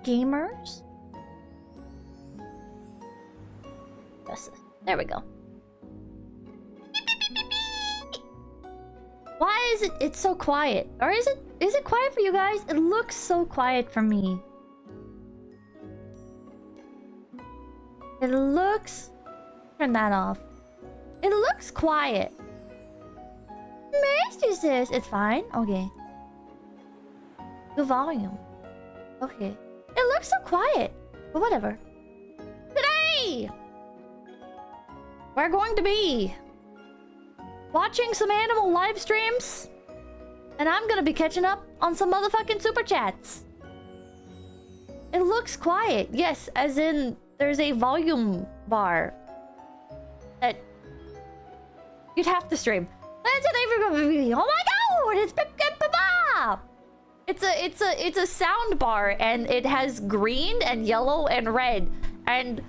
gamers. Yes, there we go. Why is it's so quiet? Or is it quiet for you guys? It looks so quiet for me. It looks... Turn that off. It looks quiet. Master says it's fine. Okay. The volume. Okay. It looks so quiet. But whatever. Today! We're going to be watching some animal live streams. And I'm gonna be catching up on some motherfucking super chats. It looks quiet. Yes, as in there's a volume bar that you'd have to stream. Oh my god! It's a sound bar, and it has green and yellow and red. And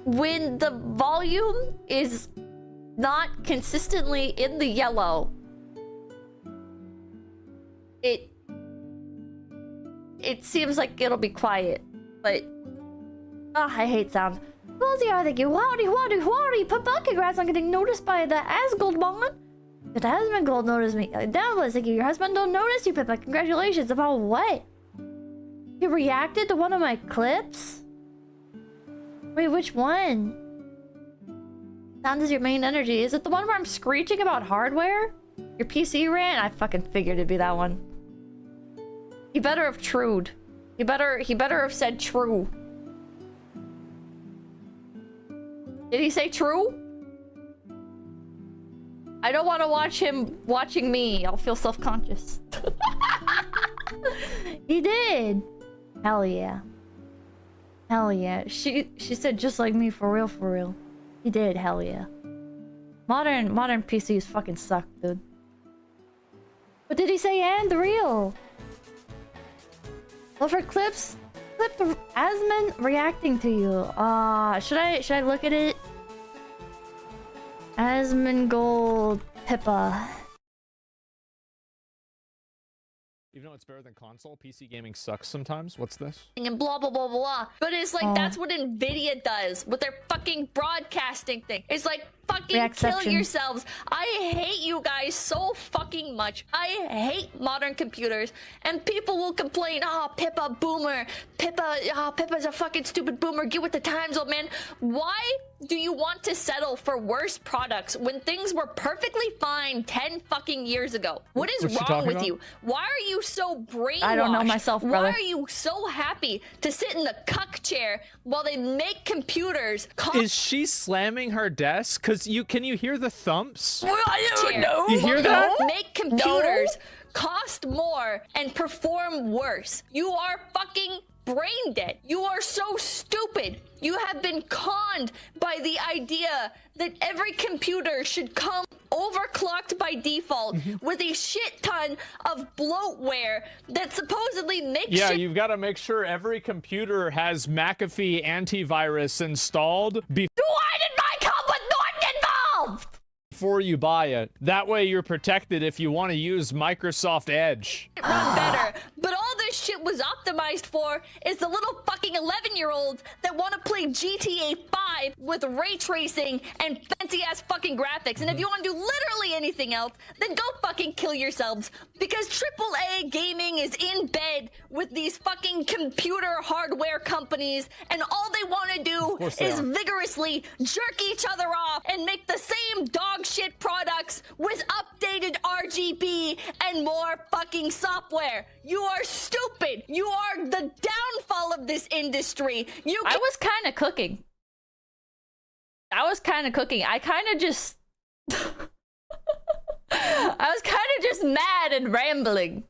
when the volume is not consistently in the yellow, it seems like it'll be quiet. But I hate sound. Cozy, thank you. Howdy. Papa, congrats on getting noticed by the Asgoldmon. The husband gold noticed me. Download, thank you. Your husband don't notice you, Pippa. Congratulations. About what? You reacted to one of my clips? Wait, which one? Sound is your main energy. Is it the one where I'm screeching about hardware? Your PC rant? I fucking figured it'd be that one. He better have trued. He better have said true. Did he say true? I don't want to watch him watching me. I'll feel self-conscious. He did. Hell yeah. Hell yeah. She said just like me, for real, for real. He did. Hell yeah. Modern PCs fucking suck, dude. What did he say? And the real. Well, for clips, clip Asman reacting to you. Should I look at it? Asmongold Pippa. Even though it's better than console, PC gaming sucks sometimes. What's this? And blah blah blah blah. But it's like that's what Nvidia does with their fucking broadcasting thing. It's like fucking kill yourselves. I hate you guys so fucking much. I hate modern computers. And people will complain, Pippa boomer. Pippa's a fucking stupid boomer. Get with the times, old man. Why do you want to settle for worse products when things were perfectly fine 10 fucking years ago? What is wrong with you? Why are you so brainwashed? I don't know myself, brother. Why are you so happy to sit in the cuck chair while they make computers? Is she slamming her desk? Cause can you hear the thumps? No. You hear that? Make computers cost more and perform worse. You are fucking brain dead. You are so stupid. You have been conned by the idea that every computer should come overclocked by default with a shit ton of bloatware that supposedly makes you've got to make sure every computer has McAfee antivirus installed. Why did mine come with Norton involved? Before you buy it. That way you're protected if you want to use Microsoft Edge. Run better. But all this shit was optimized for is the little fucking 11-year-olds that want to play GTA 5 with ray tracing and fancy-ass fucking graphics. And if you want to do literally anything else, then go fucking kill yourselves. Because AAA gaming is in bed with these fucking computer hardware companies, and all they want to do is vigorously jerk each other off and make the same dog shit products with updated RGB and more fucking software. You are stupid. You are the downfall of this industry. I was kind of cooking. I kind of just... I was kind of just mad and rambling.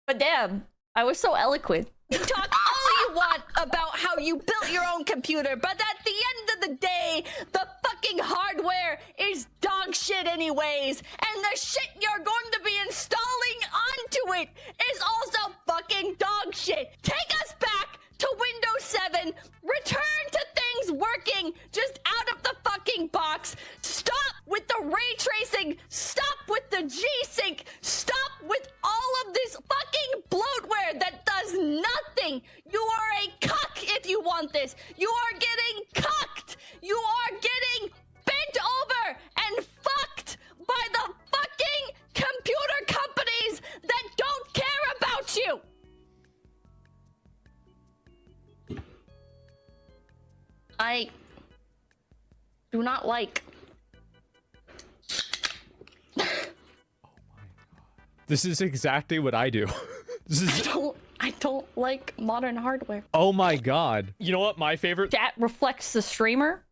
But damn, I was so eloquent. You talk all you want about how you built your own computer, but at the end of the day, the fucking hardware is dog shit anyways, and the shit you're going to be installing onto it is also fucking dog shit. Take us back to Windows 7, return to things working just out of the fucking box. Stop with the ray tracing, stop with the G-Sync, stop with all of this fucking bloatware that does nothing. You are I do not like. This is exactly what I do. This is... I don't like modern hardware. Oh my god. You know what my favorite Chat reflects the streamer.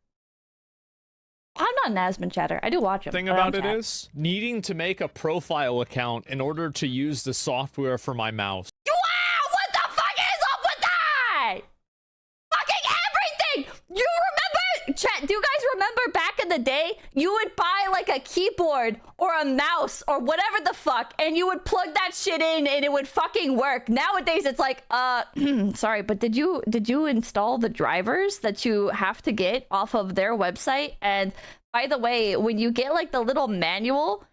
I'm not an Asman chatter. I do watch him. thing about it is needing to make a profile account in order to use the software for my mouse. Wow! What the fuck is up with that? Fucking everything! You remember, chat, do you guys remember back in the day, you would buy like a keyboard or a mouse or whatever the fuck, and you would plug that shit in and it would fucking work. Nowadays it's like, sorry, but did you install the drivers that you have to get off of their website? And by the way, when you get like the little manual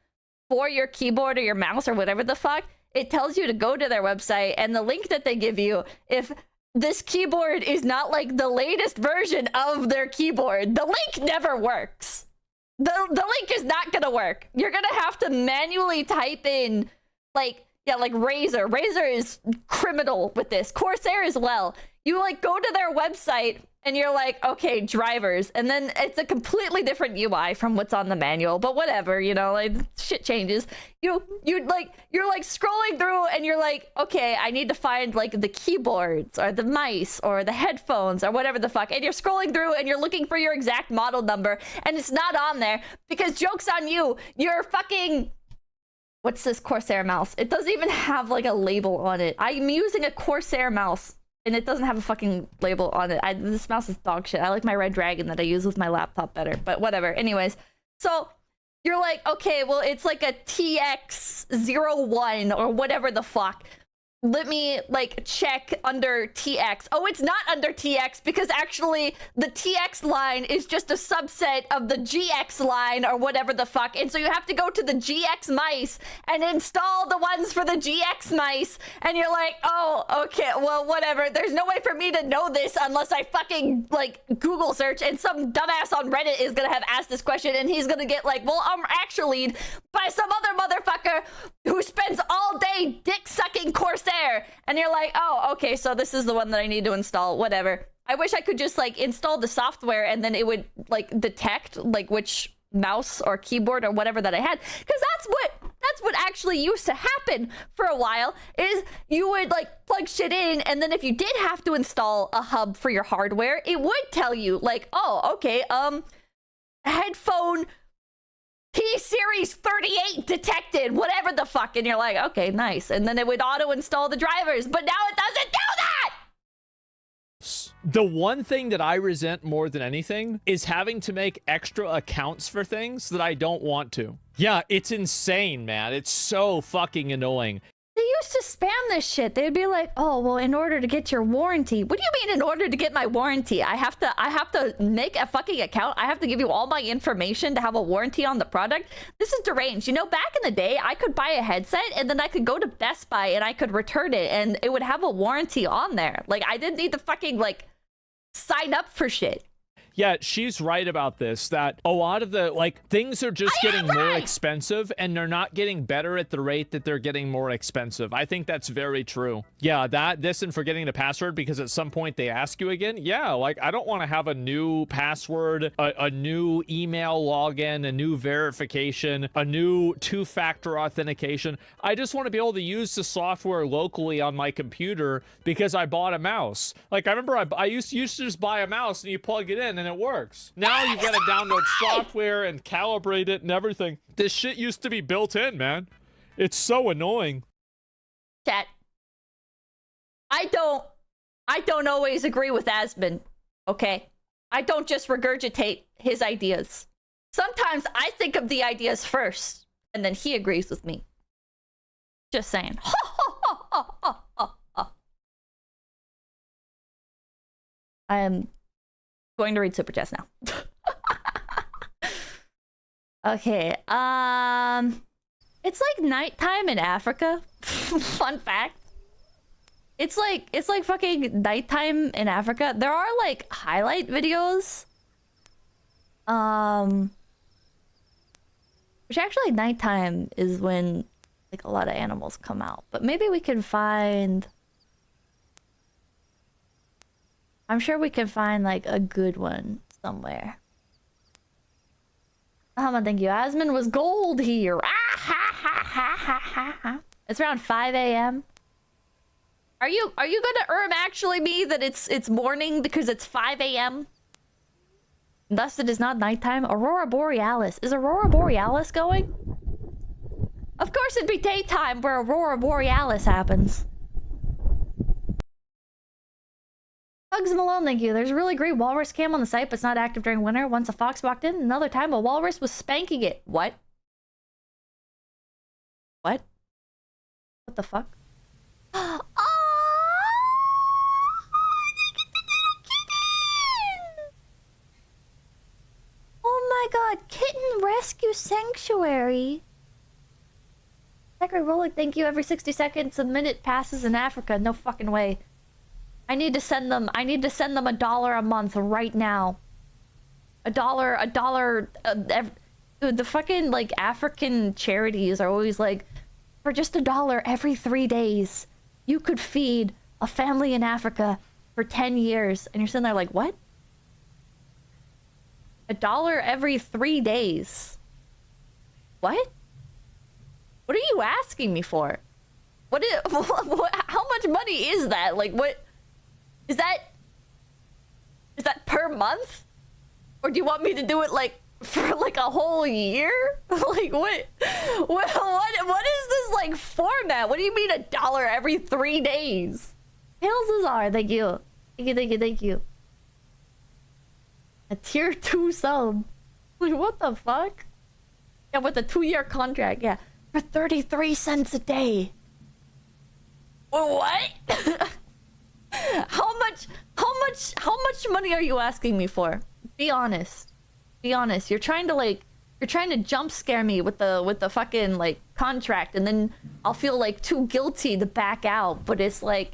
for your keyboard or your mouse or whatever the fuck, it tells you to go to their website, and the link that they give you, if this keyboard is not like the latest version of their keyboard, the link never works. The link is not gonna work. You're gonna have to manually type in like, yeah, like Razer. Razer is criminal with this. Corsair as well. You like go to their website and you're like, okay, drivers, and then it's a completely different UI from what's on the manual, but whatever, you know, like shit changes. You're like scrolling through and you're like, okay, I need to find like the keyboards or the mice or the headphones or whatever the fuck, and you're scrolling through and you're looking for your exact model number and it's not on there because joke's on you, you're fucking, what's this Corsair mouse? It doesn't even have like a label on it. I'm using a Corsair mouse and it doesn't have a fucking label on it. This mouse is dog shit. I like my Red Dragon that I use with my laptop better, but whatever. Anyways, so you're like, okay, well, it's like a TX01 or whatever the fuck. Let me like check under TX. Oh, it's not under TX because actually the TX line is just a subset of the GX line or whatever the fuck. And so you have to go to the GX mice and install the ones for the GX mice. And you're like, oh, okay, well, whatever. There's no way for me to know this unless I fucking like Google search, and some dumbass on Reddit is gonna have asked this question and he's gonna get like, well, I'm actually by some other motherfucker who spends all day dick sucking Corsair. And you're like, oh, okay, so this is the one that I need to install, whatever. I wish I could just like install the software and then it would like detect like which mouse or keyboard or whatever that I had, because that's what actually used to happen for a while, is you would like plug shit in, and then if you did have to install a hub for your hardware, it would tell you like, oh, okay, headphone P-Series 38 detected, whatever the fuck, and you're like, okay, nice. And then it would auto-install the drivers, but now it doesn't do that! The one thing that I resent more than anything is having to make extra accounts for things that I don't want to. Yeah, it's insane, man. It's so fucking annoying. They used to spam this shit. They'd be like, oh, well, in order to get your warranty. What do you mean in order to get my warranty? I have to make a fucking account. I have to give you all my information to have a warranty on the product. This is deranged. You know, back in the day, I could buy a headset and then I could go to Best Buy and I could return it and it would have a warranty on there. Like, I didn't need to fucking, like, sign up for shit. Yeah, she's right about this, that a lot of the, like, things are just getting more expensive and they're not getting better at the rate that they're getting more expensive. I think that's very true. Yeah, this and forgetting the password because at some point they ask you again. Yeah, like, I don't want to have a new password, a new email login, a new verification, a new two-factor authentication. I just want to be able to use the software locally on my computer because I bought a mouse. Like, I remember I used to just buy a mouse and you plug it in and it works. Now you gotta download software and calibrate it and everything. This shit used to be built in, man. It's so annoying. Chat. I don't always agree with Asman, okay? I don't just regurgitate his ideas. Sometimes I think of the ideas first, and then he agrees with me. Just saying. I am going to read Super Chats now. Okay, it's like nighttime in Africa. Fun fact. It's like fucking nighttime in Africa. There are like highlight videos. Which actually nighttime is when like a lot of animals come out. But maybe we can find I'm sure we can find like a good one somewhere. Thank you. Asmon was gold here. Ah, ha, ha, ha, ha, ha, ha. It's around 5 a.m. Are you gonna actually me that it's morning because it's 5 a.m.? Thus it is not nighttime. Aurora Borealis. Is Aurora Borealis going? Of course it'd be daytime where Aurora Borealis happens. Hugs Malone, thank you. There's a really great walrus cam on the site, but it's not active during winter. Once a fox walked in, another time a walrus was spanking it. What? What? What the fuck? Oh! Oh my god, Kitten Rescue Sanctuary. Zachary Rolick, thank you. Every 60 seconds, a minute passes in Africa. No fucking way. I need to send them $1 a month right now. $1. Dude, the fucking like African charities are always like, for just $1 every 3 days, you could feed a family in Africa for 10 years. And you're sitting there like, what? $1 every 3 days. What? What are you asking me for? How much money is that? Like, what? Is that per month? Or do you want me to do it like for like a whole year? Like what is this like format? What do you mean $1 every 3 days? Hails Azar, thank you. Thank you. A tier 2 sub. Like what the fuck? Yeah, with a 2-year contract, yeah. For 33 cents a day. What? How much money are you asking me for? Be honest. Be honest. You're trying to jump scare me with the fucking like contract, and then I'll feel like too guilty to back out. But it's like,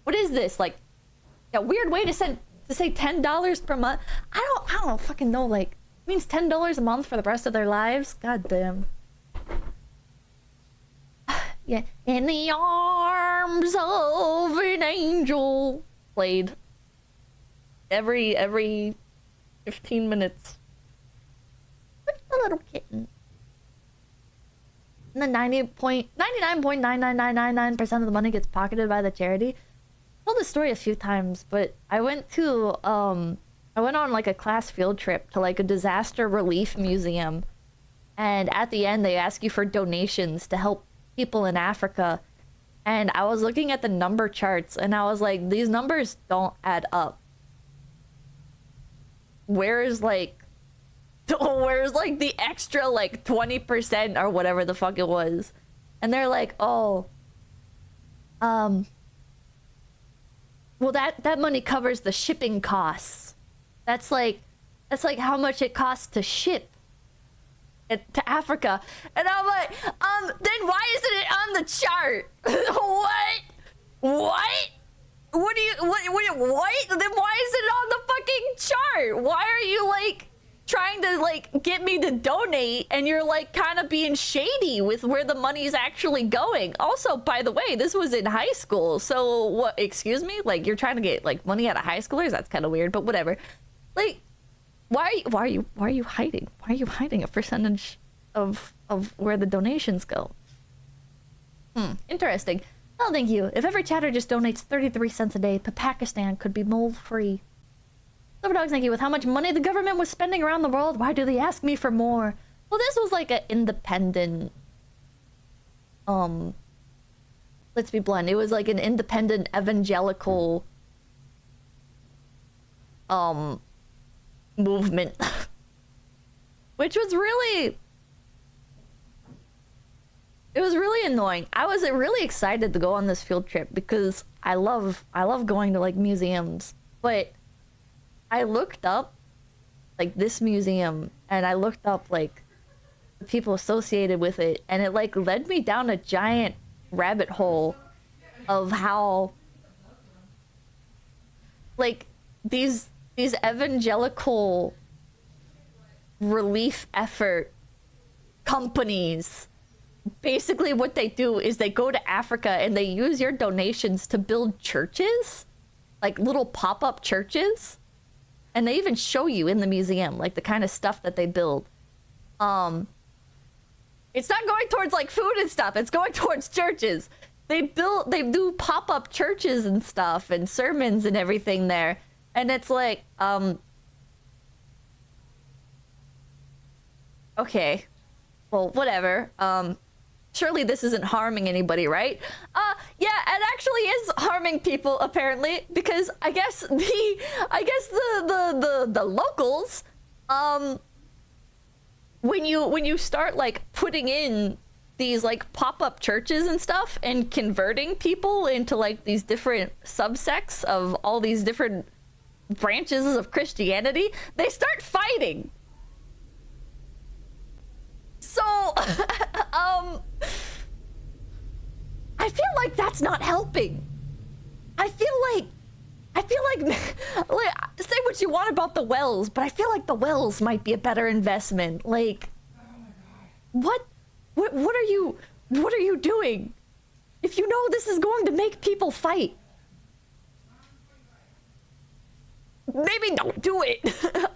what is this? Like a weird way to say $10 per month? I don't fucking know. Like it means $10 a month for the rest of their lives? God damn. Yeah, in the arms of an angel. Played every 15 minutes. What's the little kitten? And then 99.99999% of the money gets pocketed by the charity. I've told this story a few times, but I went on like a class field trip to like a disaster relief museum, and at the end they ask you for donations to help people in Africa, and I was looking at the number charts and I was like, these numbers don't add up. Where's like the extra like 20% or whatever the fuck it was? And they're like, oh, well that money covers the shipping costs. That's like how much it costs to ship it to Africa. And I'm like, then why isn't it on the chart? What? Then why is it on the fucking chart? Why are you like trying to like get me to donate, and you're like kind of being shady with where the money's actually going? Also, by the way, this was in high school, so what? Excuse me? Like you're trying to get like money out of high schoolers? That's kind of weird, but whatever. Like, why are you hiding? Why are you hiding a percentage of where the donations go? Interesting. Oh, thank you. If every chatter just donates 33 cents a day, Pakistan could be mold-free. Silverdogs, thank you. With how much money the government was spending around the world, why do they ask me for more? Well, this was like an independent... let's be blunt. It was like an independent evangelical... movement. Which was really... It was really annoying. I was really excited to go on this field trip because I love going to like museums. But I looked up like this museum, and I looked up like the people associated with it, and it like led me down a giant rabbit hole of how like these evangelical relief effort companies, basically what they do is they go to Africa and they use your donations to build churches. like little pop-up churches, and they even show you in the museum like the kind of stuff that they build. It's not going towards like food and stuff, it's going towards churches. They do pop-up churches and stuff and sermons and everything there, and it's like okay, well, whatever. Surely this isn't harming anybody, right? Yeah, it actually is harming people apparently, because I guess the locals, when you start like putting in these like pop-up churches and stuff and converting people into like these different subsects of all these different branches of Christianity, they start fighting. So, I feel like that's not helping. I feel like, say what you want about the wells, but I feel like the wells might be a better investment. Like, what are you doing? If you know this is going to make people fight, maybe don't do it.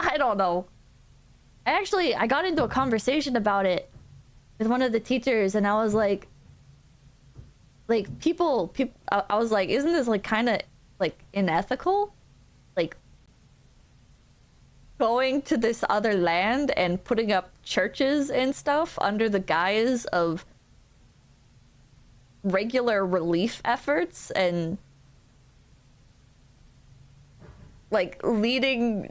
I don't know. I got into a conversation about it with one of the teachers, and I was like people, I was like, isn't this like kind of like unethical? Like going to this other land and putting up churches and stuff under the guise of regular relief efforts and like leading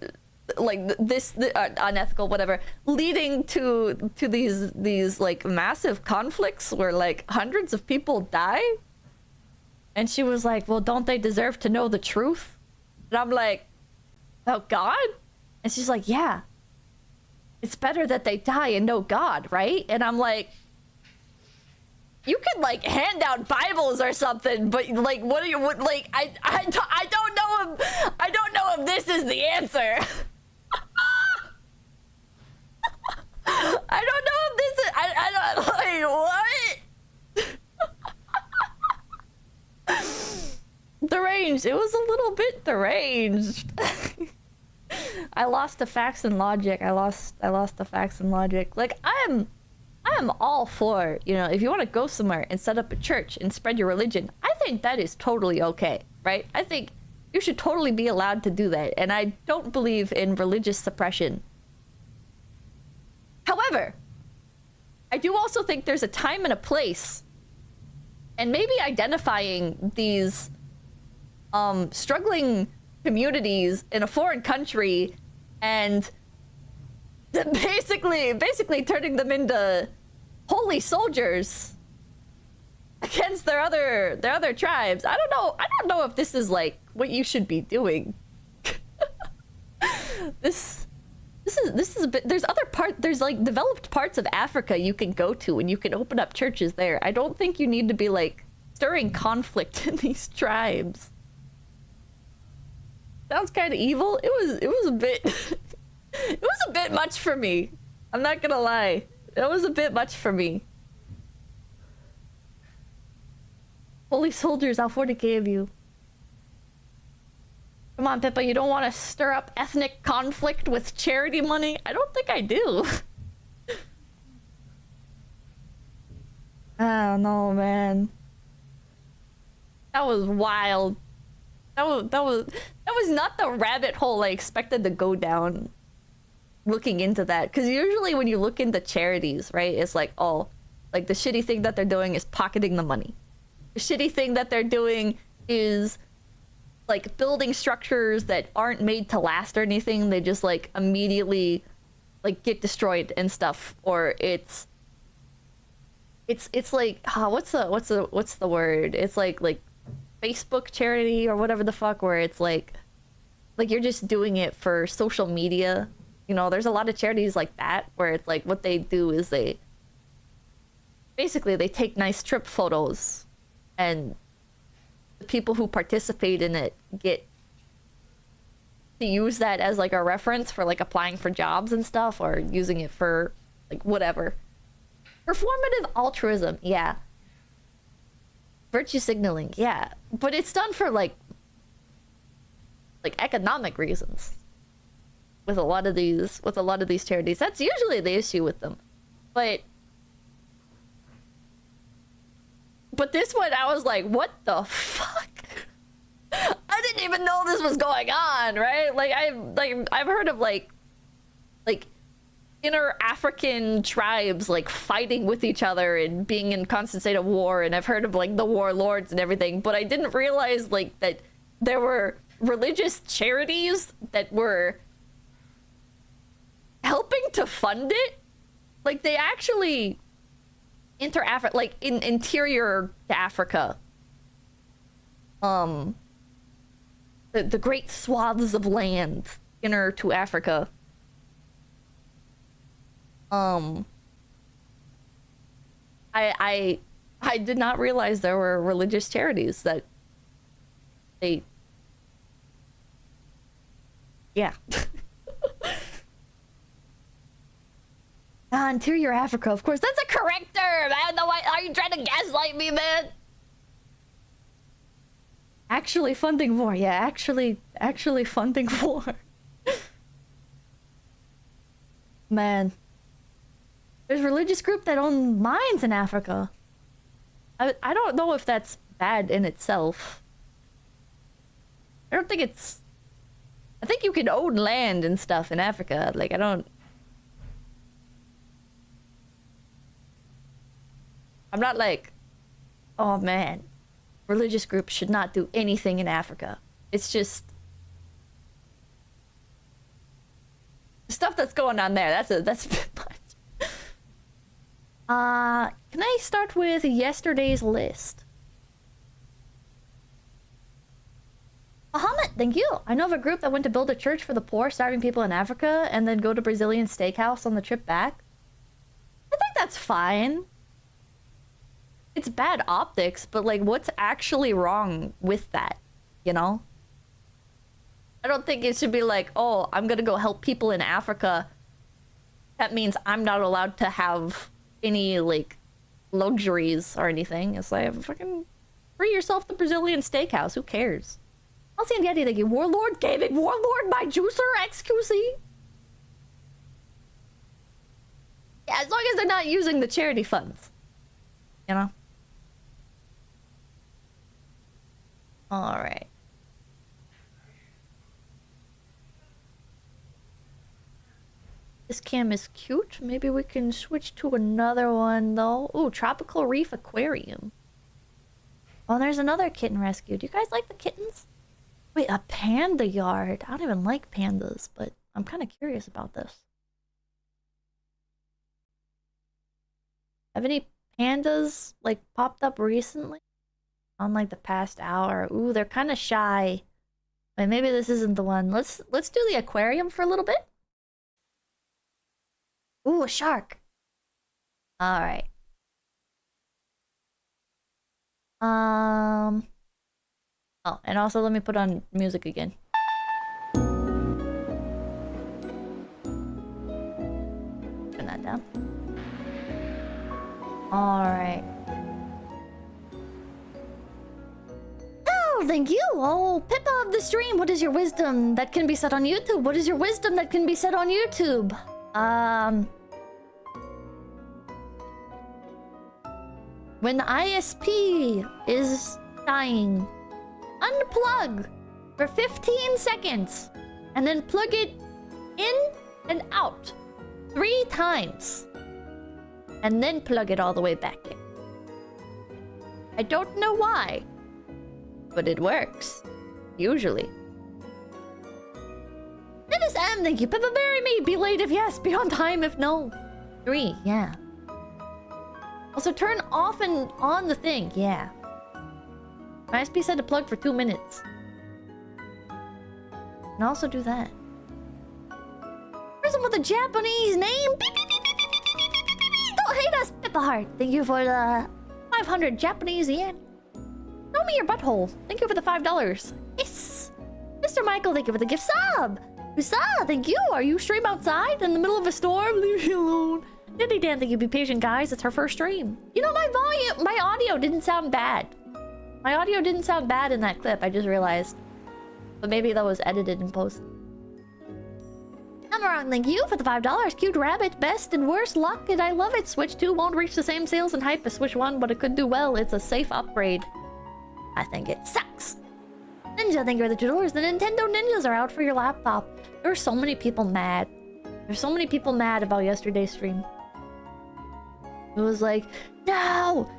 like this unethical whatever, leading to these like massive conflicts where like hundreds of people die. And she was like, well, don't they deserve to know the truth? And I'm like, oh, God? And she's like, yeah, it's better that they die and know God, right? And I'm like, you could like hand out Bibles or something, but like, what like, I don't know if this is the answer. I don't know if this is, I don't, like, what? Deranged. It was a little bit deranged. I lost the facts and logic. I lost the facts and logic. Like, I am all for, you know, if you want to go somewhere and set up a church and spread your religion, I think that is totally okay, right? I think you should totally be allowed to do that, and I don't believe in religious suppression. However, I do also think there's a time and a place, and maybe identifying these struggling communities in a foreign country and basically turning them into holy soldiers against their other tribes. I don't know if this is like what you should be doing. This is a bit, there's like developed parts of Africa you can go to and you can open up churches there. I don't think you need to be like stirring conflict in these tribes. Sounds kind of evil. It was a bit it was a bit much for me. I'm not gonna lie. It was a bit much for me. Holy soldiers, 𝐿40𝐂𝐓. Come on, Pippa, you don't want to stir up ethnic conflict with charity money? I don't think I do. Oh no, man. That was wild. That was not the rabbit hole I expected to go down looking into that. Because usually when you look into charities, right, it's like, oh, like the shitty thing that they're doing is pocketing the money. The shitty thing that they're doing is like building structures that aren't made to last or anything. They just like immediately like get destroyed and stuff. Or it's like, what's the word? It's like Facebook charity or whatever the fuck, where it's like you're just doing it for social media. You know, there's a lot of charities like that where it's like what they do is they take nice trip photos, and the people who participate in it get to use that as like a reference for like applying for jobs and stuff, or using it for like whatever. Performative altruism, yeah. Virtue signaling, yeah. But it's done for like like economic reasons with a lot of these charities. That's usually the issue with them. But this one, I was like, what the fuck? I didn't even know this was going on, right? Like I've heard of like inner African tribes like fighting with each other and being in constant state of war, and I've heard of like the warlords and everything, but I didn't realize like that there were religious charities that were helping to fund it. Like they actually like in interior to Africa, the great swaths of land inner to Africa, I did not realize there were religious charities that they, yeah. Interior Africa, of course. That's a correct term. I don't know why. Are you trying to gaslight me, man? Actually funding war. Yeah, actually funding war. Man. There's a religious group that own mines in Africa. I don't know if that's bad in itself. I don't think it's... I think you can own land and stuff in Africa. Like, I don't... I'm not like, oh man, religious groups should not do anything in Africa. It's just the stuff that's going on there. That's a bit much. Can I start with yesterday's list? Muhammad, thank you. I know of a group that went to build a church for the poor, starving people in Africa, and then go to Brazilian steakhouse on the trip back. I think that's fine. It's bad optics, but like, what's actually wrong with that? You know? I don't think it should be like, oh, I'm gonna go help people in Africa. That means I'm not allowed to have any, like, luxuries or anything. It's like, fucking free yourself the Brazilian steakhouse. Who cares? I'll see Yeti, thank you. Warlord Gaming. Warlord, my juicer, XQC. Yeah, as long as they're not using the charity funds. You know? Alright. This cam is cute. Maybe we can switch to another one, though. Ooh, Tropical Reef Aquarium. Oh, there's another kitten rescue. Do you guys like the kittens? Wait, a panda yard. I don't even like pandas, but I'm kind of curious about this. Have any pandas, like, popped up recently? On, like, the past hour. Ooh, they're kind of shy. Wait, maybe this isn't the one. Let's do the aquarium for a little bit. Ooh, a shark. Alright. Oh, and also let me put on music again. Turn that down. Alright. Oh, thank you! Oh, Pippa of the stream, what is your wisdom that can be said on YouTube? What is your wisdom that can be said on YouTube? When the ISP is dying, unplug for 15 seconds and then plug it in and out 3 times and then plug it all the way back in. I don't know why, but it works. Usually. Dennis M, thank you. Peppa Bury me. Be late if yes. Be on time if no. 3, yeah. Also, turn off and on the thing. Yeah. My ISP said to plug for 2 minutes. And also do that. Person with a Japanese name. Beep, beep, beep, beep, beep, beep, beep, beep, beep. Don't hate us, Peppa Heart. Thank you for the 500 Japanese yen. Show me your butthole. Thank you for the $5. Yes. Mr. Michael, thank you for the gift sub. Usa, thank you. Are you stream outside in the middle of a storm? Leave me alone. Diddy Dan, thank you. Be patient, guys. It's her first stream. You know, my audio didn't sound bad. My audio didn't sound bad in that clip. I just realized. But maybe that was edited in post. I'm wrong, thank you for the $5. Cute rabbit, best and worst luck, and I love it. Switch 2 won't reach the same sales and hype as Switch 1, but it could do well. It's a safe upgrade. I think it sucks. Ninja, thank you for the $2. The Nintendo Ninjas are out for your laptop. There are so many people mad. There's so many people mad about yesterday's stream. It was like, no,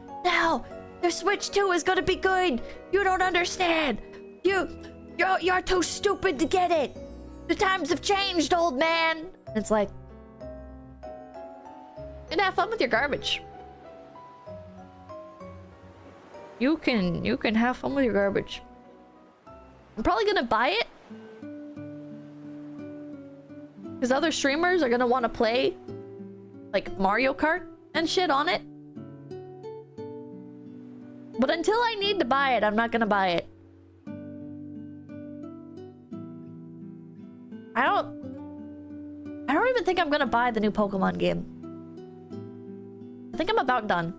the Switch 2 is gonna be good. You don't understand. You're too stupid to get it. The times have changed, old man. It's like, and have fun with your garbage. You can have fun with your garbage. I'm probably gonna buy it because other streamers are gonna want to play like Mario Kart and shit on it. But until I need to buy it, I'm not gonna buy it. I don't even think I'm gonna buy the new Pokemon game. I think I'm about done.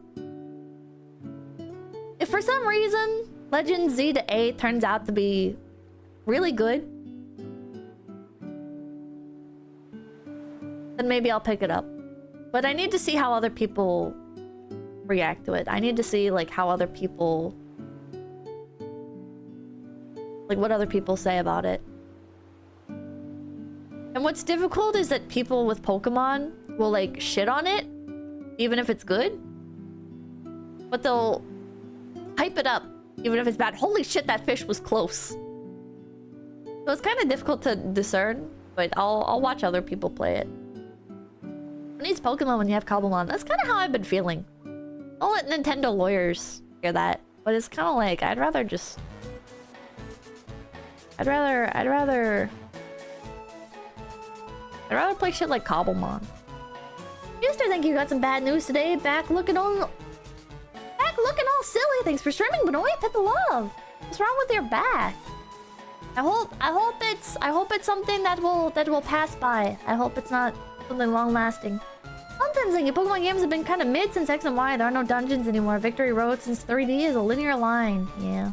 If for some reason Legend Z to A turns out to be really good, then maybe I'll pick it up. But I need to see how other people react to it. I need to see like how other people, like what other people say about it. And what's difficult is that people with Pokemon will like shit on it, even if it's good. But they'll hype it up, even if it's bad. Holy shit, that fish was close. So it's kind of difficult to discern, but I'll watch other people play it. Who needs Pokemon when you have Cobblemon? That's kind of how I've been feeling. I'll let Nintendo lawyers hear that, but it's kind of like I'd rather play shit like Cobblemon. Mister, think you got some bad news today. Back looking all silly. Thanks for streaming, Benoit. Hit the love. What's wrong with your back? I hope it's something that will pass by. I hope it's not something long lasting. Something's like Pokemon games have been kind of mid since X and Y. There are no dungeons anymore. Victory Road since 3D is a linear line. Yeah.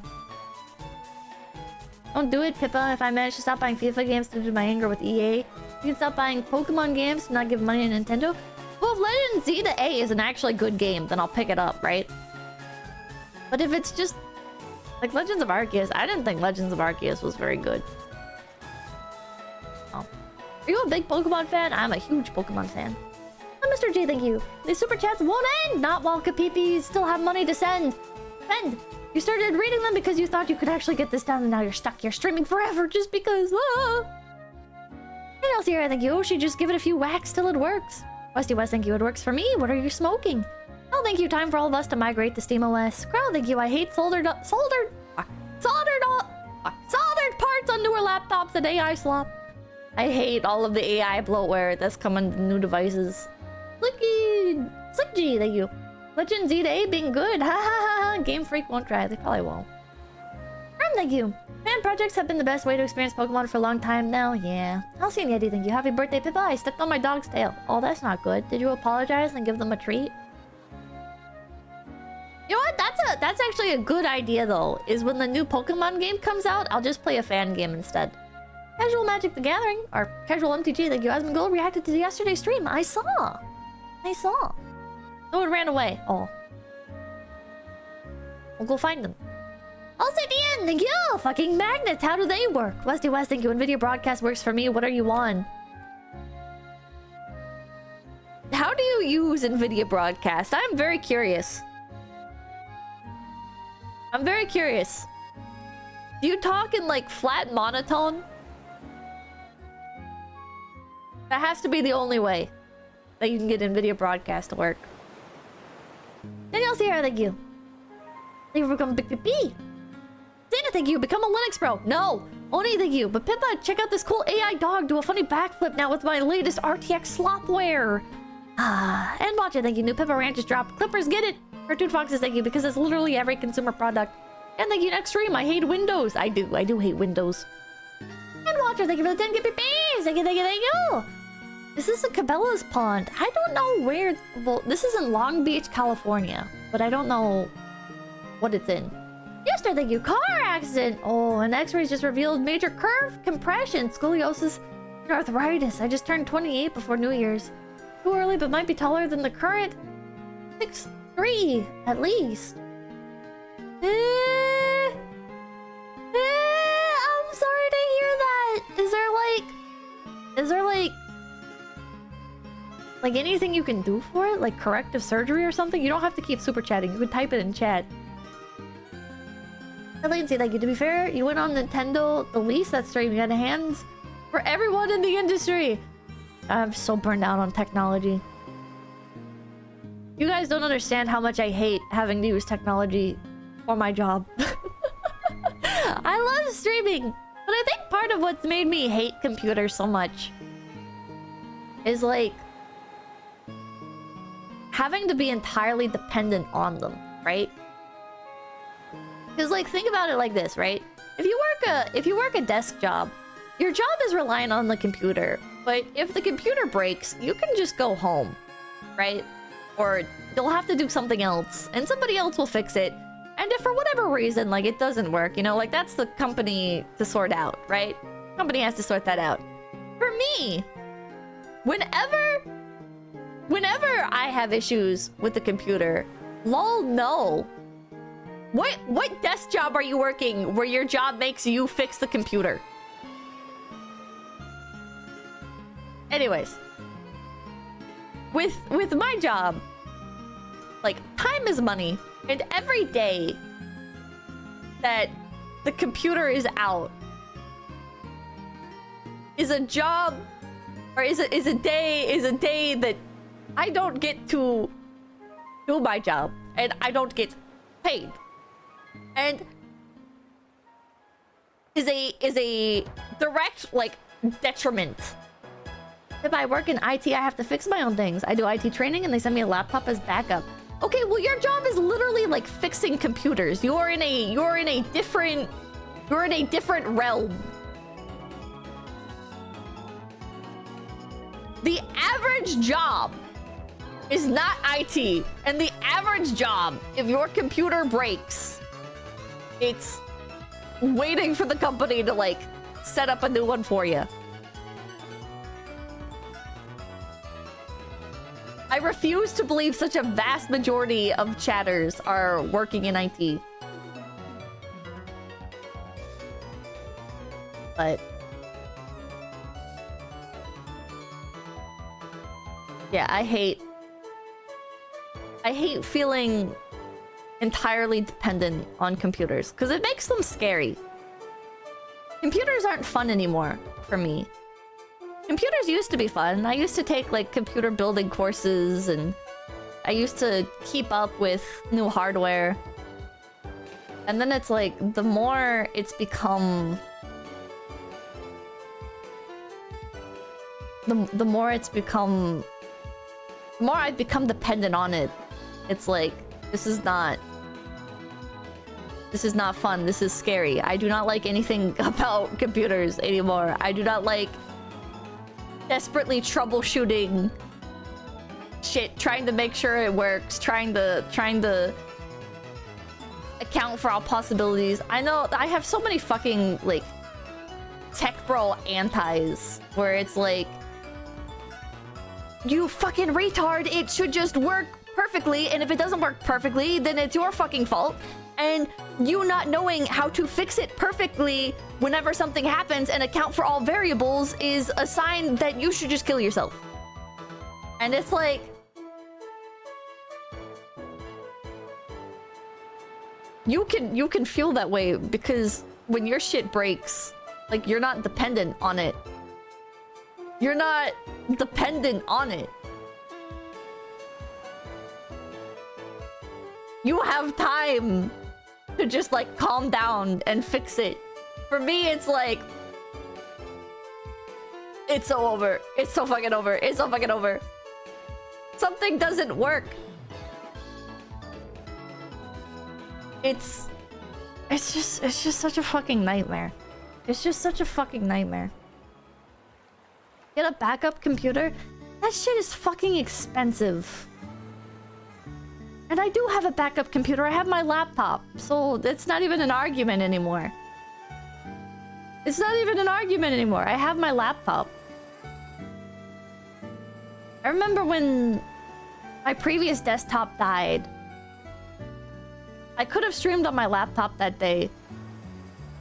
Don't do it, Pippa. If I manage to stop buying FIFA games due to my anger with EA, you can stop buying Pokemon games to not give money to Nintendo. Well, if Legend Z to A is an actually good game, then I'll pick it up, right? But if it's just like Legends of Arceus, I didn't think Legends of Arceus was very good. Oh. Are you a big Pokemon fan? I'm a huge Pokemon fan. Oh, Mr. G, thank you. These super chats won't end! Not while 𝐒𝐴𝐵 still have money to send. You started reading them because you thought you could actually get this down, and now you're stuck. You're streaming forever just because. Hey, else here, thank you. She just give it a few whacks till it works. Westy West, thank you. It works for me. What are you smoking? Oh, thank you. Time for all of us to migrate to SteamOS. Crow, thank you. I hate soldered parts on newer laptops and AI slop. I hate all of the AI bloatware that's coming to new devices. Slick G, thank you. Legend Z to A being good. Ha ha ha. Game Freak won't try. They probably won't. Thank you. Fan projects have been the best way to experience Pokemon for a long time now. Yeah. Halcyon Yeti, thank you. Happy birthday, Pippa. I stepped on my dog's tail. Oh, that's not good. Did you apologize and give them a treat? You know what? That's actually a good idea, though. Is when the new Pokemon game comes out, I'll just play a fan game instead. Casual Magic the Gathering, or Casual MTG, thank you. 𝐿 reacted to yesterday's stream. I saw. Oh, it ran away. Oh. We'll go find them. Alcidian, thank you! Fucking magnets, how do they work? Westy West, thank you. NVIDIA Broadcast works for me. What are you on? How do you use NVIDIA Broadcast? I'm very curious. Do you talk in, like, flat monotone? That has to be the only way that you can get NVIDIA Broadcast to work. Daniel Sierra, thank you. Thank you for becoming Big P. Dana, thank you. Become a Linux bro. No. Oni, thank you. But Pippa, check out this cool AI dog do a funny backflip now with my latest RTX slopware. And watch it, thank you. New Pippa Ranch just dropped. Clippers, get it. Cartoon Foxes, thank you. Because it's literally every consumer product. And thank you, next stream. I hate Windows. I do hate Windows. And Watcher, thank you for the 10 GBPs. Thank you. This is a Cabela's pond. I don't know where... Well, this is in Long Beach, California. But I don't know what it's in. Yeah, Booster, thank you. Car accident. Oh, an X-rays just revealed major curve compression, scoliosis, and arthritis. I just turned 28 before New Year's. Too early, but might be taller than the current 6'3", at least. I'm sorry to hear that. Is there like anything you can do for it? Like corrective surgery or something? You don't have to keep super chatting. You can type it in chat. Lindsay, thank you. To be fair, you went on Nintendo the least that stream. You had hands for everyone in the industry. I'm so burned out on technology. You guys don't understand how much I hate having to use technology for my job. I love streaming, but I think part of what's made me hate computers so much is like having to be entirely dependent on them, right? Because like think about it like this, right? If you work a desk job, your job is reliant on the computer. But if the computer breaks, you can just go home, right? Or you'll have to do something else, and somebody else will fix it. And if for whatever reason, like, it doesn't work, you know, like, that's the company to sort out, right? Company has to sort that out. For me, whenever I have issues with the computer, lol, no. What desk job are you working where your job makes you fix the computer? Anyways, with my job, like, time is money, and every day that the computer is out is a job, or is a day that I don't get to do my job, and I don't get paid, and is a direct, like, detriment. If I work in IT, I have to fix my own things. I do IT training and they send me a laptop as backup. Okay, well, your job is literally like fixing computers. You're in a different realm. The average job is not IT, and the average job, if your computer breaks, it's waiting for the company to like set up a new one for you. I refuse to believe such a vast majority of chatters are working in IT. But yeah, I hate feeling entirely dependent on computers because it makes them scary. Computers aren't fun anymore for me. Computers used to be fun. I used to take like computer building courses, and I used to keep up with new hardware. And then it's like the more it's become, the more I've become dependent on it. It's like this is not fun. This is scary. I do not like anything about computers anymore. I do not like desperately troubleshooting shit, trying to make sure it works, trying to account for all possibilities. I know I have so many fucking like tech bro antis where it's like, you fucking retard, it should just work perfectly, and if it doesn't work perfectly, then it's your fucking fault. And you not knowing how to fix it perfectly whenever something happens and account for all variables is a sign that you should just kill yourself. And it's like, you can feel that way because when your shit breaks, like, you're not dependent on it. You're not dependent on it. You have time to just like calm down and fix it. For me, it's like, it's so over. It's so fucking over. It's so fucking over. Something doesn't work. It's just such a fucking nightmare. It's just such a fucking nightmare. Get a backup computer? That shit is fucking expensive. And I do have a backup computer. I have my laptop. So it's not even an argument anymore. It's not even an argument anymore. I have my laptop. I remember when my previous desktop died. I could have streamed on my laptop that day.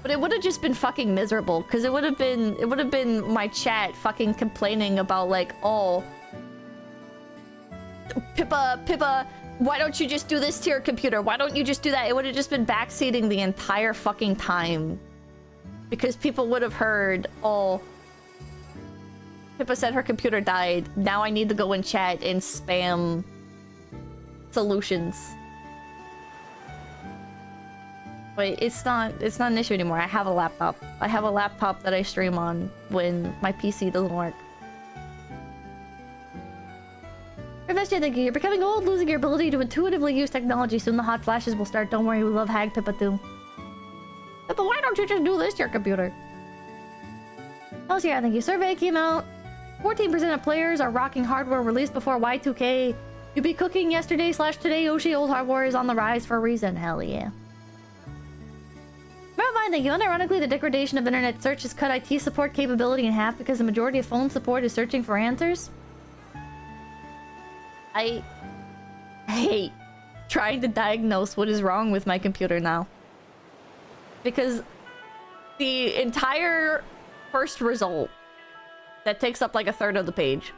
But it would have just been fucking miserable. Because it would have been my chat fucking complaining about like, oh, Pippa, why don't you just do this to your computer? Why don't you just do that? It would have just been backseating the entire fucking time. Because people would have heard, oh, Pippa said her computer died. Now I need to go in chat and spam solutions. Wait, it's not an issue anymore. I have a laptop. I have a laptop that I stream on when my PC doesn't work. Invested, thank you. You're becoming old, losing your ability to intuitively use technology. Soon the hot flashes will start. Don't worry, we love Hag Pippa too. Pippa, why don't you just do this to your computer? Hoshiumi, thank you. Survey came out. 14% of players are rocking hardware released before Y2K. You be cooking yesterday/today. Yoshi, old hardware is on the rise for a reason. Hell yeah. Fine, thank you. Unironically, the degradation of internet search has cut IT support capability in half because the majority of phone support is searching for answers. I hate trying to diagnose what is wrong with my computer now. Because the entire first result that takes up like a third of the page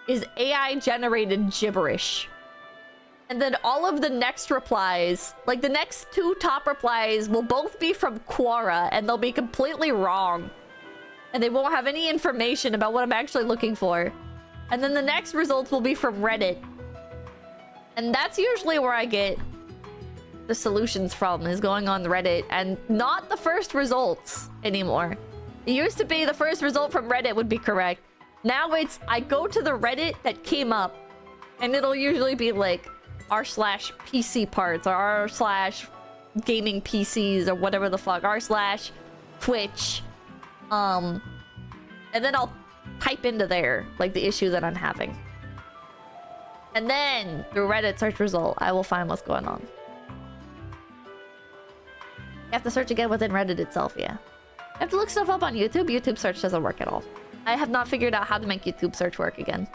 is AI generated gibberish. And then all of the next replies, like the next two top replies, will both be from Quora and they'll be completely wrong. And they won't have any information about what I'm actually looking for. And then the next results will be from Reddit. And that's usually where I get the solutions from, is going on Reddit, and not the first results anymore. It used to be the first result from Reddit would be correct. Now it's, I go to the Reddit that came up, and it'll usually be like r/PC parts, or r/gaming PCs, or whatever the fuck, r/Twitch. And then I'll type into there, like, the issue that I'm having. And then, through Reddit search result, I will find what's going on. You have to search again within Reddit itself, yeah. You have to look stuff up on YouTube. YouTube search doesn't work at all. I have not figured out how to make YouTube search work again.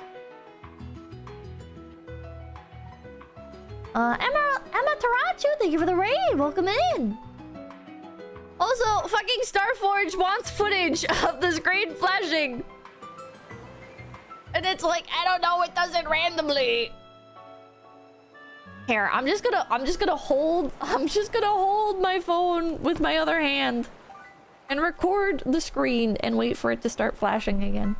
Emma Tarachu, thank you for the raid. Welcome in. Also, fucking Starforge wants footage of the screen flashing. And it's like, I don't know, it does it randomly. Here, I'm just gonna hold my phone with my other hand and record the screen and wait for it to start flashing again.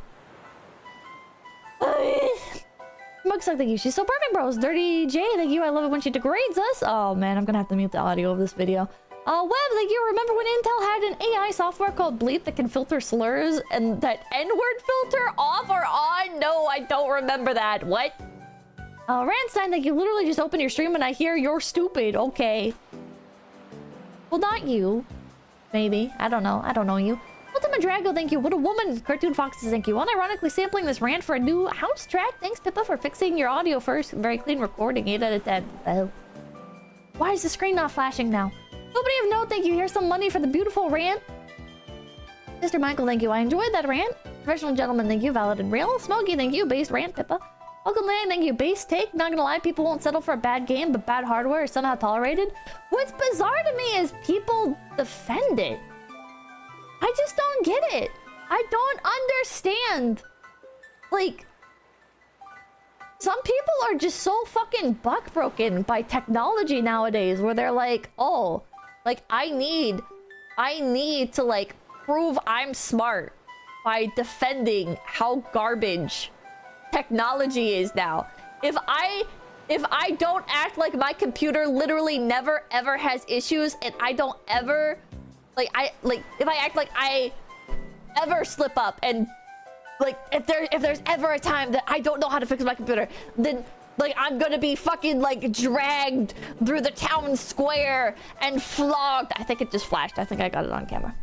Mugsuck, thank you. She's so perfect, bros. Dirty J, thank you. I love it when she degrades us. Oh man, I'm gonna have to mute the audio of this video. Web, thank you. Remember when Intel had an AI software called Bleep that can filter slurs and that N-word filter off or on? No, I don't remember that. What? Randstein, thank you. Literally just open your stream and I hear you're stupid. Okay. Well, not you. Maybe. I don't know. I don't know you. Ultimate Drago, thank you. What a woman. Cartoon Foxes, thank you. Unironically sampling this rant for a new house track. Thanks, Pippa, for fixing your audio first. Very clean recording. 8 out of 10. Why is the screen not flashing now? Nobody of note, thank you. Here's some money for the beautiful rant. Mr. Michael, thank you. I enjoyed that rant. Professional gentleman, thank you. Valid and real. Smokey, thank you. Based rant, Pippa. Welcome, Lang, thank you. Base take. Not gonna lie, people won't settle for a bad game, but bad hardware is somehow tolerated. What's bizarre to me is people defend it. I just don't get it. I don't understand. Like, some people are just so fucking buck-broken by technology nowadays, where they're like, oh, like, I need to, like, prove I'm smart by defending how garbage technology is now. If I don't act like my computer literally never ever has issues, and I don't ever if I act like I ever slip up, and like if there's ever a time that I don't know how to fix my computer, then like I'm gonna be fucking like dragged through the town square and flogged. I think it just flashed. I think I got it on camera.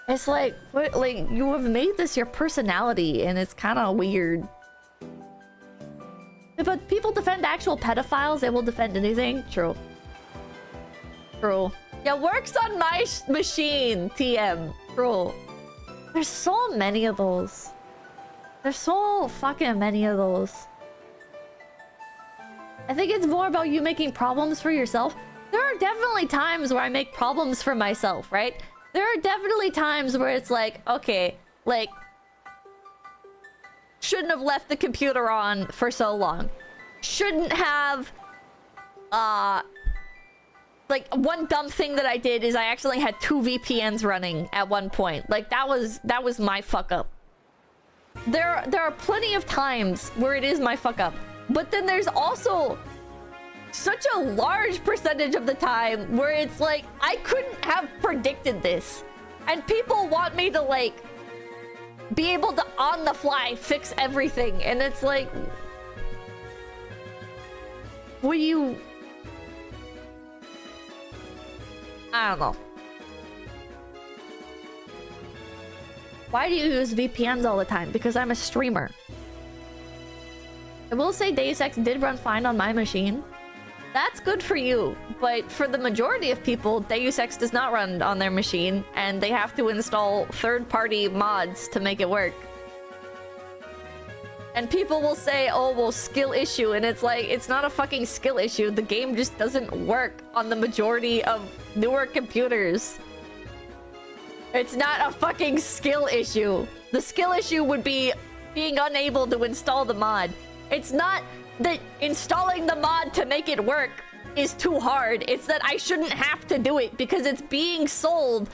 It's like, what, like, you have made this your personality, and it's kind of weird. But people defend actual pedophiles, they will defend anything. True. True. Yeah, works on my machine, TM. True. There's so many of those. There's so fucking many of those. I think it's more about you making problems for yourself. There are definitely times where I make problems for myself, right? There are definitely times where it's like, okay, like, shouldn't have left the computer on for so long. Shouldn't have, like, one dumb thing that I did is I actually had 2 VPNs running at one point. Like, that was my fuck up. There are plenty of times where it is my fuck up. But then there's also such a large percentage of the time where it's like, I couldn't have predicted this. And people want me to, like, be able to on the fly fix everything. And it's like, will you... I don't know. Why do you use VPNs all the time? Because I'm a streamer. I will say Deus Ex did run fine on my machine. That's good for you, but for the majority of people, Deus Ex does not run on their machine, and they have to install third-party mods to make it work. And people will say, oh, well, skill issue, and it's like, it's not a fucking skill issue. The game just doesn't work on the majority of newer computers. It's not a fucking skill issue. The skill issue would be being unable to install the mod. It's not that installing the mod to make it work is too hard. It's that I shouldn't have to do it because it's being sold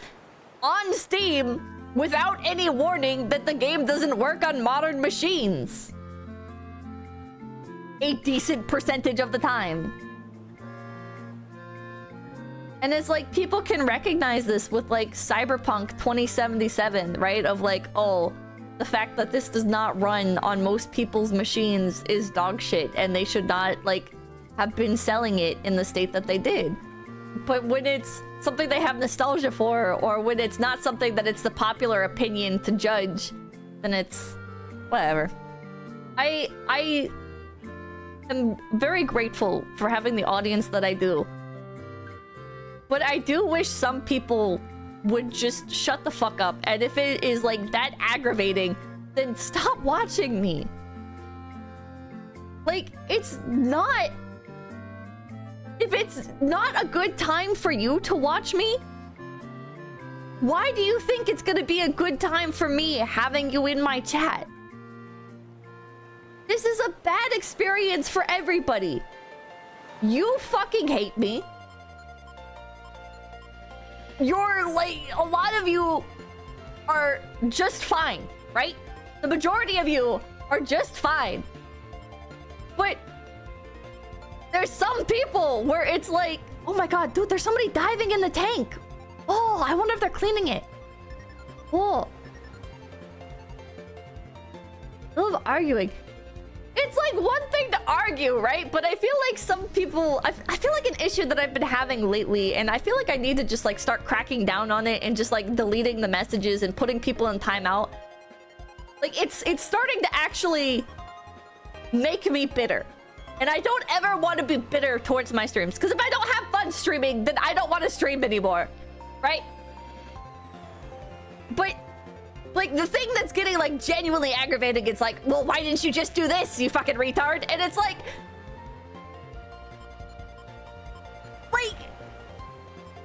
on Steam without any warning that the game doesn't work on modern machines. A decent percentage of the time. And it's like, people can recognize this with like Cyberpunk 2077, right? Of like, oh, the fact that this does not run on most people's machines is dog shit, and they should not, like, have been selling it in the state that they did. But when it's something they have nostalgia for, or when it's not something that it's the popular opinion to judge, then it's whatever. I am very grateful for having the audience that I do. But I do wish some people would just shut the fuck up, and if it is like that aggravating, then stop watching me. Like, it's not... If it's not a good time for you to watch me, why do you think it's gonna be a good time for me having you in my chat? This is a bad experience for everybody. You fucking hate me. You're like, a lot of you are just fine, right? The majority of you are just fine. But there's some people where it's like, oh my god, dude, there's somebody diving in the tank. Oh, I wonder if they're cleaning it. Oh. I love arguing. It's like one thing to argue, right? But I feel like some people... I feel like an issue that I've been having lately, and I feel like I need to just like start cracking down on it and just like deleting the messages and putting people in timeout. Like, it's starting to actually make me bitter. And I don't ever want to be bitter towards my streams, because if I don't have fun streaming, then I don't want to stream anymore, right? But... like, the thing that's getting, like, genuinely aggravating, it's like, well, why didn't you just do this, you fucking retard? And it's like... like...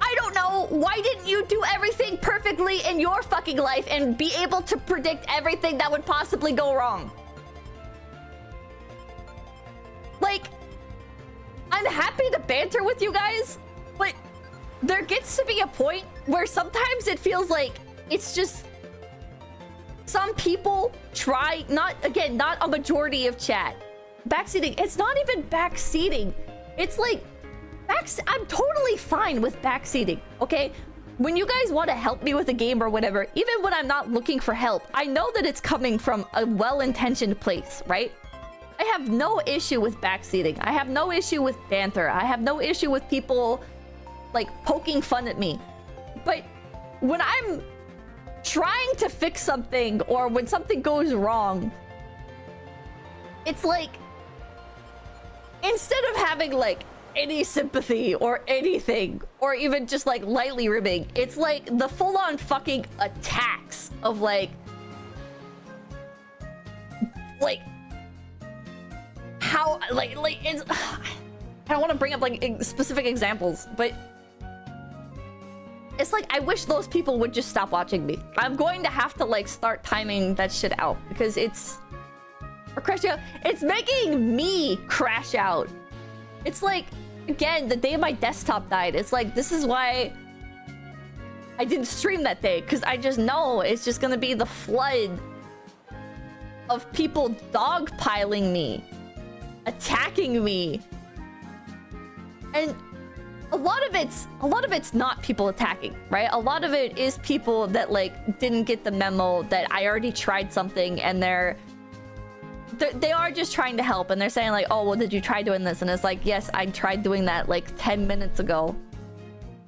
I don't know, why didn't you do everything perfectly in your fucking life and be able to predict everything that would possibly go wrong? Like, I'm happy to banter with you guys, but there gets to be a point where sometimes it feels like it's just... some people try, not a majority of chat. Backseating, it's not even backseating. It's like, I'm totally fine with backseating, okay? When you guys want to help me with a game or whatever, even when I'm not looking for help, I know that it's coming from a well-intentioned place, right? I have no issue with backseating. I have no issue with banter. I have no issue with people, like, poking fun at me. But when I'm trying to fix something, or when something goes wrong, it's like, instead of having like any sympathy or anything, or even just like lightly ribbing, it's like the full-on fucking attacks of like how like it's I don't want to bring up like specific examples, but it's like I wish those people would just stop watching me. I'm going to have to like start timing that shit out because it's making me crash out. It's like, again, the day my desktop died. It's like, this is why I didn't stream that day, because I just know it's just gonna be the flood of people dogpiling me, attacking me, and a lot of it's not people attacking, right? A lot of it is people that like didn't get the memo that I already tried something, and they are just trying to help, and they're saying like, oh well, did you try doing this? And it's like, yes, I tried doing that like 10 minutes ago.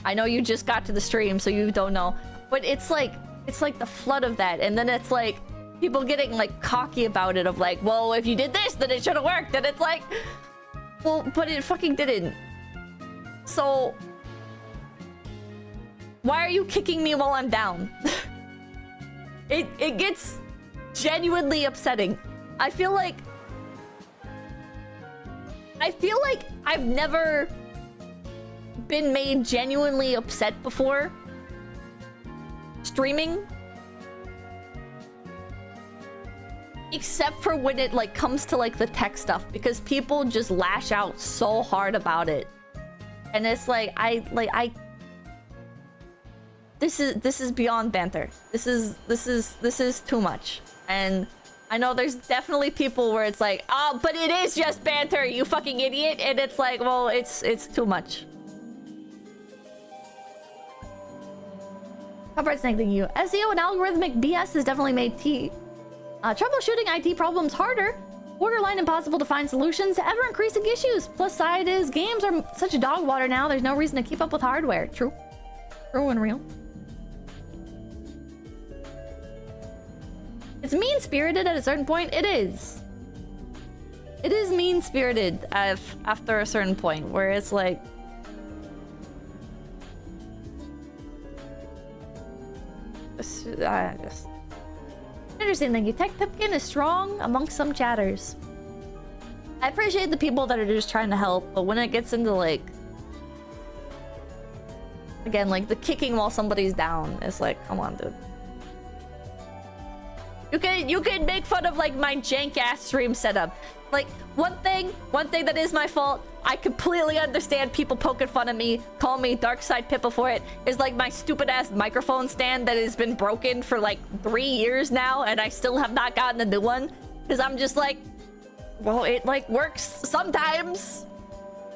I know you just got to the stream, so you don't know, but it's like the flood of that, and then it's like people getting like cocky about it of like, well, if you did this, then it should have worked, and it's like, well, but it fucking didn't. So why are you kicking me while I'm down? It gets genuinely upsetting. I feel like I've never been made genuinely upset before streaming, except for when it like comes to like the tech stuff, because people just lash out so hard about it, and it's like this is beyond banter. This is too much. And I know there's definitely people where it's like, oh, but it is just banter, you fucking idiot. And it's like, well, it's too much. Covered thank you. SEO and algorithmic BS has definitely made troubleshooting IT problems harder, borderline impossible to find solutions to ever increasing issues. Plus side is games are such dog water now, there's no reason to keep up with hardware. True and real. It's mean-spirited at a certain point. It is. It is mean-spirited after a certain point, where it's like... Interesting, thank you. Tech Pipkin is strong amongst some chatters. I appreciate the people that are just trying to help, but when it gets into like... Again, like the kicking while somebody's down, it's like, come on, dude. You can make fun of like my jank ass stream setup. Like one thing that is my fault. I completely understand people poking fun of me, call me Dark Side Pippa for it. Is like my stupid ass microphone stand that has been broken for like 3 years now, and I still have not gotten a new one. Because I'm just like, well, it like works sometimes.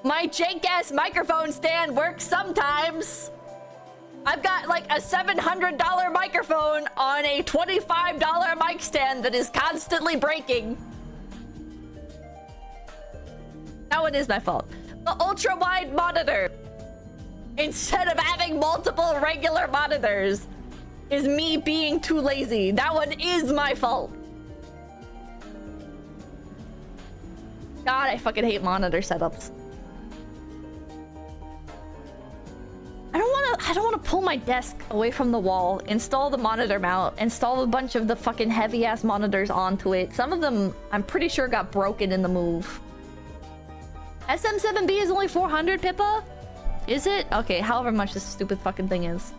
My jank ass microphone stand works sometimes. I've got like a $700 microphone on a $25 mic stand that is constantly breaking. That one is my fault. The ultra wide monitor, instead of having multiple regular monitors, is me being too lazy. That one is my fault. God, I fucking hate monitor setups. I don't want to pull my desk away from the wall, install the monitor mount, install a bunch of the fucking heavy ass monitors onto it. Some of them I'm pretty sure got broken in the move. SM7B is only 400, Pippa? Is it? Okay, however much this stupid fucking thing is.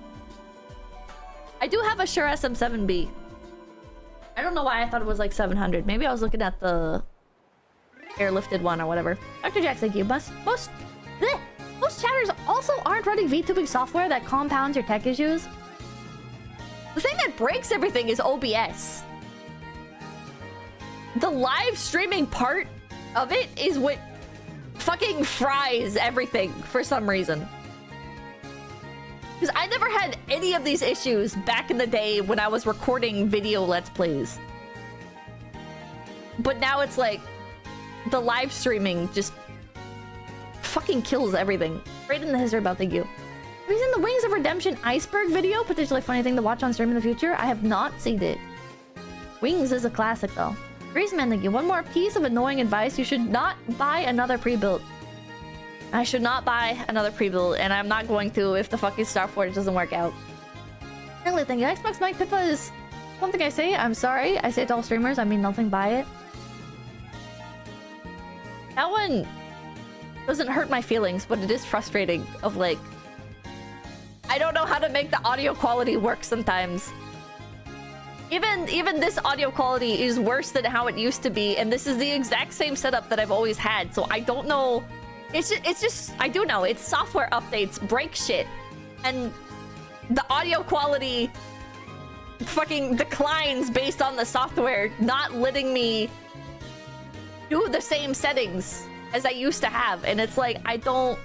I do have a Shure SM7B. I don't know why I thought it was like 700. Maybe I was looking at the airlifted one or whatever. Dr. Jax, thank you. Most chatters also aren't running VTubing software that compounds your tech issues. The thing that breaks everything is OBS. The live streaming part of it is what fucking fries everything for some reason. Because I never had any of these issues back in the day when I was recording video Let's Plays. But now it's like the live streaming just fucking kills everything. Right in the history about thank you. Have you seen the Wings of Redemption iceberg video? Potentially funny thing to watch on stream in the future? I have not seen it. Wings is a classic though. Greaseman, thank you. One more piece of annoying advice. You should not buy another pre-built. I should not buy another pre-built, and I'm not going to if the fucking Star Forge doesn't work out. Really, thank you. Xbox Mike Pippa is something I say. I'm sorry. I say it to all streamers. I mean nothing by it. That one doesn't hurt my feelings, but it is frustrating of like... I don't know how to make the audio quality work sometimes. Even this audio quality is worse than how it used to be, and this is the exact same setup that I've always had, so I don't know. It's just I do know it's software updates break shit, and the audio quality fucking declines based on the software not letting me do the same settings as I used to have, and it's like I don't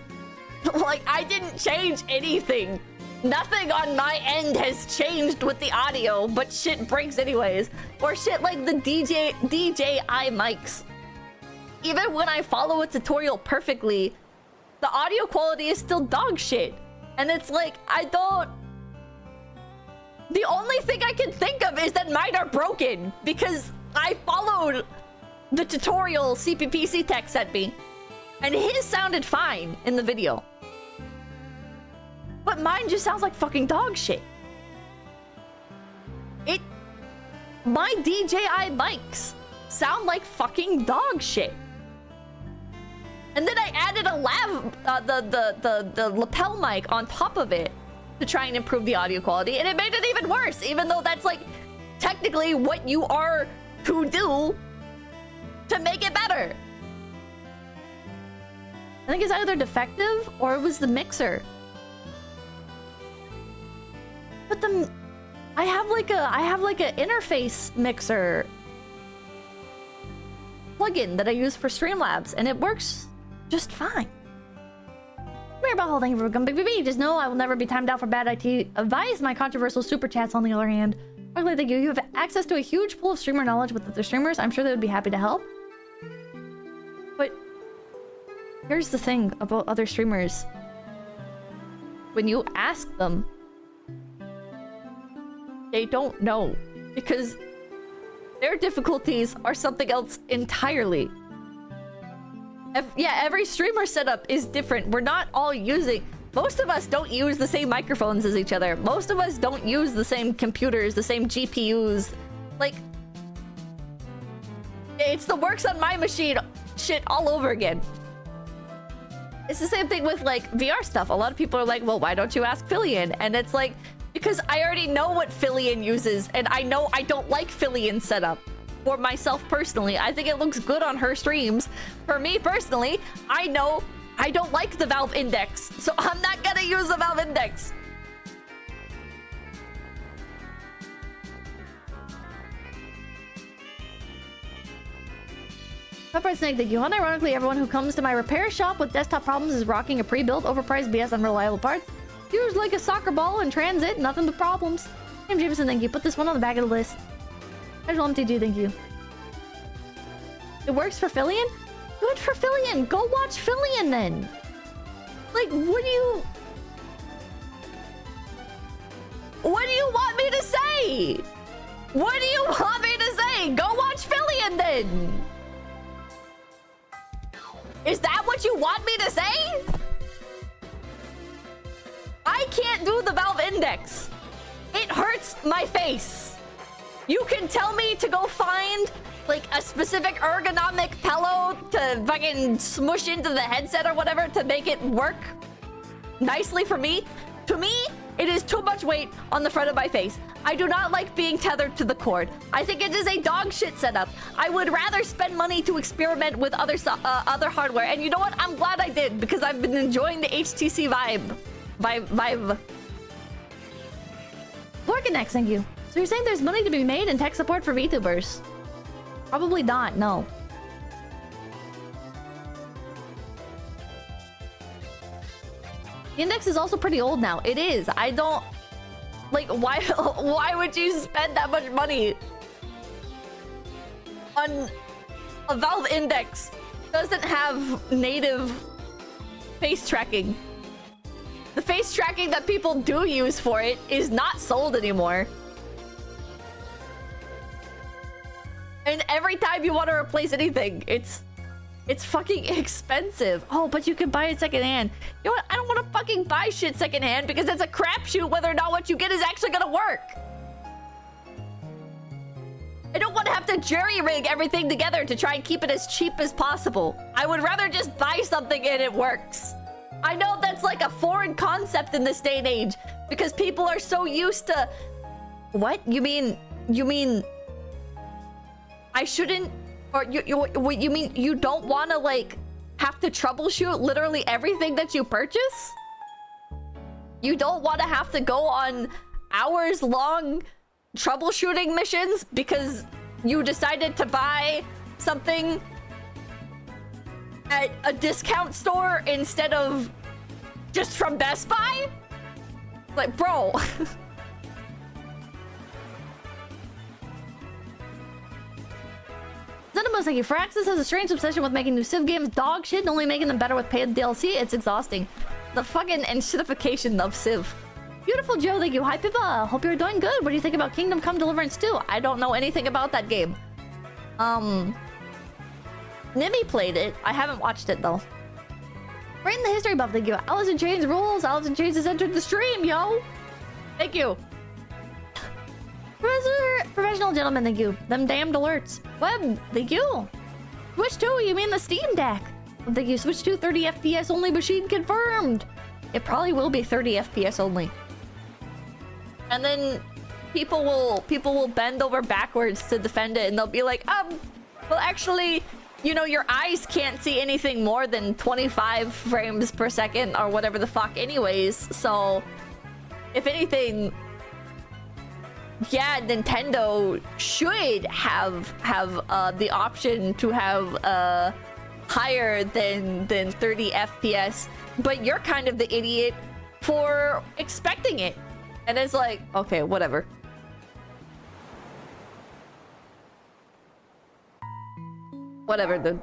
like I didn't change anything. Nothing on my end has changed with the audio, but shit breaks anyways. Or shit like the DJI mics. Even when I follow a tutorial perfectly, the audio quality is still dog shit. And it's like, I don't... The only thing I can think of is that mine are broken, because I followed the tutorial CPPC tech sent me, and his sounded fine in the video. But mine just sounds like fucking dog shit. My DJI mics sound like fucking dog shit. And then I added a the lapel mic on top of it to try and improve the audio quality, and it made it even worse, even though that's like technically what you are to do to make it better. I think it's either defective or it was the mixer. But I have like a interface mixer plugin that I use for Streamlabs, and it works just fine. We're about holding for Big BB. Just know I will never be timed out for bad IT advice. My controversial super chats, on the other hand, luckily, thank you. You have access to a huge pool of streamer knowledge with other streamers. I'm sure they would be happy to help. But here's the thing about other streamers: when you ask them, they don't know, because their difficulties are something else entirely. Every streamer setup is different. We're not all using... Most of us don't use the same microphones as each other. Most of us don't use the same computers, the same GPUs. Like, it's the works on my machine shit all over again. It's the same thing with, like, VR stuff. A lot of people are like, well, why don't you ask Fillion? And it's like... Because I already know what Fillion uses, and I know I don't like Fillion's setup. For myself personally, I think it looks good on her streams. For me personally, I know I don't like the Valve Index, so I'm not gonna use the Valve Index. Pepper Snake, thank you. Unironically, everyone who comes to my repair shop with desktop problems is rocking a pre-built, overpriced BS unreliable parts. Used like a soccer ball in transit, nothing but problems. James Jameson, thank you. Put this one on the back of the list. Casual MTG, thank you. It works for Fillion? Good for Fillion. Go watch Fillion then. Like, what do you want me to say? What do you want me to say? Go watch Fillion then. Is that what you want me to say? I can't do the Valve Index. It hurts my face. You can tell me to go find like a specific ergonomic pillow to fucking smush into the headset or whatever to make it work nicely for me. To me, it is too much weight on the front of my face. I do not like being tethered to the cord. I think it is a dog shit setup. I would rather spend money to experiment with other hardware. And you know what? I'm glad I did, because I've been enjoying the HTC vibe. Vorkanex, thank you. So you're saying there's money to be made in tech support for VTubers? Probably not, no. The index is also pretty old now. It is. I don't... Like, why would you spend that much money on a Valve Index? Doesn't have native face tracking. The face tracking that people do use for it is not sold anymore. And every time you want to replace anything, it's fucking expensive. Oh, but you can buy it secondhand. You know what? I don't want to fucking buy shit secondhand because it's a crapshoot whether or not what you get is actually gonna work. I don't want to have to jury-rig everything together to try and keep it as cheap as possible. I would rather just buy something and it works. I know that's like a foreign concept in this day and age because people are so used to... What? You mean I shouldn't... Or you mean you don't want to, like, have to troubleshoot literally everything that you purchase? You don't want to have to go on hours-long troubleshooting missions because you decided to buy something at a discount store instead of just from Best Buy? Like, bro. Zenimos, thank you. Firaxis has a strange obsession with making new Civ games dog shit and only making them better with paid DLC. It's exhausting. The fucking enshittification of Civ. Beautiful Joe, thank you. Hi, Pippa. Hope you're doing good. What do you think about Kingdom Come Deliverance 2? I don't know anything about that game. Nimi played it. I haven't watched it, though. Right in the history buff, thank you. Alice in Chains rules. Alice in Chains has entered the stream, yo. Thank you. Professional gentleman, thank you. Them damned alerts. Web, thank you. Switch 2, you mean the Steam Deck. Thank you. Switch 2, 30 FPS only machine confirmed. It probably will be 30 FPS only. And then people will bend over backwards to defend it and they'll be like, well actually, you know, your eyes can't see anything more than 25 frames per second or whatever the fuck anyways. So if anything, yeah, Nintendo should have the option to have higher than 30 FPS, but you're kind of the idiot for expecting it. And it's like, okay, whatever. Whatever, dude.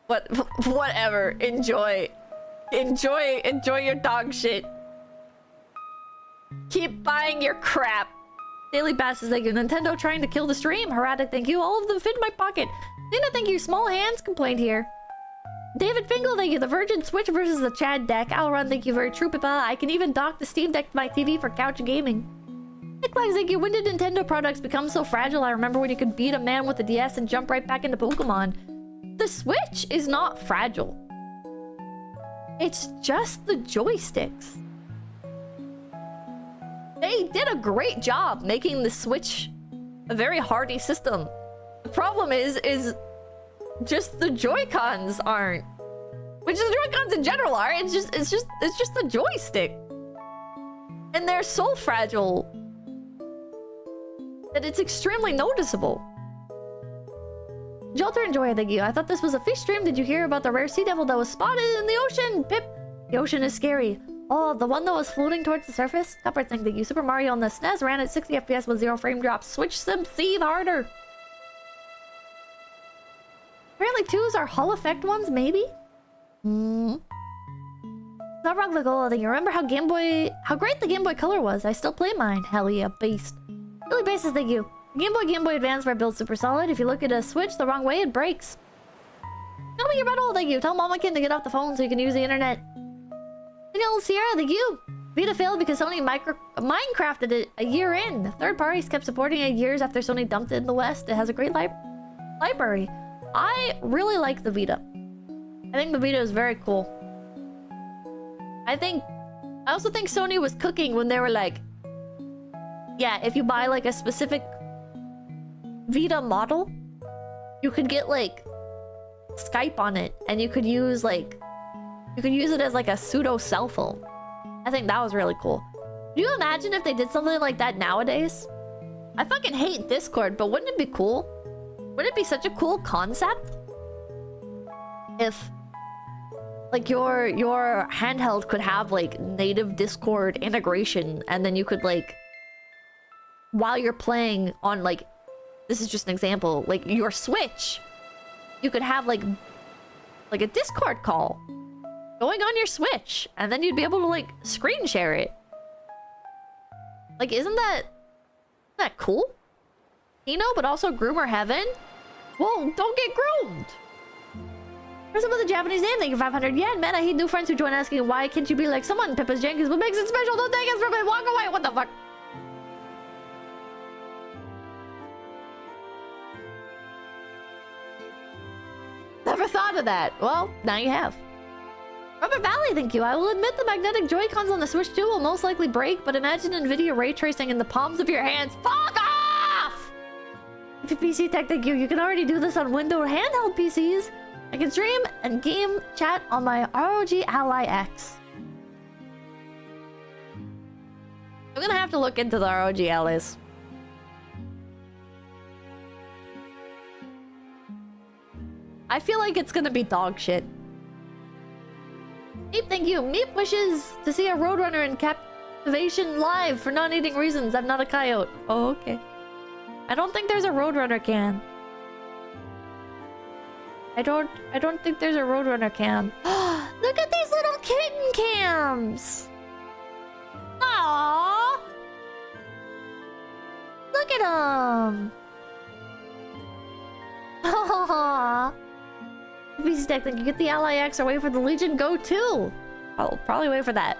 Whatever. Enjoy your dog shit. Keep buying your crap. Daily passes, thank you. Nintendo trying to kill the stream. Heradic, thank you. All of them fit in my pocket. Nina, thank you. Small hands complaint here. David Fingal, thank you. The Virgin Switch versus the Chad deck. I'll run, thank you. Very true, Pippa. I can even dock the Steam Deck to my TV for couch gaming. Nicklegs, thank you. When did Nintendo products become so fragile? I remember when you could beat a man with a DS and jump right back into Pokemon. The Switch is not fragile. It's just the joysticks. They did a great job making the Switch a very hardy system. The problem is just the Joy-Cons aren't. Which is the Joy-Cons in general are. It's just the joystick. And they're so fragile that it's extremely noticeable. Jolter and Joy, thank you. I thought this was a fish stream. Did you hear about the rare sea devil that was spotted in the ocean? Pip! The ocean is scary. Oh, the one that was floating towards the surface? Copper, thank you. Super Mario on the SNES ran at 60 FPS with 0 frame drops. Switch Sim seethe harder. Apparently 2s are Hall effect ones, maybe? Not wrong, Lagola. You remember how great the Game Boy Color was? I still play mine. Hell yeah, beast. Really bases, thank you. Game Boy Advance were built super solid. If you look at a Switch the wrong way, it breaks. Tell me your butthole, thank you. Tell Mamakin to get off the phone so you can use the internet. Daniel Sierra, thank you. Vita failed because Sony Minecrafted it a year in. Third parties kept supporting it years after Sony dumped it in the West. It has a great library. I really like the Vita. I think the Vita is very cool. I also think Sony was cooking when they were like, yeah, if you buy like a specific Vita model, you could get like Skype on it and you could use it as like a pseudo cell phone. I think that was really cool. Do you imagine if they did something like that nowadays? I fucking hate Discord, but wouldn't it be cool? Wouldn't it be such a cool concept if like your handheld could have like native Discord integration, and then you could like, while you're playing on like, this is just an example, like your Switch, you could have like a Discord call going on your Switch, and then you'd be able to like screen share it. Like, isn't that cool? You know, but also Groomer Heaven. Well, don't get groomed. For some of the Japanese name, thank you 500 yen. Man, I hate new friends who join asking why can't you be like someone? Pippa's Jenkins, what makes it special? Don't take it from me. Walk away. What the fuck? Never thought of that. Well, now you have. Rubber Valley, thank you. I will admit the magnetic Joy-Cons on the Switch 2 will most likely break, but imagine NVIDIA ray tracing in the palms of your hands. Fuck off! PC Tech, thank you. You can already do this on Windows handheld PCs. I can stream and game chat on my ROG Ally X. I'm gonna have to look into the ROG Allies. I feel like it's gonna be dog shit. Meep, thank you. Meep wishes to see a Roadrunner in Captivation live for non-eating reasons. I'm not a coyote. Oh, okay. I don't think there's a Roadrunner can. I don't think there's a Roadrunner cam. Look at these little kitten cams! Aww! Look at them! Aww! PC Tech, think you get the Ally X or wait for the Legion Go 2? I'll probably wait for that.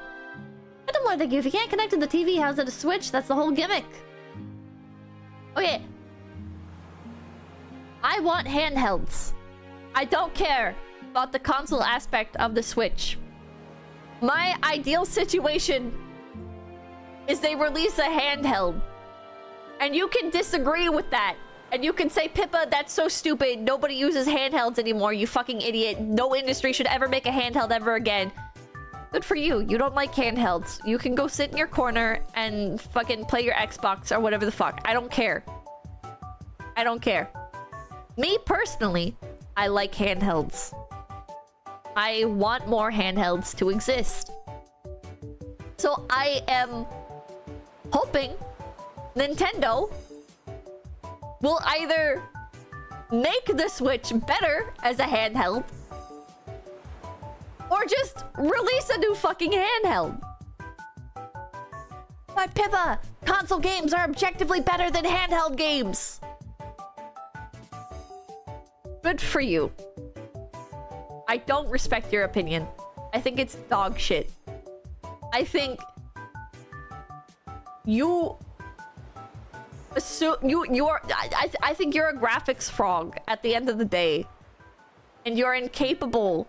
I don't want to think if you can't connect to the TV, how's it a Switch? That's the whole gimmick. Okay. I want handhelds. I don't care about the console aspect of the Switch. My ideal situation is they release a handheld. And you can disagree with that. And you can say, Pippa, that's so stupid. Nobody uses handhelds anymore, you fucking idiot. No industry should ever make a handheld ever again. Good for you. You don't like handhelds. You can go sit in your corner and fucking play your Xbox or whatever the fuck. I don't care. I don't care. Me, personally, I like handhelds. I want more handhelds to exist. So I am hoping Nintendo will either make the Switch better as a handheld or just release a new fucking handheld. But Pippa, console games are objectively better than handheld games. Good for you. I don't respect your opinion. I think it's dog shit. I think you assume I think you're a graphics frog at the end of the day, and you're incapable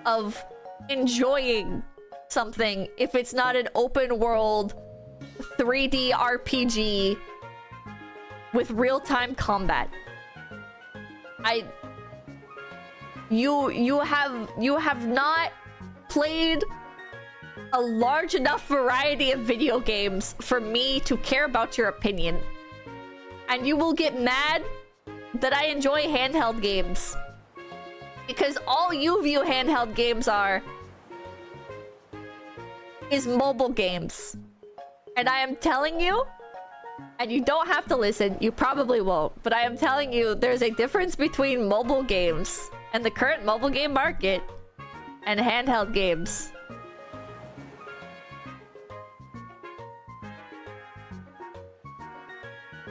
of enjoying something if it's not an open world 3D RPG with real-time combat. You have not played a large enough variety of video games for me to care about your opinion. And you will get mad that I enjoy handheld games. Because all you view handheld games are is mobile games. And I am telling you, and you don't have to listen, you probably won't, but I am telling you there's a difference between mobile games and the current mobile game market and handheld games.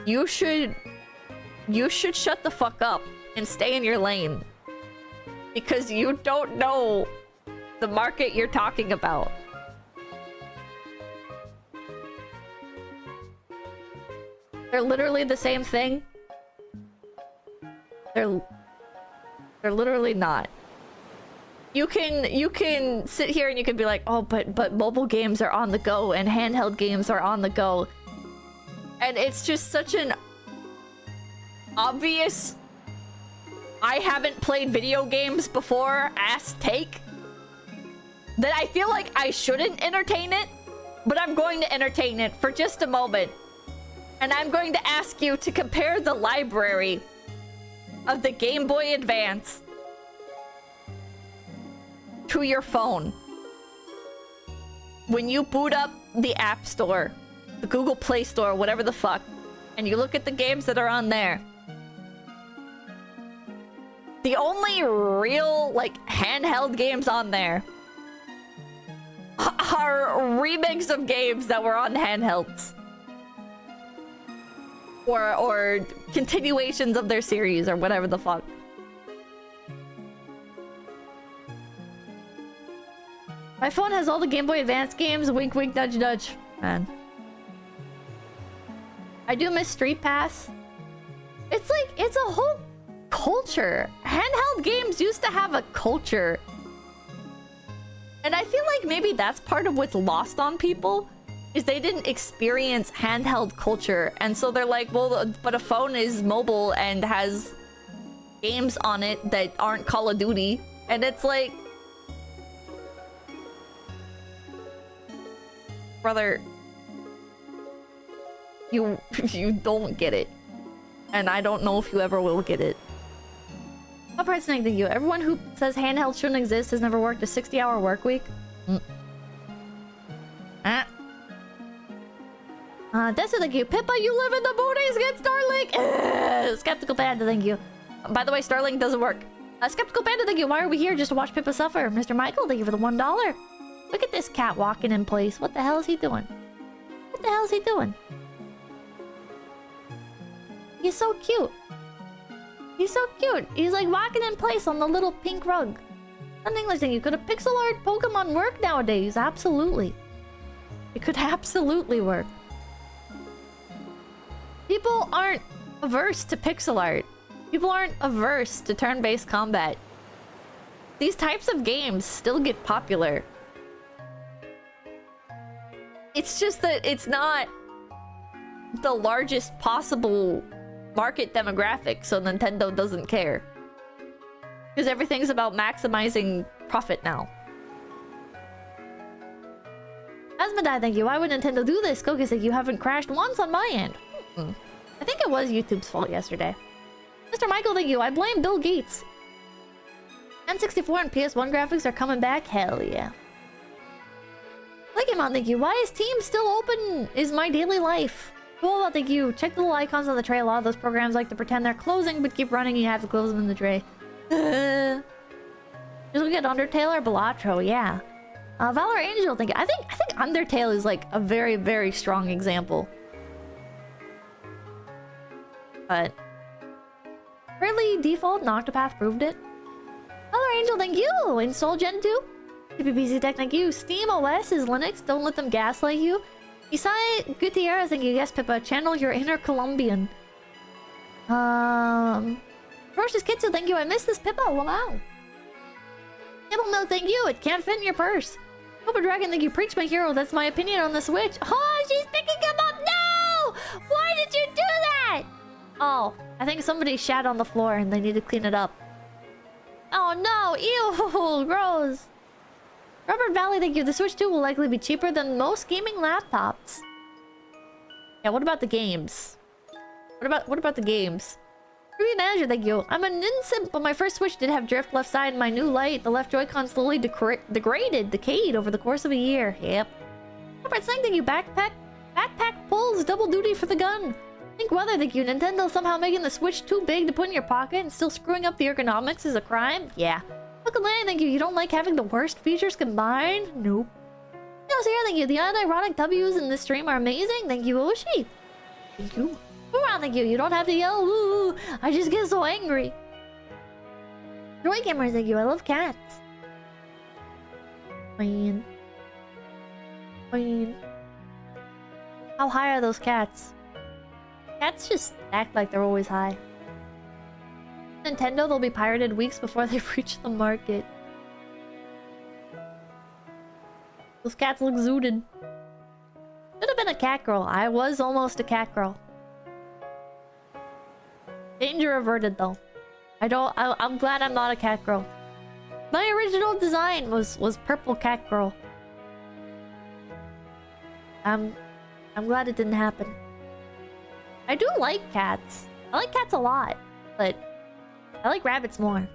You should shut the fuck up and stay in your lane. Because you don't know the market you're talking about. They're literally the same thing. They're literally not. You can sit here and you can be like, oh, but mobile games are on the go and handheld games are on the go. And it's just such an obvious I haven't played video games before ass take that I feel like I shouldn't entertain it, but I'm going to entertain it for just a moment. And I'm going to ask you to compare the library of the Game Boy Advance to your phone. When you boot up the App Store, the Google Play Store, whatever the fuck, and you look at the games that are on there, the only real, like, handheld games on there are remakes of games that were on handhelds. or continuations of their series or whatever the fuck. My phone has all the Game Boy Advance games. Wink, wink, nudge, nudge. Man. I do miss Street Pass. It's like, it's a whole culture. Handheld games used to have a culture. And I feel like maybe that's part of what's lost on people. Is they didn't experience handheld culture. And so they're like, well, but a phone is mobile and has games on it that aren't Call of Duty. And it's like... Brother, you don't get it. And I don't know if you ever will get it. Upright Snake, thank you. Everyone who says handheld shouldn't exist has never worked a 60-hour work week. Dessa, thank you. Pippa, you live in the boonies, get Starlink! Skeptical Panda, thank you. By the way, Starlink doesn't work. Skeptical Panda, thank you. Why are we here? Just to watch Pippa suffer. Mr. Michael, thank you for the $1. Look at this cat walking in place. What the hell is he doing? What the hell is he doing? He's so cute. He's so cute. He's like walking in place on the little pink rug. An English thing. You could have pixel art Pokemon work nowadays. Absolutely. It could absolutely work. People aren't averse to pixel art. People aren't averse to turn-based combat. These types of games still get popular. It's just that it's not the largest possible market demographic, so Nintendo doesn't care. Because everything's about maximizing profit now. Asmodai, thank you. Why would Nintendo do this? Kokus, thank you. Haven't crashed once on my end. I think it was YouTube's fault yesterday. Mr. Michael, thank you. I blame Bill Gates. N64 and PS1 graphics are coming back? Hell yeah. Pokemon, thank you. Why is Team still open? Is my daily life. Cool, thank you. Check the little icons on the tray. A lot of those programs like to pretend they're closing, but keep running and you have to close them in the tray. Just look at Undertale or Balatro, yeah. Valor Angel, thank you. I think Undertale is like a very, very strong example. But really, default and Octopath proved it. Valor Angel, thank you. Install Gen 2. PPPC Tech, thank you. Steam OS is Linux. Don't let them gaslight you. Isai Gutierrez, thank you. Yes, Pippa. Channel your inner Colombian. Ferocious Kitsu, thank you. I missed this Pippa. Wow. Table Milk, thank you. It can't fit in your purse. Cobra Dragon, thank you. Preach my hero. That's my opinion on the Switch. Oh, she's picking him up. No! Why did you do that? Oh, I think somebody shat on the floor and they need to clean it up. Oh no! Ew! Gross! Robert Valley, thank you. The Switch 2 will likely be cheaper than most gaming laptops. Yeah, what about the games? What about the games? Ruby Manager, thank you. I'm a ninsimp, but my first Switch did have drift left side and my new light. The left Joy-Con slowly decayed over the course of a year. Yep. Robert Singh, thank you. Backpack pulls double duty for the gun. Think weather, thank you. Nintendo somehow making the Switch too big to put in your pocket and still screwing up the ergonomics is a crime? Yeah. Look at Land, thank you. You don't like having the worst features combined? Nope. No, so here, thank you. The unironic W's in this stream are amazing. Thank you, Oshi. Thank you. Around, thank you. You don't have to yell. Ooh, I just get so angry. Joy Gamers, thank you. I love cats. Queen. How high are those cats? Cats just act like they're always high. Nintendo, they'll be pirated weeks before they reach the market. Those cats look zooted. Should have been a cat girl. I was almost a cat girl. Danger averted though. I'm glad I'm not a cat girl. My original design was purple cat girl. I'm glad it didn't happen. I do like cats. I like cats a lot, but I like rabbits more.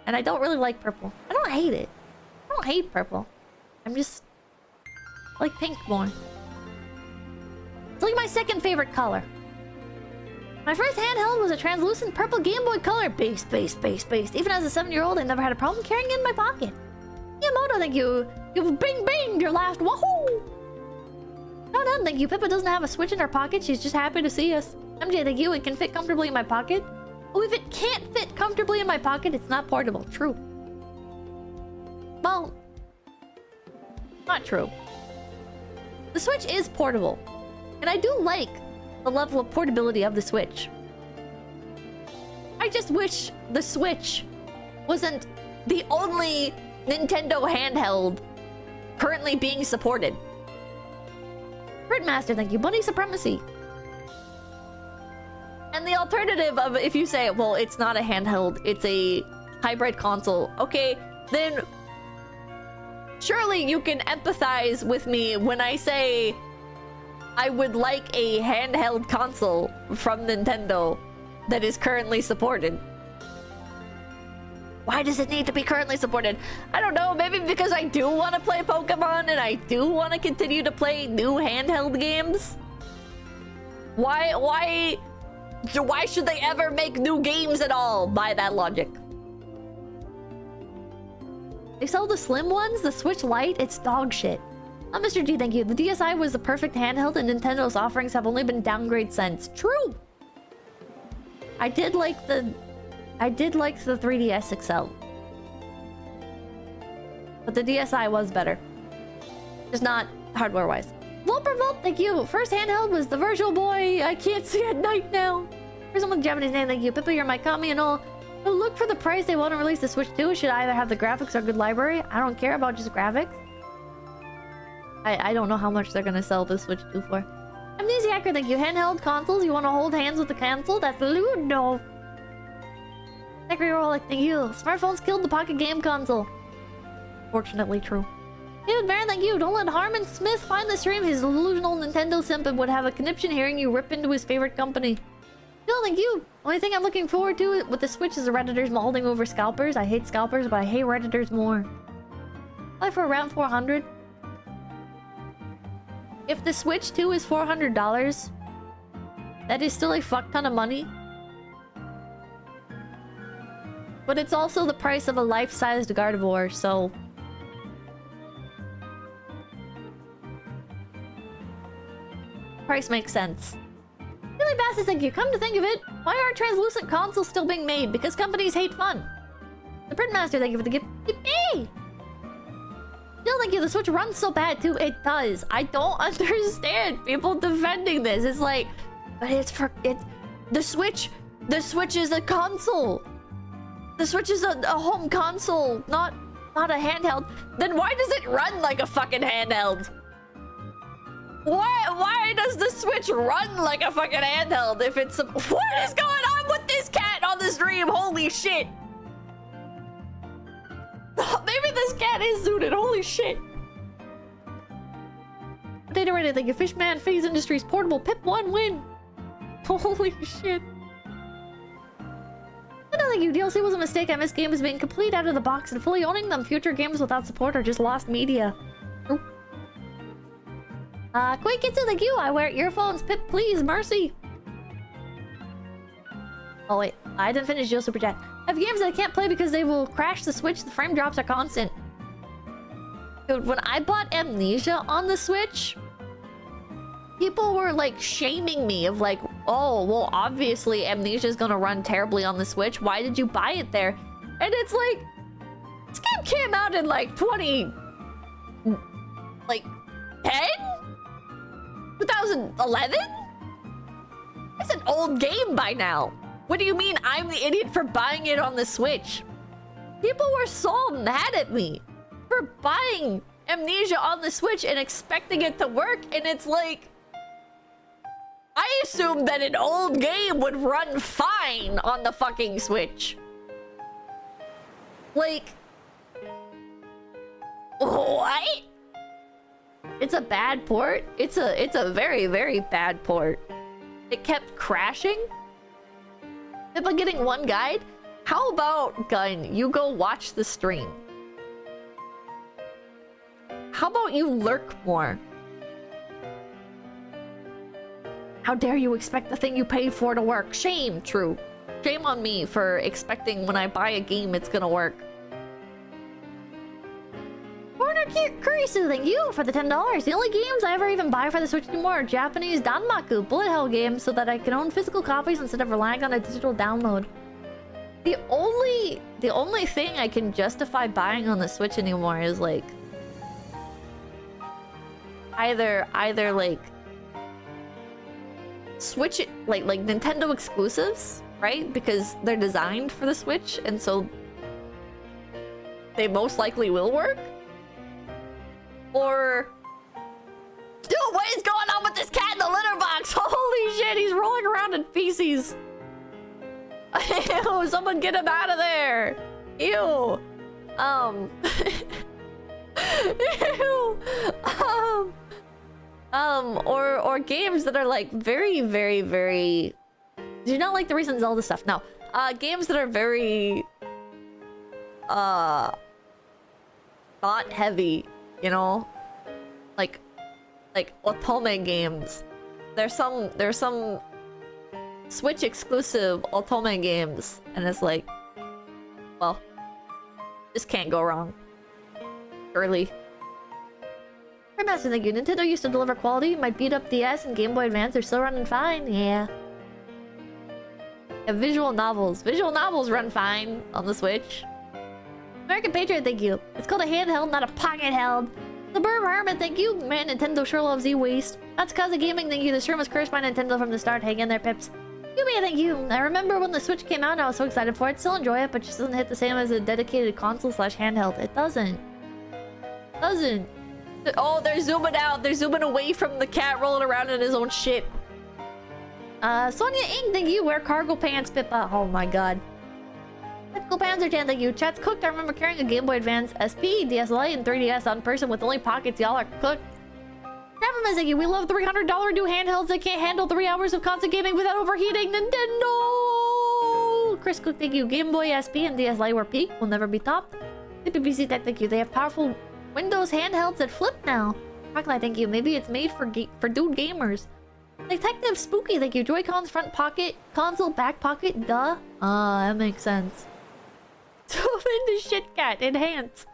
And I don't really like purple. I don't hate it. I don't hate purple. I'm just... I like pink more. It's like my second favorite color. My first handheld was a translucent purple Game Boy Color. Based. Even as a 7-year-old, I never had a problem carrying it in my pocket. Miyamoto, thank you. You've bing-banged your last wahoo! Not Ron, thank you. Pippa doesn't have a Switch in her pocket. She's just happy to see us. MJ, thank you. It can fit comfortably in my pocket. Oh, if it can't fit comfortably in my pocket, it's not portable. True. Well, not true. The Switch is portable. And I do like the level of portability of the Switch. I just wish the Switch wasn't the only Nintendo handheld currently being supported. Gridmaster, thank you. Bunny Supremacy. And the alternative of if you say, well, it's not a handheld, it's a hybrid console. Okay, then surely you can empathize with me when I say I would like a handheld console from Nintendo that is currently supported. Why does it need to be currently supported? I don't know, maybe because I do want to play Pokemon and I do want to continue to play new handheld games? Why should they ever make new games at all by that logic? They sell the slim ones, the Switch Lite, it's dog shit. Mr. G, thank you. The DSi was the perfect handheld and Nintendo's offerings have only been downgrade since. True! I did like the 3DS XL. But the DSi was better. Just not hardware-wise. Volpervolt, thank you. First handheld was the Virtual Boy. I can't see at night now. Here's someone with Japanese name, thank you. Pippa, you're my kami and all. But look for the price they want to release the Switch 2. It should either have the graphics or good library. I don't care about just graphics. I don't know how much they're gonna sell the Switch 2 for. Amnesiacker, thank you. Handheld consoles, you want to hold hands with the console? That's Ludo. Zachary Rolick, thank you. Smartphones killed the pocket game console. Fortunately true. David Barron, thank you. Don't let Harmon Smith find the stream. His delusional Nintendo simp would have a conniption hearing you rip into his favorite company. Phil, thank you. Only thing I'm looking forward to with the Switch is the Redditors molding over scalpers. I hate scalpers, but I hate Redditors more. Probably for around 400. If the Switch 2 is $400, that is still a fuck ton of money. But it's also the price of a life-sized Gardevoir, so... price makes sense. Billy Bassett, thank you. Come to think of it, why are translucent consoles still being made? Because companies hate fun. The Printmaster, thank you for the gift. Yippee! Still, thank you. The Switch runs so bad too. It does. I don't understand people defending this. It's like, but the Switch is a console. The Switch is a home console, not a handheld. Then why does it run like a fucking handheld? Why does the Switch run like a fucking handheld if it's... What is going on with this cat on the stream? Holy shit. Maybe this cat is zooted. Holy shit. Data ready. Thank you. Fishman Phase Industries portable Pip 1 win. Holy shit. I don't think you. DLC was a mistake. I missed games being complete out of the box and fully owning them. Future games without support are just lost media. Oh. Quakitsu, thank you. I wear earphones. Pip, please. Mercy. Oh, wait. I didn't finish your super chat. I have games that I can't play because they will crash the Switch. The frame drops are constant. Dude, when I bought Amnesia on the Switch, people were like shaming me of like, oh, well, obviously Amnesia is gonna run terribly on the Switch. Why did you buy it there? And it's like, this game came out in like 2011? 2011? It's an old game by now. What do you mean I'm the idiot for buying it on the Switch? People were so mad at me for buying Amnesia on the Switch and expecting it to work, and it's like, I assumed that an old game would run fine on the fucking Switch. Like, what? It's a bad port? It's a very, very bad port. It kept crashing. If I'm getting one guide, how about, Gun, you go watch the stream? How about you lurk more? How dare you expect the thing you paid for to work? Shame, true. Shame on me for expecting when I buy a game it's gonna work. $400 Kurisu, thank you for the $10. The only games I ever even buy for the Switch anymore are Japanese Danmaku bullet hell games so that I can own physical copies instead of relying on a digital download. The only thing I can justify buying on the Switch anymore is like either like Switch like Nintendo exclusives, right? Because they're designed for the Switch and so they most likely will work. Or dude, what is going on with this cat in the litter box? Holy shit, he's rolling around in feces. Ew, someone get him out of there. Ew. Ew. Or games that are like very do you not like the recent Zelda stuff? No. Games that are very thought heavy, you know? Like otome games. There's some Switch exclusive otome games, and it's like, well, this can't go wrong. Surely. Master, thank you. Nintendo used to deliver quality. My beat up DS and Game Boy Advance are still running fine. Yeah. Visual novels. Visual novels run fine on the Switch. American Patriot, thank you. It's called a handheld, not a pocket held. The Burm Hermit, thank you. Man, Nintendo sure loves e-waste. That's cause of gaming, thank you. The stream was cursed by Nintendo from the start. Hang in there, pips. Yubi, thank you. I remember when the Switch came out and I was so excited for it. Still enjoy it, but just doesn't hit the same as a dedicated console/handheld. It doesn't. Doesn't. Oh, they're zooming out. They're zooming away from the cat rolling around in his own shit. Sonia Ing, thank you. Wear cargo pants, Pippa. Oh my god. Typical Panzer-chan, thank you. Chat's cooked. I remember carrying a Game Boy Advance SP, DS Lite, and 3DS on person with only pockets. Y'all are cooked. Grandma, thank you. We love $300 new handhelds that can't handle 3 hours of constant gaming without overheating. Nintendo! Chris Cook, thank you. Game Boy SP and DS Lite were peak. Will never be topped. PPC Tech, thank you. They have powerful Windows handhelds that flip now. Rocklight, thank you. Maybe it's made for dude gamers. Detective Spooky, thank you. Joy-Cons front pocket, console back pocket. Duh. That makes sense. So into shit cat. Enhance.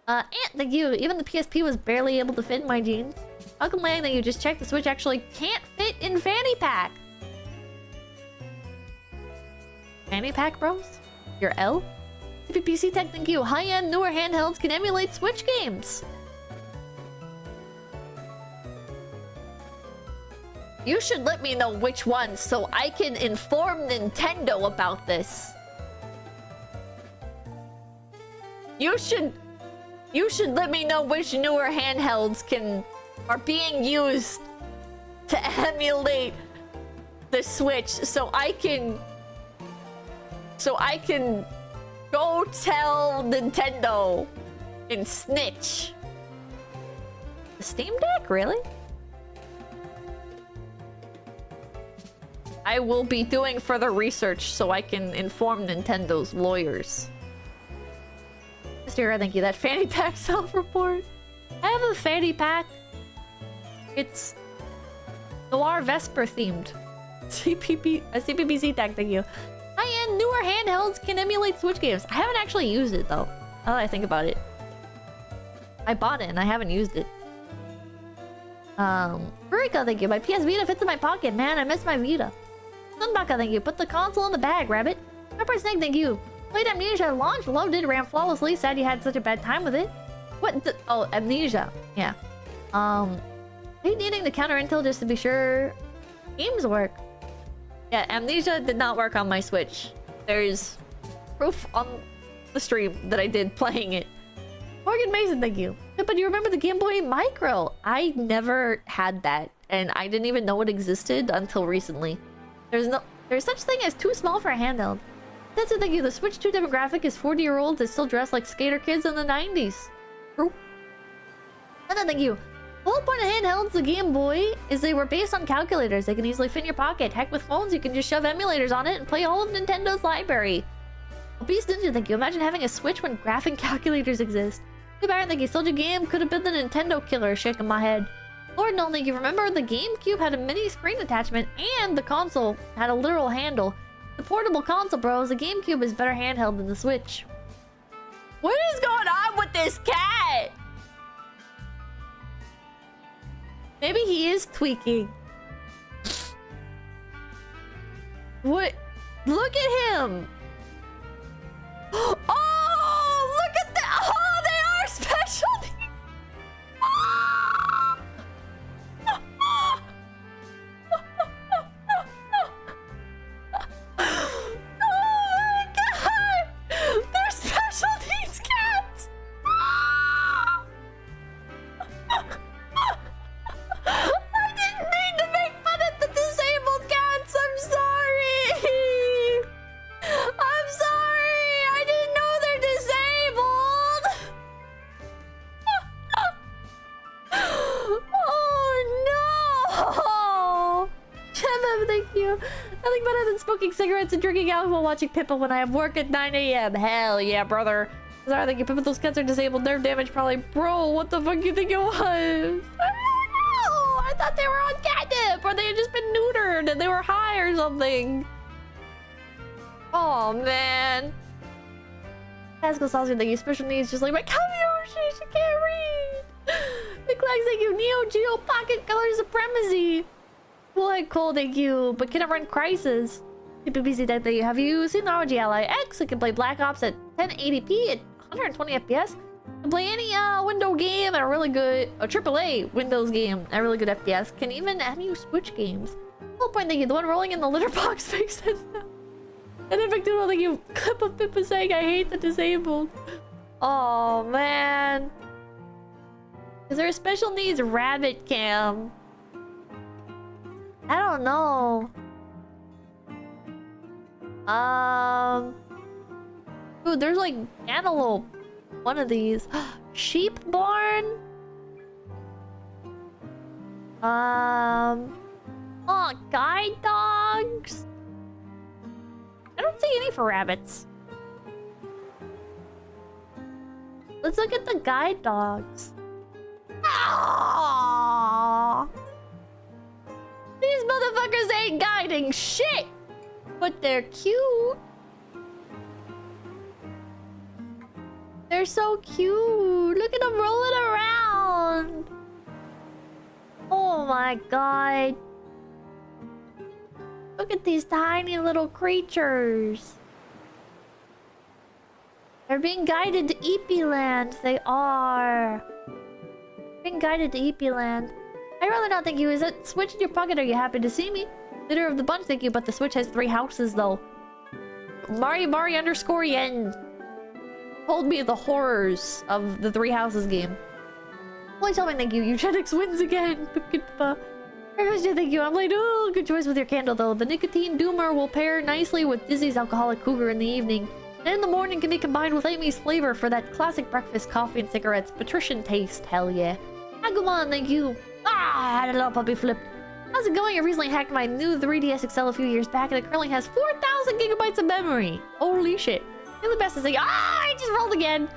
Ant, thank you. Even the PSP was barely able to fit in my jeans. Welcome Lang, thank you. Just check the Switch actually can't fit in fanny pack. Fanny pack, bros? Your L? PPC Tech, thank you. High-end newer handhelds can emulate Switch games. You should let me know which ones so I can inform Nintendo about this. You should let me know which newer handhelds are being used to emulate the Switch so I can go tell Nintendo and snitch. The Steam Deck, really? I will be doing further research so I can inform Nintendo's lawyers. Mr. thank you. That fanny pack self-report. I have a fanny pack. It's Noir Vesper themed. CPBC tag, thank you. High-end newer handhelds can emulate Switch games. I haven't actually used it though. Now that I think about it. I bought it and I haven't used it. Uruka, thank you. My PS Vita fits in my pocket, man. I miss my Vita. Sunbaka, thank you. Put the console in the bag, rabbit. Pepper Snake, thank you. Played Amnesia at launch. Loved it. Ran flawlessly. Sad you had such a bad time with it. What? Oh, Amnesia. Yeah. Hate needing to counter intel just to be sure games work. Yeah, Amnesia did not work on my Switch. There's proof on the stream that I did playing it. Morgan Mason, thank you. But you remember the Game Boy Micro? I never had that, and I didn't even know it existed until recently. There's such thing as too small for a handheld. That's the thing. The Switch 2 demographic is 40-year-olds that still dress like skater kids in the 90s. True. And then thank you. The whole point of handhelds, the Game Boy, is they were based on calculators. They can easily fit in your pocket. Heck, with phones, you can just shove emulators on it and play all of Nintendo's library. Beast Ninja, thank you. Imagine having a Switch when graphing calculators exist. Too bad, thank you. Soldier Game could have been the Nintendo killer, shaking my head. Lord, no, thank you. Remember, the GameCube had a mini screen attachment, and the console had a literal handle. The portable console, bros. The GameCube is better handheld than the Switch. What is going on with this cat? Maybe he is tweaking. What? Look at him! Oh, look at that! Oh, they are special needs! Oh my god! They're special needs cats! I didn't mean to make fun of the disabled cats. I'm sorry. I'm sorry. I didn't know they're disabled. Oh no! Chemem, thank you. Nothing better than smoking cigarettes and drinking alcohol watching Pippa when I have work at 9 a.m. Hell yeah, brother. Sorry, I think Pippa, those cats are disabled. Nerve damage probably. Bro, what the fuck you think it was? I don't know. I thought they were on catnip or they had just been neutered and they were high or something. Oh man. Pascal Saucer, thank you. Special needs, just like my Kamioshi, she can't read. McLex, thank you. Neo Geo Pocket Color Supremacy. Cool Cold, thank you. But can it run Crisis? PPC, thank you. Have you seen the ROG Ally X? It can play Black Ops at 1080p at 120 FPS. Can play any window game at a really good, a AAA Windows game at a really good FPS. Can even any Switch games. Whole point, thank you. The one rolling in the litter box makes sense now. And in fact, thank you. Clip of Pippa saying I hate the disabled. Oh man. Is there a special needs rabbit cam? I don't know. Ooh, there's like antelope. One of these. Sheep barn? Oh, guide dogs? I don't see any for rabbits. Let's look at the guide dogs. Aww. These motherfuckers ain't guiding shit! But they're cute. They're so cute. Look at them rolling around. Oh my god. Look at these tiny little creatures. They're being guided to EP Land. They are. Being guided to EP Land. I'd rather not, thank you. Is it Switch in your pocket? Are you happy to see me? Leader of the bunch, thank you. But the Switch has 3 houses, though. Mari_yen. Told me the horrors of the 3 houses game. Please tell me, thank you. Eugenics wins again. Thank you. I'm like, oh, good choice with your candle, though. The nicotine doomer will pair nicely with Dizzy's alcoholic cougar in the evening. And in the morning can be combined with Amy's flavor for that classic breakfast coffee and cigarettes. Patrician taste, hell yeah. Agumon, thank you. Ah, I had a little puppy flip. How's it going? I recently hacked my new 3DS XL a few years back and it currently has 4,000 gigabytes of memory. Holy shit. And the best is like, I just rolled again.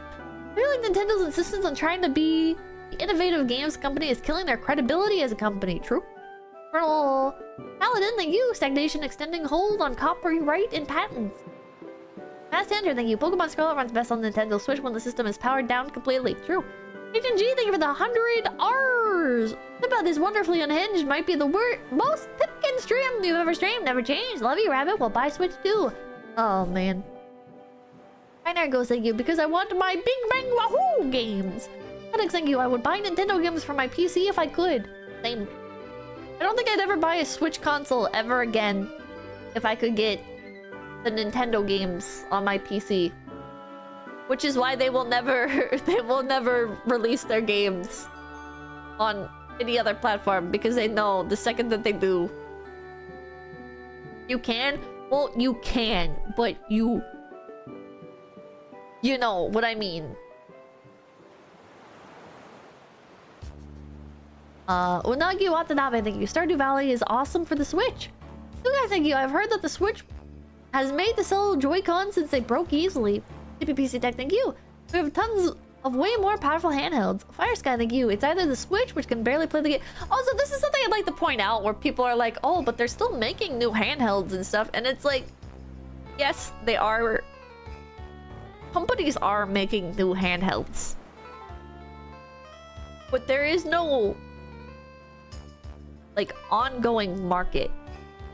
I feel like Nintendo's insistence on trying to be the innovative games company is killing their credibility as a company. True. Colonel Paladin, thank you. Stagnation extending hold on copyright and patents. Mass Andrew, thank you. Pokemon Scarlet runs best on Nintendo Switch when the system is powered down completely. True. HNG, thank you for the 100 R's. Think about this wonderfully unhinged might be the most Pipkin stream you've ever streamed. Never changed. Love you, Rabbit. We'll buy Switch too. Oh, man. Binary goes, thank you, because I want my Bing Bang Wahoo games. Alex, thank you. I would buy Nintendo games for my PC if I could. Same. I don't think I'd ever buy a Switch console ever again if I could get the Nintendo games on my PC. Which is why they will never release their games on any other platform, because they know the second that they do, you can. Well, you can, but you know what I mean. Unagi Watanabe, thank you. Stardew Valley is awesome for the Switch. You guys, thank you. I've heard that the Switch has made the solo Joy-Con since they broke easily. TPPC Tech, thank you. We have tons of way more powerful handhelds. Fire Sky, thank you. It's either the Switch, which can barely play the game. Also, this is something I'd like to point out, where people are like, oh, but they're still making new handhelds and stuff. And it's like, yes, they are. Companies are making new handhelds. But there is no like ongoing market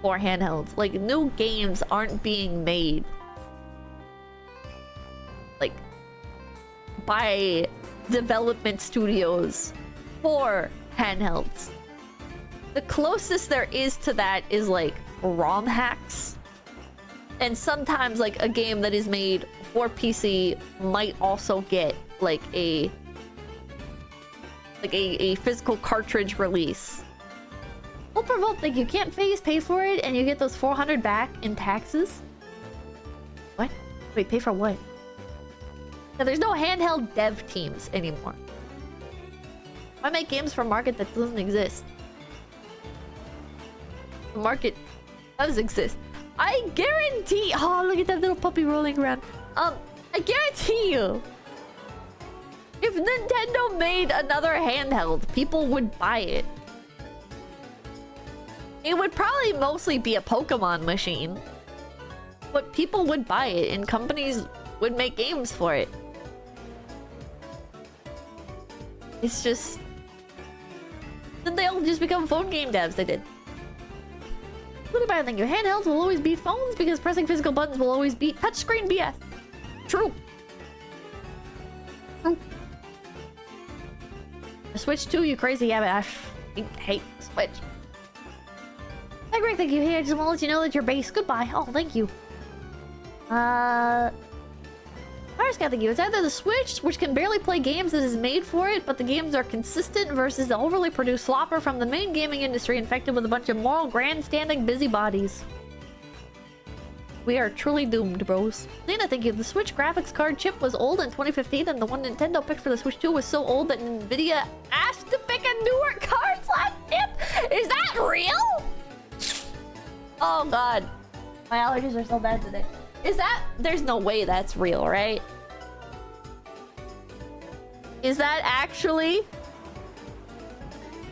for handhelds. Like new games aren't being made like by development studios for handhelds. The closest there is to that is like ROM hacks. And sometimes like a game that is made for PC might also get like a physical cartridge release. Ultra like you can't pay for it and you get those 400 back in taxes. What? Wait, pay for what? Now, there's no handheld dev teams anymore. Why make games for a market that doesn't exist? The market does exist. I guarantee. Oh, look at that little puppy rolling around. I guarantee you, if Nintendo made another handheld, people would buy it. It would probably mostly be a Pokemon machine, but people would buy it, and companies would make games for it. It's just... then they all just become phone game devs. They did. What about I think your handhelds will always beat phones because pressing physical buttons will always beat touchscreen BS. True. True. The Switch 2, you crazy yabbit. I hate Switch. Hi Greg, thank you. Hey, I just want to let you know that you're base. Goodbye. Oh, thank you. Fire Scout, thank you. It's either the Switch, which can barely play games that is made for it, but the games are consistent, versus the overly produced slopper from the main gaming industry infected with a bunch of moral grandstanding busybodies. We are truly doomed, bros. Lena, thank you. The Switch graphics card chip was old in 2015, and the one Nintendo picked for the Switch 2 was so old that Nvidia asked to pick a newer card slot chip. Is that real? Oh god. My allergies are so bad today. Is that... there's no way that's real, right? Is that actually...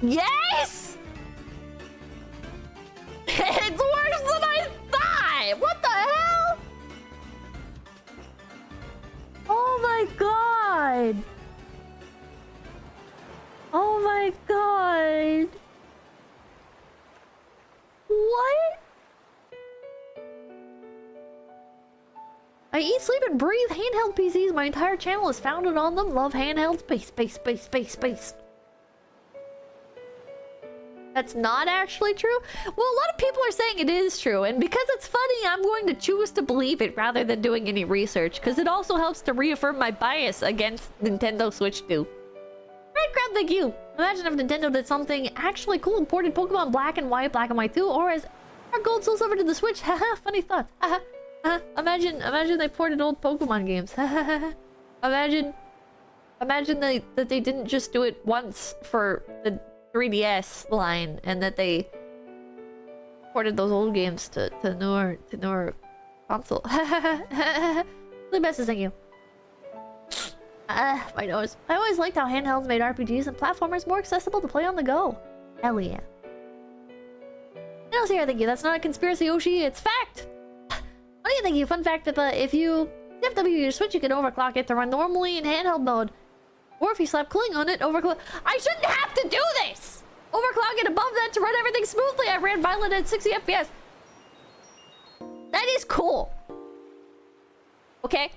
yes! It's worse than I thought! What the hell? Oh my god! Oh my god! What? I eat, sleep, and breathe handheld PCs. My entire channel is founded on them. Love handheld. Space. That's not actually true? Well, a lot of people are saying it is true. And because it's funny, I'm going to choose to believe it rather than doing any research. Because it also helps to reaffirm my bias against Nintendo Switch 2. Red Crab, thank you. Imagine if Nintendo did something actually cool and ported Pokemon Black and White 2, or as our Gold, Soul Silver to the Switch. Haha, funny thoughts. Haha. Imagine they ported old Pokemon games. imagine that they didn't just do it once for the 3DS line, and that they ported those old games to newer console. The best is thank you. My nose. I always liked how handhelds made RPGs and platformers more accessible to play on the go. Hell yeah. Here, thank you. That's not a conspiracy, Yoshi. It's fact. What do you think? You fun fact that if you FW your Switch, you can overclock it to run normally in handheld mode, or if you slap cooling on it, overclock. I shouldn't have to do this. Overclock it above that to run everything smoothly. I ran Violin at 60 FPS. That is cool. Okay.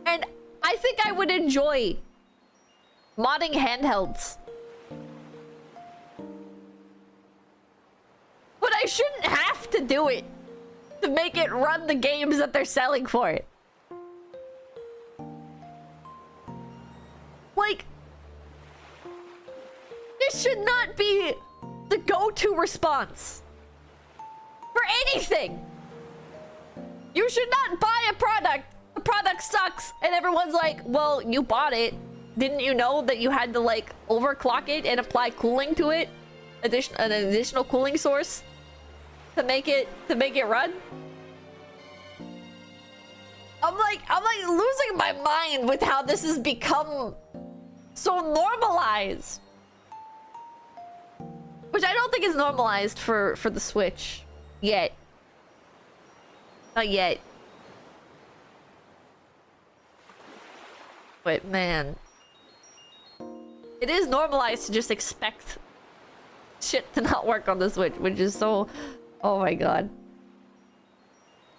And I think I would enjoy modding handhelds. But I shouldn't have to do it to make it run the games that they're selling for it. Like, this should not be the go-to response for anything. You should not buy a product, the product sucks, and everyone's like, well, you bought it. Didn't you know that you had to, like, overclock it and apply cooling to it? An additional cooling source to make it run? I'm like losing my mind with how this has become so normalized. Which I don't think is normalized for the Switch yet. Not yet. But man, it is normalized to just expect shit to not work on the Switch, which is so... Oh my god.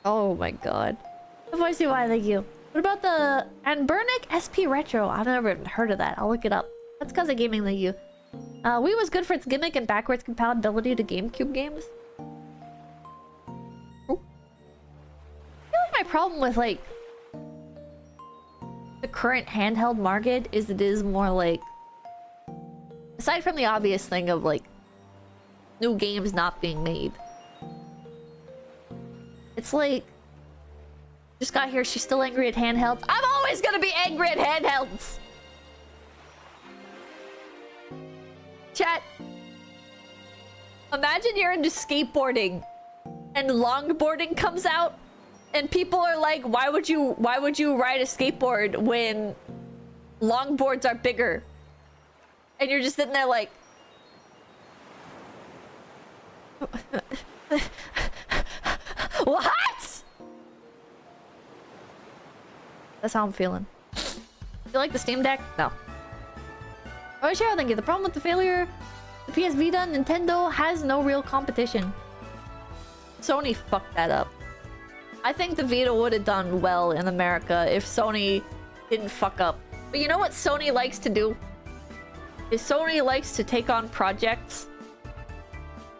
Oh my god. If see why, thank you. What about the Anbernic SP Retro? I've never even heard of that. I'll look it up. That's because of gaming, thank you. Wii was good for its gimmick and backwards compatibility to GameCube games. I feel like my problem with like the current handheld market is it is more like, aside from the obvious thing of like new games not being made, it's like just got here, she's still angry at handhelds. I'm always gonna be angry at handhelds. Chat, imagine you're into skateboarding and longboarding comes out and people are like, why would you ride a skateboard when longboards are bigger? And you're just sitting there like what? That's how I'm feeling. You like the Steam Deck? No. Oh, sure, thank you. The problem with the failure, the PS Vita, Nintendo has no real competition. Sony fucked that up. I think the Vita would have done well in America if Sony didn't fuck up. But you know what Sony likes to do? Is Sony likes to take on projects,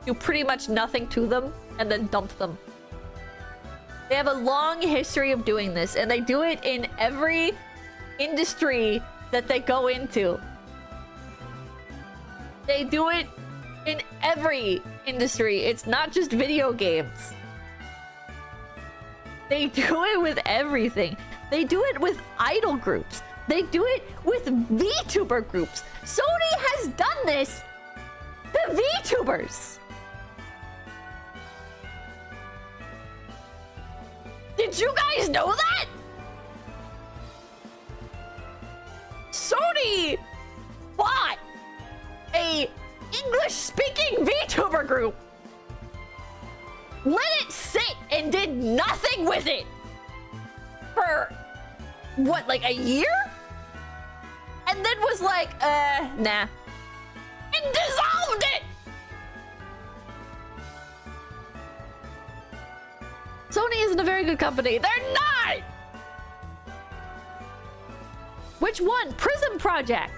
do pretty much nothing to them, and then dump them. They have a long history of doing this, and they do it in every industry that they go into. They do it in every industry. It's not just video games. They do it with everything. They do it with idol groups. They do it with VTuber groups. Sony has done this to VTubers. Did you guys know that? Sony bought a English-speaking VTuber group, let it sit and did nothing with it for what, like a year? And then was like, nah. And dissolved it! Sony isn't a very good company. They're not! Which one? Prism Project.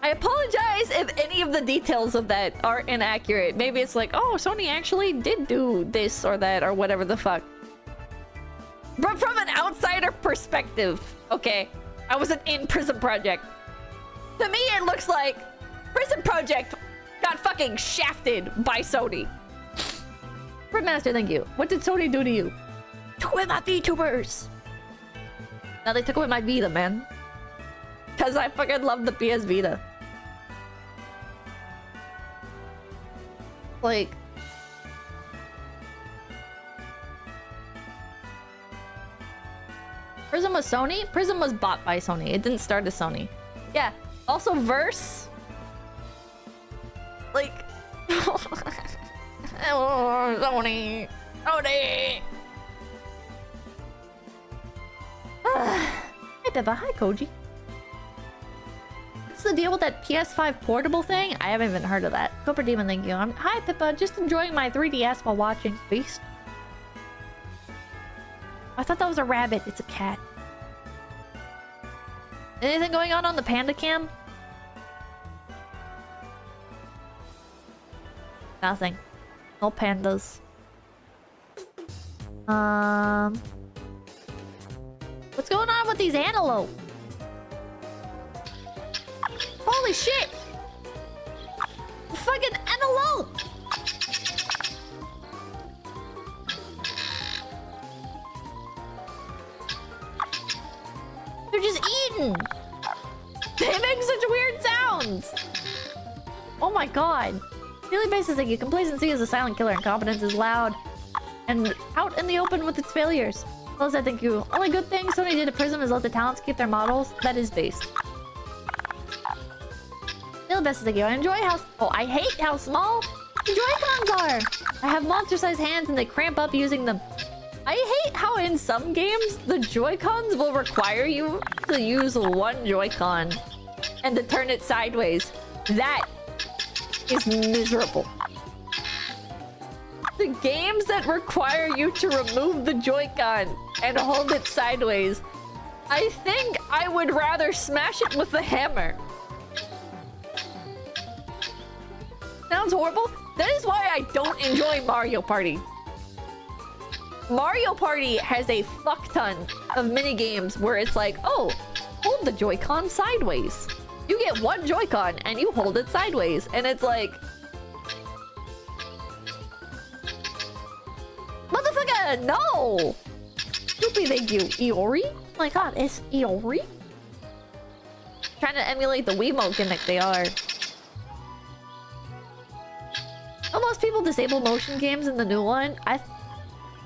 I apologize if any of the details of that are inaccurate. Maybe it's like, oh, Sony actually did do this or that or whatever the fuck. But from an outsider perspective, okay, I wasn't in Prism Project. To me, it looks like Prism Project got fucking shafted by Sony. Master, thank you. What did Sony do to you? Took away my VTubers. Now they took away my Vita, man. Because I fucking love the PS Vita. Like... Prism was Sony? Prism was bought by Sony. It didn't start as Sony. Yeah. Also, Verse. Like... Oh, Sony. Sony. Hi, 𝐒𝐴𝐵𝐵𝗽. Hi, 𝐒𝐬𝐥. What's the deal with that PS5 portable thing? I haven't even heard of that. Copper Demon, thank you. Hi, Pippa. Just enjoying my 3DS while watching Beast. I thought that was a rabbit. It's a cat. Anything going on the Panda Cam? Nothing. No pandas. What's going on with these antelope? Holy shit! Fucking antelope! They're just eating! They make such weird sounds! Oh my god. Daily basis, like, complacency is a silent killer, incompetence is loud and out in the open with its failures. Well said, thank you. Only good thing Sony did at Prism is let the talents keep their models. That is based. Daily basis, thank you. I enjoy how... Oh, I hate how small the Joy-Cons are. I have monster-sized hands and they cramp up using them. I hate how in some games, the Joy-Cons will require you to use one Joy-Con and to turn it sideways. That is miserable. The games that require you to remove the Joy-Con and hold it sideways, I think I would rather smash it with a hammer. Sounds horrible. That is why I don't enjoy Mario Party. Mario Party has a fuck ton of mini games where it's like, oh, hold the Joy-Con sideways. You get one Joy-Con and you hold it sideways, and it's like, motherfucker, no! Stupid, thank you. Iori? Oh my god, it's Iori? Trying to emulate the Wiimote gimmick, they are. Will most people disable motion games in the new one?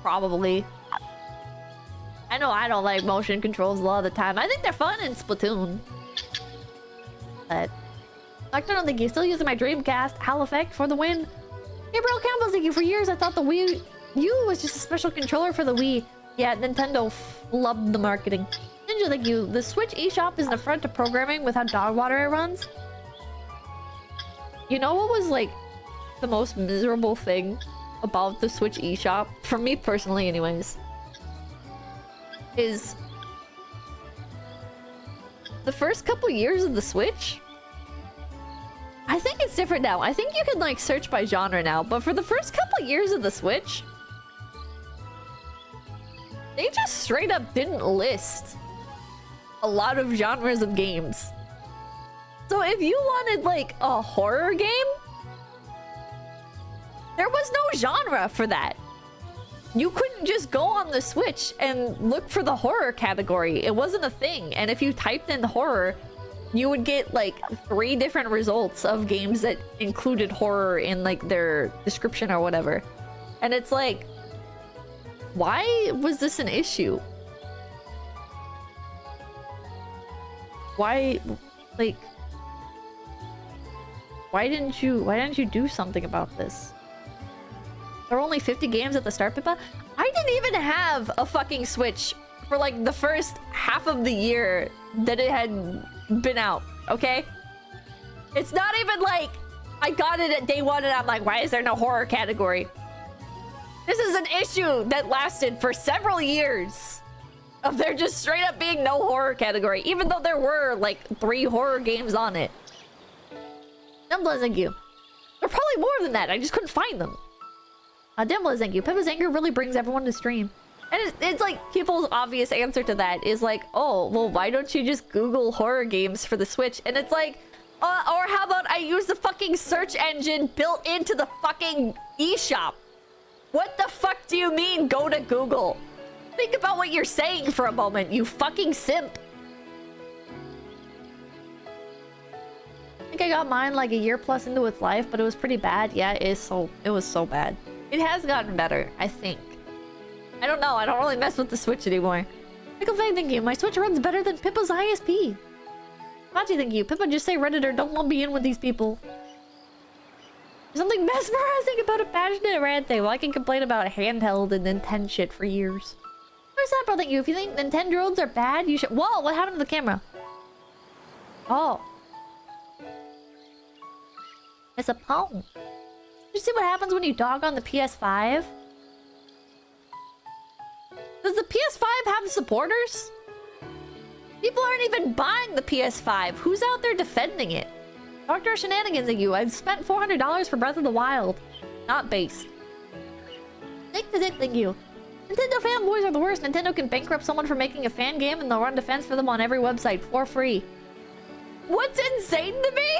Probably. I know I don't like motion controls a lot of the time. I think they're fun in Splatoon. But Doctor, I don't think you're still using my Dreamcast. Hal Effect for the win. Gabriel Campbell, thank you. For years I thought the Wii U was just a special controller for the Wii. Yeah, Nintendo flubbed the marketing. Ninja, thank you. The Switch eShop is an affront to programming with how dog water it runs. You know what was like the most miserable thing about the Switch eShop, for me personally anyways, is the first couple years of the Switch. I think it's different now. I think you can like search by genre now, but for the first couple years of the Switch, they just straight up didn't list a lot of genres of games. So if you wanted like a horror game, there was no genre for that. You couldn't just go on the Switch and look for the horror category. It wasn't a thing. And if you typed in horror, you would get like 3 different results of games that included horror in like their description or whatever. And it's like, why was this an issue? Why, like, why didn't you do something about this? There were only 50 games at the start, Pippa. I didn't even have a fucking Switch for like the first half of the year that it had been out, okay? It's not even like I got it at day 1 and I'm like, why is there no horror category? This is an issue that lasted for several years of there just straight up being no horror category, even though there were like 3 horror games on it. Dumbless, thank you. There are probably more than that. I just couldn't find them. Dimbless, thank you. Pippa's anger really brings everyone to stream. And it's like people's obvious answer to that is like, oh, well, why don't you just Google horror games for the Switch? And it's like, or how about I use the fucking search engine built into the fucking eShop? What the fuck do you mean, go to Google? Think about what you're saying for a moment, you fucking simp. I think I got mine like a year plus into its life, but it was pretty bad. Yeah, it was so bad. It has gotten better, I think. I don't know. I don't really mess with the Switch anymore. Michael Fang, thank you. My Switch runs better than Pippa's ISP. Machi, thank you. Pippa, just say Redditor. Don't want to be in with these people. There's something mesmerizing about a passionate rant thing. Well, I can complain about handheld and Nintendo shit for years. Where's that, bro? Thank you. If you think Nintendo drones are bad, you should... Whoa, what happened to the camera? Oh. It's a phone. Did you see what happens when you dog on the PS5? Does the PS5 have supporters? People aren't even buying the PS5. Who's out there defending it? Dr. Shenanigans at you. I've spent $400 for Breath of the Wild. Not based. Thank you. Nintendo fanboys are the worst. Nintendo can bankrupt someone for making a fan game and they'll run defense for them on every website for free. What's insane to me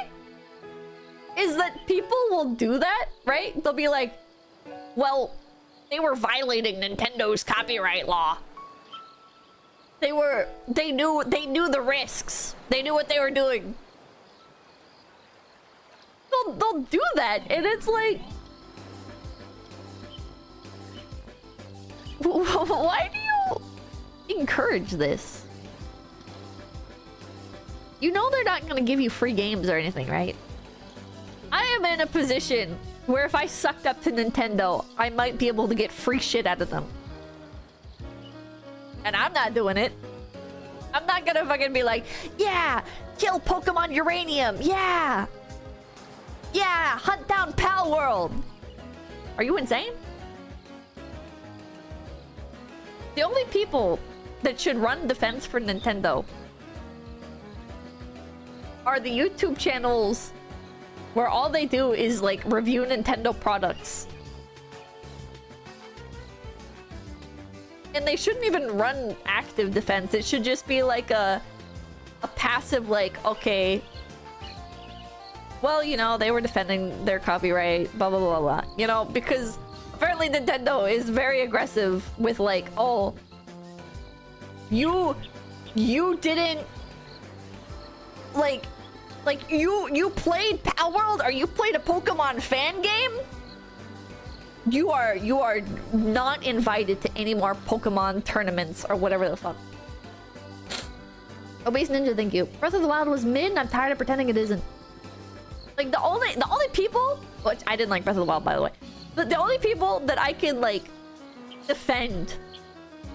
is that people will do that, right? They'll be like, well, they were violating Nintendo's copyright law. They knew the risks. They knew what they were doing. They'll do that, and it's like, why do you encourage this? You know they're not gonna give you free games or anything, right? I am in a position where if I sucked up to Nintendo, I might be able to get free shit out of them. And I'm not doing it. I'm not gonna fucking be like, yeah, kill Pokemon Uranium, yeah! Yeah, hunt down Pal World. Are you insane? The only people that should run defense for Nintendo are the YouTube channels where all they do is like review Nintendo products. And they shouldn't even run active defense. It should just be like a passive, like, okay, well, you know, they were defending their copyright, blah, blah, blah, blah. You know, because apparently Nintendo is very aggressive with like, oh, you didn't, like you played Pal World, or you played a Pokemon fan game? You are not invited to any more Pokemon tournaments or whatever the fuck. Obese Ninja, thank you. Breath of the Wild was mid and I'm tired of pretending it isn't. Like the only people, which I didn't like Breath of the Wild by the way, but the only people that I can like defending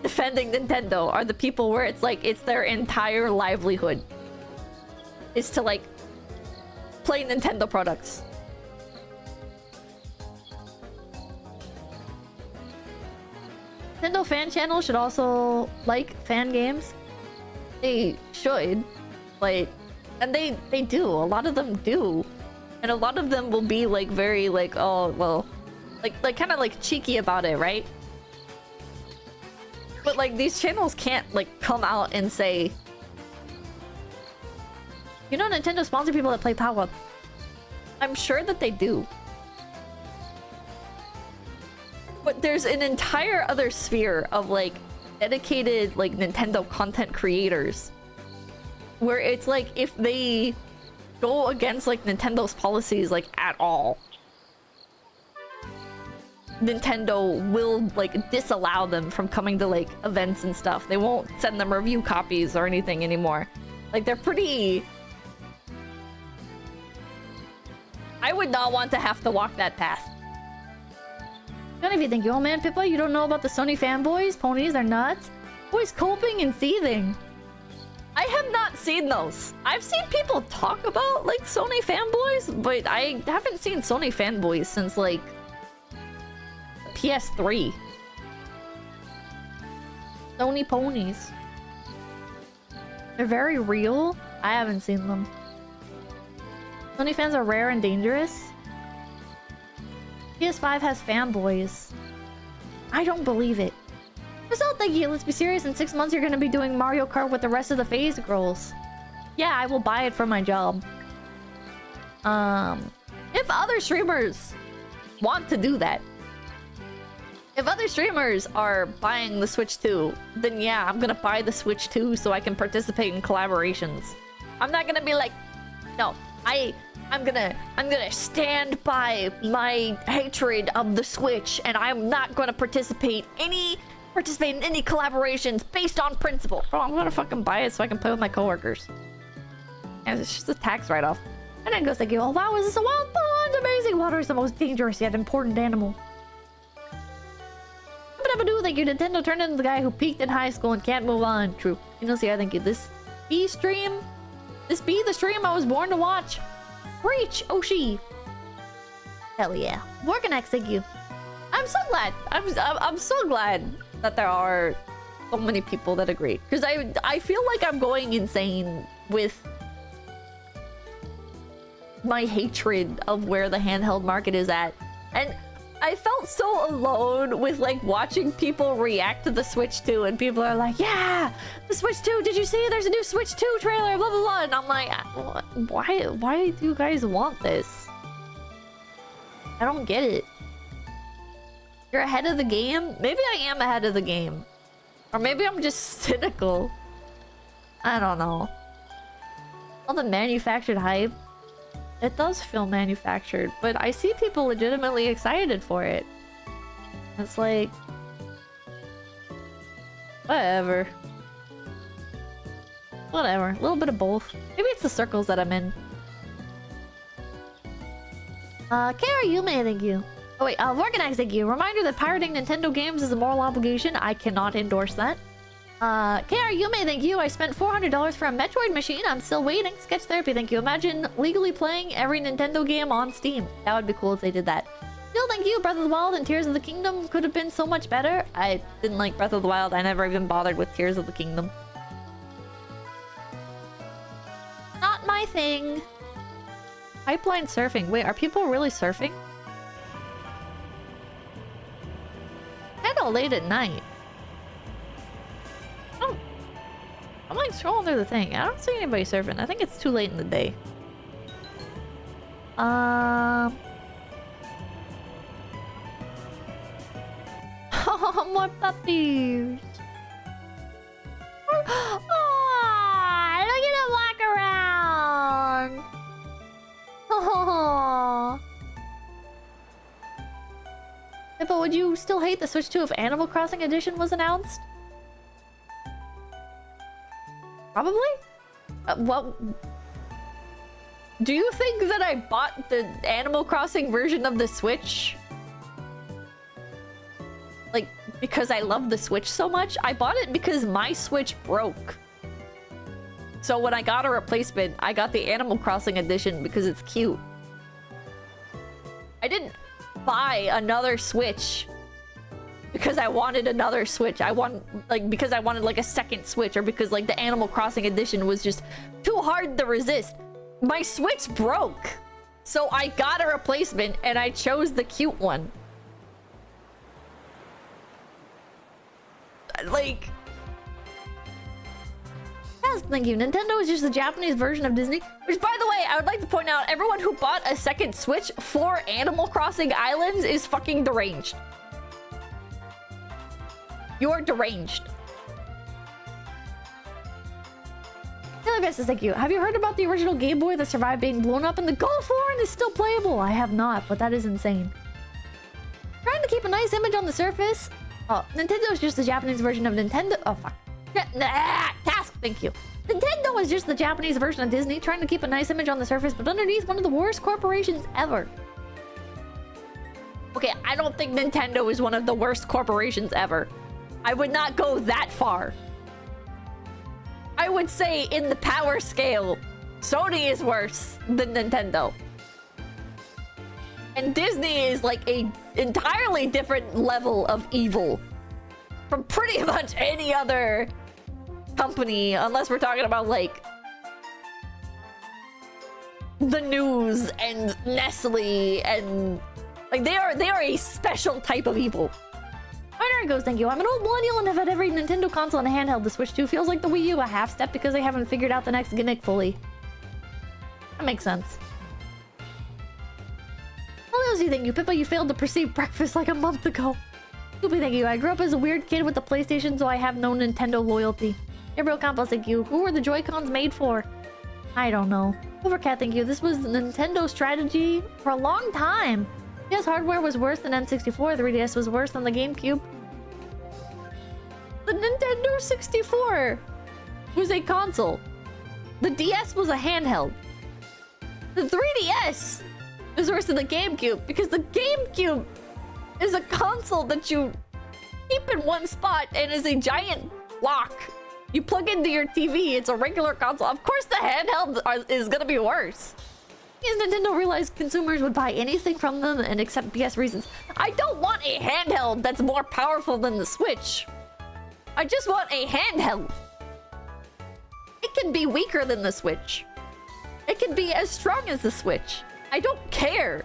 Nintendo are the people where it's like it's their entire livelihood is to like play Nintendo products. Nintendo fan channel should also like fan games. They should, like, and they do. A lot of them do, and a lot of them will be like very like, oh well, like kind of like cheeky about it, right? But like these channels can't like come out and say, you know, Nintendo sponsor people that play Power. I'm sure that they do. But there's an entire other sphere of like dedicated like Nintendo content creators where it's like if they go against like Nintendo's policies like at all, Nintendo will like disallow them from coming to like events and stuff. They won't send them review copies or anything anymore. Like they're pretty... I would not want to have to walk that path. Genevieve, thank you. Oh man, Pippa, you don't know about the Sony fanboys? Ponies are nuts. Boys coping and seething. I have not seen those. I've seen people talk about like Sony fanboys, but I haven't seen Sony fanboys since like PS3. Sony ponies. They're very real. I haven't seen them. Sony fans are rare and dangerous. PS5 has fanboys. I don't believe it. Result, thank you. Let's be serious. In 6 months, you're going to be doing Mario Kart with the rest of the phase girls. Yeah, I will buy it for my job. If other streamers want to do that, if other streamers are buying the Switch 2, then yeah, I'm gonna buy the Switch 2 so I can participate in collaborations. I'm not gonna be like, no, I'm gonna stand by my hatred of the Switch, and I'm not gonna participate in any collaborations based on principle. Bro, I'm gonna fucking buy it so I can play with my coworkers. And it's just a tax write-off. And then goes like, oh wow, is this a wild pond? Amazing. Water is the most dangerous yet important animal. Thank you. Nintendo turned into the guy who peaked in high school and can't move on. True. You know, see, I think this be the stream I was born to watch. Preach, Oshi. Hell yeah. Roguelikes, thank you. I'm so glad. I'm so glad that there are so many people that agree, because I feel like I'm going insane with my hatred of where the handheld market is at, and I felt so alone with like watching people react to the Switch 2, and people are like, yeah, the Switch 2, did you see there's a new Switch 2 trailer, blah blah blah, and I'm like, why do you guys want this? I don't get it. You're ahead of the game? Maybe I am ahead of the game, or maybe I'm just cynical. I don't know. All the manufactured hype, it does feel manufactured, but I see people legitimately excited for it. It's like, whatever. Whatever. A little bit of both. Maybe it's the circles that I'm in. Yume, thank you. Oh wait, Organize, thank you. Reminder that pirating Nintendo games is a moral obligation. I cannot endorse that. 𝐒𝐤𝐢𝐚𝐥, thank you. I spent $400 for a Metroid machine. I'm still waiting. Sketch therapy, thank you. Imagine legally playing every Nintendo game on Steam. That would be cool if they did that. Still, thank you. Breath of the Wild and Tears of the Kingdom could have been so much better. I didn't like Breath of the Wild. I never even bothered with Tears of the Kingdom. Not my thing. Pipeline surfing. Wait, are people really surfing? Kinda late at night. Oh. I'm like scrolling through the thing. I don't see anybody surfing. I think it's too late in the day. Oh, more puppies. Oh, look at them walk around. Oh. But would you still hate the Switch 2 if Animal Crossing Edition was announced? Probably? Well... Do you think that I bought the Animal Crossing version of the Switch? Like, because I love the Switch so much? I bought it because my Switch broke. So when I got a replacement, I got the Animal Crossing edition because it's cute. I didn't buy another Switch because I wanted another Switch. Because I wanted like a second Switch, or because like the Animal Crossing edition was just too hard to resist. My Switch broke, so I got a replacement and I chose the cute one. Like, yes, thank you. Nintendo is just the Japanese version of Disney. Which, by the way, I would like to point out, everyone who bought a second Switch for Animal Crossing Islands is fucking deranged. You're deranged. Thank you. Have you heard about the original Game Boy that survived being blown up and the Gulf War and is still playable? I have not, but that is insane. Trying to keep a nice image on the surface. Oh, Nintendo is just the Japanese version of Nintendo. Oh, fuck. Task, thank you. Nintendo is just the Japanese version of Disney, trying to keep a nice image on the surface, but underneath one of the worst corporations ever. Okay, I don't think Nintendo is one of the worst corporations ever. I would not go that far. I would say in the power scale, Sony is worse than Nintendo. And Disney is like a entirely different level of evil from pretty much any other company, unless we're talking about like the news and Nestle and like they are a special type of evil. There goes, thank you. I'm an old millennial and have had every Nintendo console and a handheld. The Switch 2 feels like the Wii U a half step because they haven't figured out the next gimmick fully. That makes sense. Hello, Z, thank you. Pippa, you failed to perceive breakfast like a month ago. Scoopy, thank you. I grew up as a weird kid with the PlayStation, so I have no Nintendo loyalty. Gabriel Campos, thank you. Who were the Joy-Cons made for? I don't know. Overcat, thank you. This was Nintendo strategy for a long time. Yes, hardware was worse than N64. The 3DS was worse than the GameCube. The Nintendo 64 was a console. The DS was a handheld. The 3DS is worse than the GameCube because the GameCube is a console that you keep in one spot and is a giant block. You plug into your TV, it's a regular console. Of course the handheld is gonna be worse. Because Nintendo realized consumers would buy anything from them and accept BS reasons. I don't want a handheld that's more powerful than the Switch. I just want a handheld. It can be weaker than the Switch. It can be as strong as the Switch. I don't care.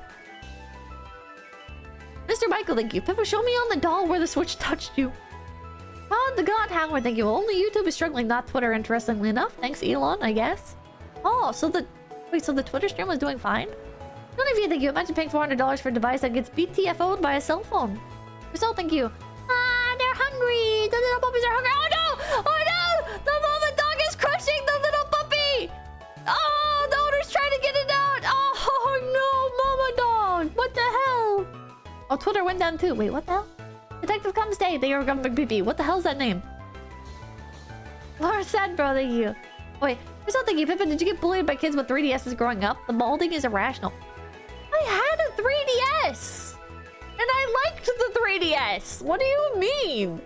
Mr. Michael, thank you. Pippa, show me on the doll where the Switch touched you. Oh, the God Howard, thank you. Only YouTube is struggling, not Twitter, interestingly enough. Thanks, Elon, I guess. Oh, so the... Wait, so the Twitter stream was doing fine? None of you, thank you. Imagine paying $400 for a device that gets BTFO'd by a cell phone. Result, thank you. Ah, they're hungry. The little puppies are hungry. Oh no! Oh no! The mama dog is crushing the little puppy! Oh, the owner's trying to get it out! Oh no, mama dog! What the hell? Oh, Twitter went down too. Wait, what the hell? Detective Come Stay. They are going BB. What the hell's that name? Laura Sad Bro, thank you. Wait, result, thank you. Pippin, did you get bullied by kids with 3DSs growing up? The balding is irrational. I had a 3DS! And I liked the 3DS! What do you mean?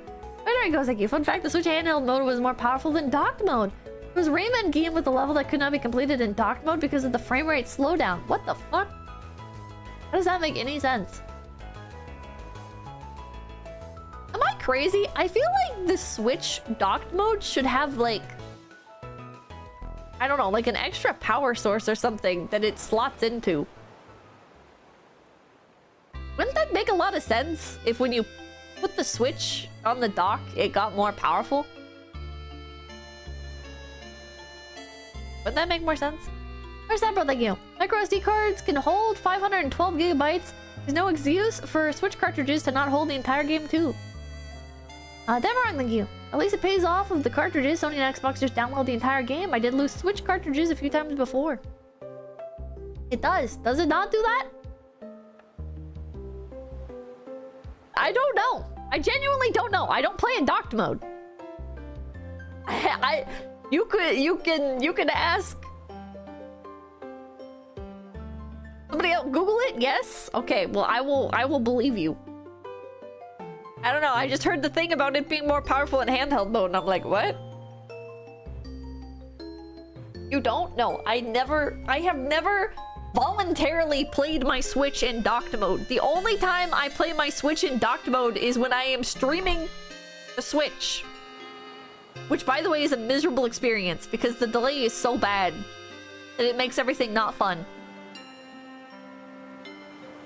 There goes, thank you. Fun fact, the Switch handheld mode was more powerful than docked mode. It was Rayman game with a level that could not be completed in docked mode because of the frame rate slowdown. What the fuck? How does that make any sense? Am I crazy? I feel like the Switch docked mode should have like, I don't know, like an extra power source or something that it slots into. Wouldn't that make a lot of sense if when you put the Switch on the dock, it got more powerful? Wouldn't that make more sense? Where's that, bro? Thank you. Micro SD cards can hold 512 gigabytes. There's no excuse for Switch cartridges to not hold the entire game too. Denmark, thank you. At least it pays off of the cartridges. Sony and Xbox just download the entire game. I did lose Switch cartridges a few times before. It does. Does it not do that? I don't know. I genuinely don't know. I don't play in docked mode. You can ask somebody else. Google it. Yes. Okay. Well, I will believe you. I don't know. I just heard the thing about it being more powerful in handheld mode, and I'm like, what? You don't? No. I have never voluntarily played my Switch in docked mode. The only time I play my Switch in docked mode is when I am streaming the Switch. Which, by the way, is a miserable experience because the delay is so bad that it makes everything not fun.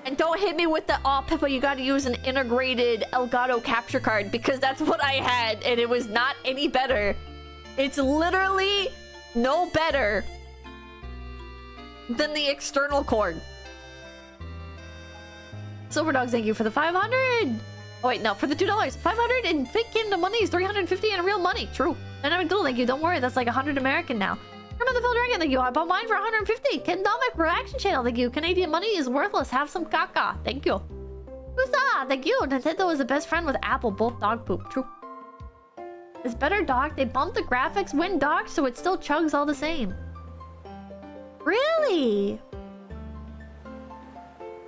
And don't hit me with the, oh, Pippa, you gotta use an integrated Elgato capture card, because that's what I had and it was not any better. It's literally no better than the external cord. Silver Dogs, thank you for the 500! Oh wait, no, for the $2. 500 in fake Kingdom money is 350 in real money. True. Dynamic Duel, thank you. Don't worry, that's like 100 American now. Remember the Phil Dragon, thank you. I bought mine for 150. Kendomic Reaction Channel, thank you. Canadian money is worthless. Have some caca. Thank you. Huzzah, thank you. Nintendo is the best friend with Apple, both dog poop. True. It's better docked. They bumped the graphics when docked, so it still chugs all the same. Really?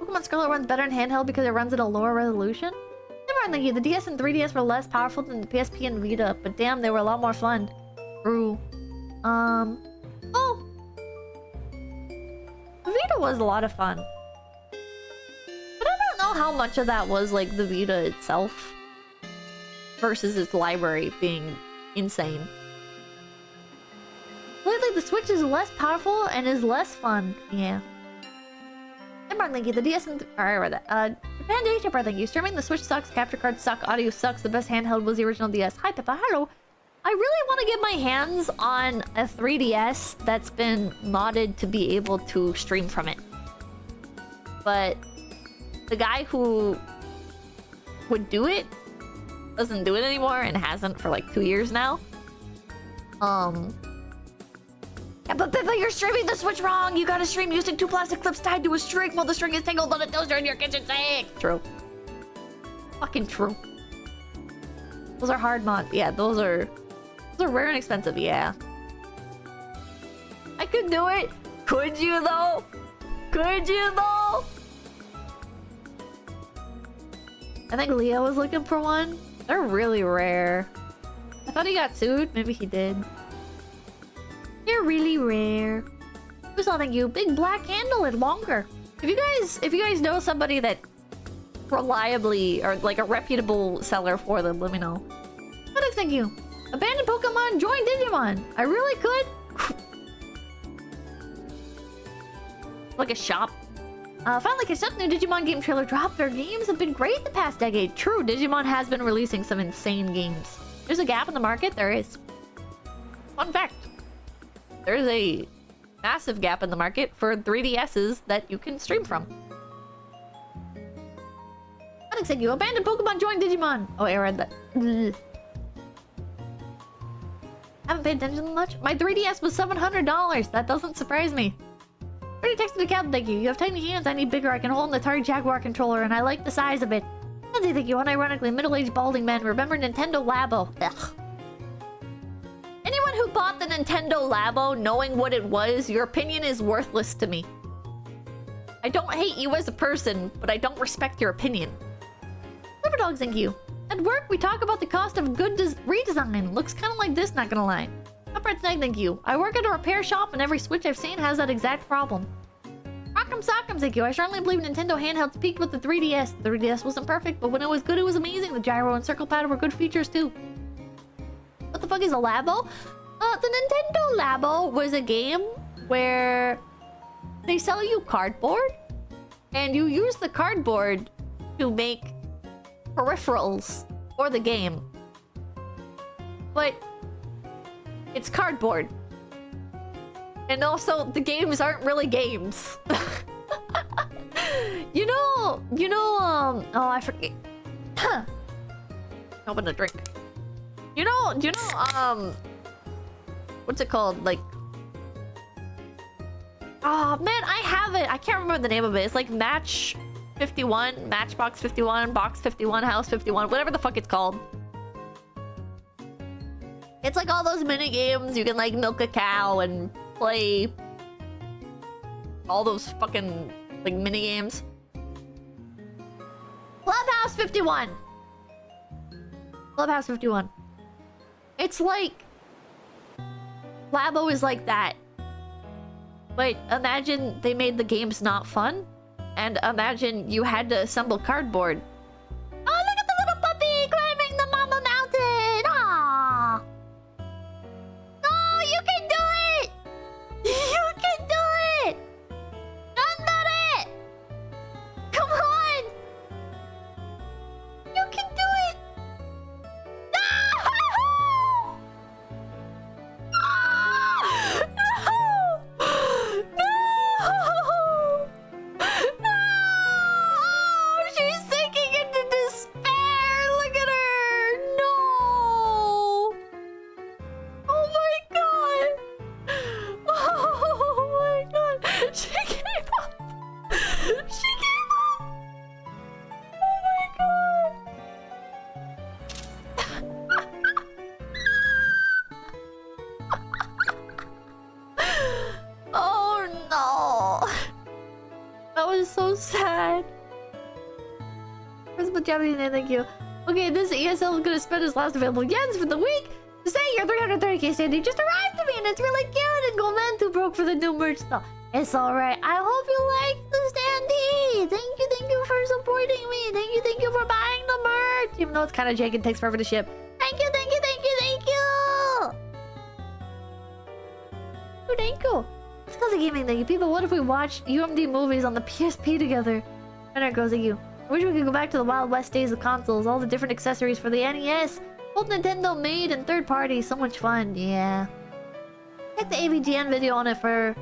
Pokemon Scarlet runs better in handheld because it runs at a lower resolution? Never mind, thank you. The DS and 3DS were less powerful than the PSP and Vita, but damn, they were a lot more fun. True. Oh! The Vita was a lot of fun. But I don't know how much of that was like the Vita itself versus its library being insane. Lately, the Switch is less powerful and is less fun. Yeah. Ember Amane, the DS and... Alright, I read that. Japan Day Chipper, thank you. Streaming the Switch sucks, capture cards suck, audio sucks. The best handheld was the original DS. Hi, Pippa. Hello. I really want to get my hands on a 3DS that's been modded to be able to stream from it. But the guy who would do it doesn't do it anymore and hasn't for like 2 years now. Yeah, but Pippa, you're streaming the Switch wrong. You gotta stream using 2 plastic clips tied to a string while the string is tangled on a toaster in your kitchen sink. True. Fucking true. Those are hard mods. Yeah, those are rare and expensive. Yeah. I could do it. Could you though? Could you though? I think Leo was looking for one. They're really rare. I thought he got sued. Maybe he did. They're really rare. Who's all thank you? Big black handle and longer. If you guys know somebody that reliably or like a reputable seller for them, let me know. What thank you? Abandoned Pokemon, join Digimon. I really could. Like a shop. Finally, catch up. New Digimon game trailer dropped. Their games have been great the past decade. True, Digimon has been releasing some insane games. There's a gap in the market. There is. Fun fact. There's a massive gap in the market for 3DSs that you can stream from. Thank you. Abandoned Pokemon, join Digimon. Oh, I read that. Haven't paid attention much. My 3DS was $700. That doesn't surprise me. Already texted the cat, thank you. You have tiny hands. I need bigger. I can hold an Atari Jaguar controller, and I like the size of it. Thank you. Unironically, middle-aged balding man. Remember Nintendo Labo? Ugh. Anyone who bought the Nintendo Labo knowing what it was, your opinion is worthless to me. I don't hate you as a person, but I don't respect your opinion. Liver Dogs, thank you. At work, we talk about the cost of good redesign. Looks kind of like this, not gonna lie. Upright Snake, thank you. I work at a repair shop and every Switch I've seen has that exact problem. Rock'em Sock'em, thank you. I strongly believe Nintendo handhelds peaked with the 3DS. The 3DS wasn't perfect, but when it was good, it was amazing. The gyro and circle pad were good features too. What the fuck is a Labo? The Nintendo Labo was a game where they sell you cardboard and you use the cardboard to make peripherals for the game. But it's cardboard. And also the games aren't really games. you know, oh, I forget. Open a drink. You know, what's it called? Like, oh man, I have it. I can't remember the name of it. It's like Match 51, Matchbox 51, Box 51, House 51, whatever the fuck it's called. It's like all those mini games. You can like milk a cow and play all those fucking like mini games. Clubhouse 51. Clubhouse 51. It's like Labo is like that. But imagine they made the games not fun. And imagine you had to assemble cardboard. Oh, look at the little puppy climbing the mama mountain! Aww! Oh, you can do it! You can do it! Andare! Come on! You can do it! No! No! No! No! She's sinking into despair! Look at her! No! Oh my god! Oh my god! She gave up! She gave up! Oh my god! Oh no! That was so sad. Where's the Japanese name? Thank you. Okay, this ESL is gonna spend his last available yens for the week. To say your 330k standing just arrived to me and it's really cute and Goman too broke for the new merch though. It's alright. I hope you like the standee. Thank you for supporting me. Thank you for buying the merch. Even though it's kind of jank and takes forever to ship. Thank you. Thank you. It's because of gaming, thank you. People, what if we watched UMD movies on the PSP together? And it goes, thank you. I wish we could go back to the Wild West days of consoles. All the different accessories for the NES. Both Nintendo made and third party. So much fun, yeah. Check the AVGN video on it for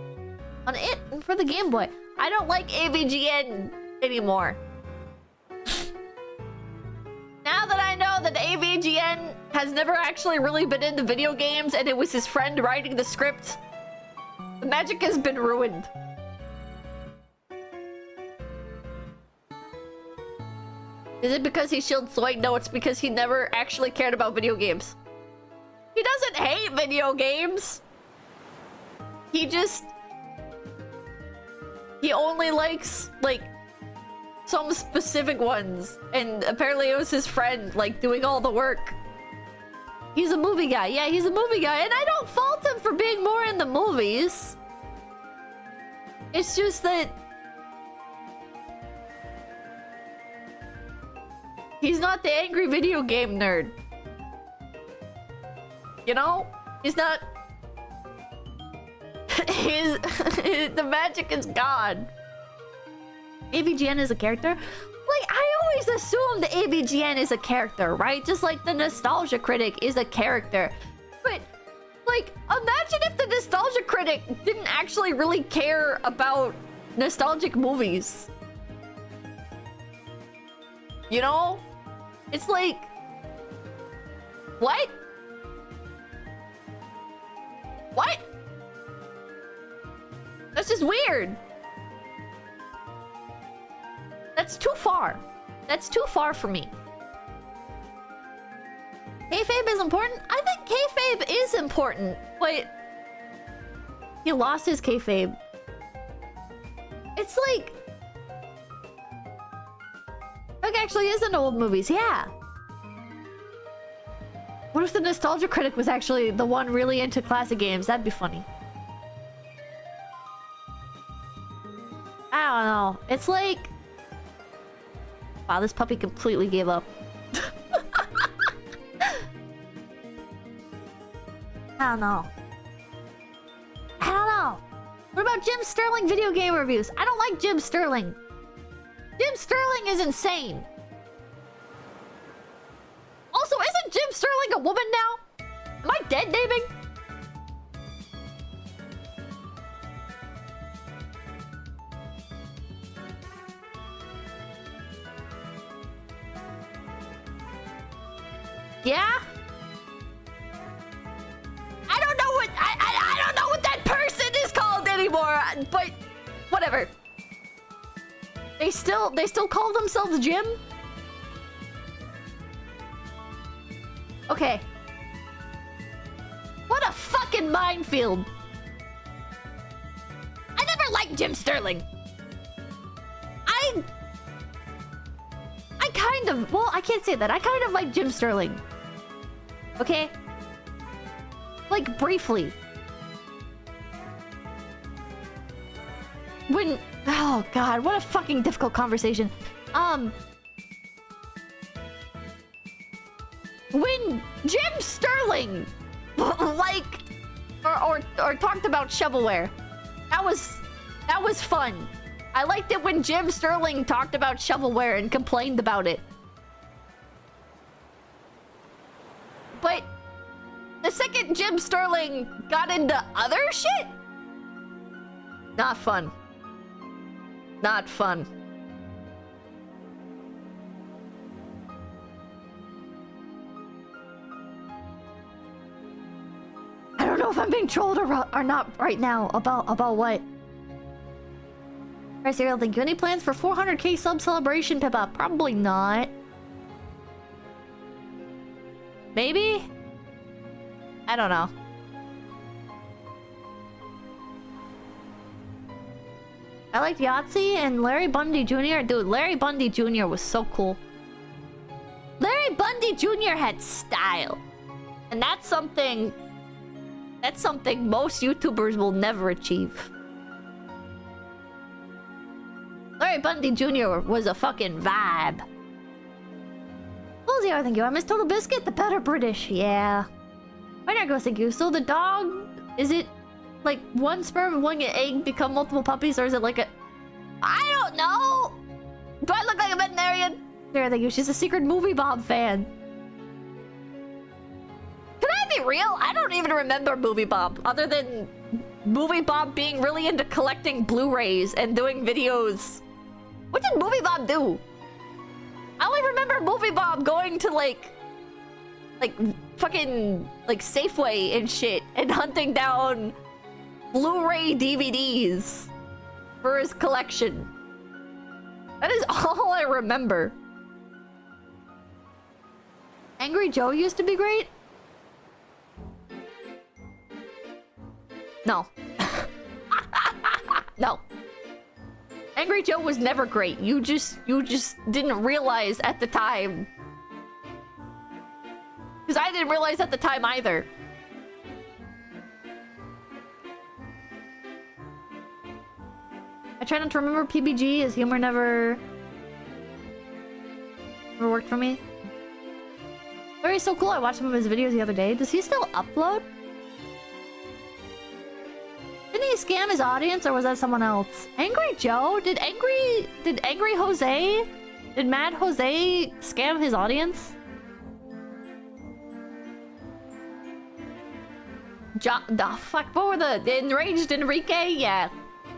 the Game Boy. I don't like AVGN anymore. Now that I know that AVGN has never actually really been into video games and it was his friend writing the script, the magic has been ruined. Is it because he shielded Soy? No, it's because he never actually cared about video games. He doesn't hate video games. He only likes, like, some specific ones. And apparently it was his friend, like, doing all the work. He's a movie guy. Yeah, he's a movie guy. And I don't fault him for being more in the movies. It's just that he's not the angry video game nerd. You know? He's not... the magic is gone. AVGN is a character? Like, I always assume the AVGN is a character, right? Just like the Nostalgia Critic is a character. But, like, imagine if the Nostalgia Critic didn't actually really care about nostalgic movies. You know? It's like... What? What? That's just weird. That's too far. That's too far for me. Kayfabe is important? I think kayfabe is important, but he lost his kayfabe. It's like... Like, actually is in old movies, yeah. What if the nostalgia critic was actually the one really into classic games? That'd be funny. I don't know. It's like... Wow, this puppy completely gave up. I don't know. I don't know. What about Jim Sterling video game reviews? I don't like Jim Sterling. Jim Sterling is insane. Also, isn't Jim Sterling a woman now? Am I dead naming? Yeah? I don't know what that person is called anymore, but whatever. They still call themselves Jim? Okay. What a fucking minefield. I never liked Jim Sterling. I kind of... Well, I can't say that. I kind of like Jim Sterling. Okay? Like, briefly. When... Oh, God. What a fucking difficult conversation. When Jim Sterling... liked... Or talked about shovelware. That was fun. I liked it when Jim Sterling talked about shovelware and complained about it. But the second Jim Sterling got into other shit, not fun. Not fun. I don't know if I'm being trolled or not right now. About what? Alright, Serial, thank you. Any plans for 400k sub celebration, Pippa? Probably not. Maybe? I don't know. I liked Yahtzee and Larry Bundy Jr. Dude, Larry Bundy Jr. was so cool. Larry Bundy Jr. had style. And that's something most YouTubers will never achieve. Larry Bundy Jr. was a fucking vibe. Well, thank you. I miss Total Biscuit, the better British. Yeah. Why not go, thank you. So the dog, is it like one sperm and one egg become multiple puppies, or is it like a... I don't know! Do I look like a veterinarian? There, thank you. She's a secret Movie Bob fan. Can I be real? I don't even remember Movie Bob, other than Movie Bob being really into collecting Blu-rays and doing videos. What did Movie Bob do? I only remember Movie Bob going to like fucking like Safeway and shit and hunting down Blu-ray DVDs for his collection. That is all I remember. Angry Joe used to be great? No. No. Angry Joe was never great. You just didn't realize at the time. Because I didn't realize at the time either. I try not to remember PBG, as humor never worked for me. Larry's so cool. I watched some of his videos the other day. Does he still upload? Didn't he scam his audience, or was that someone else? Angry Joe? Did Angry Jose? Did Mad Jose scam his audience? The fuck, what were the Enraged Enrique? Yeah.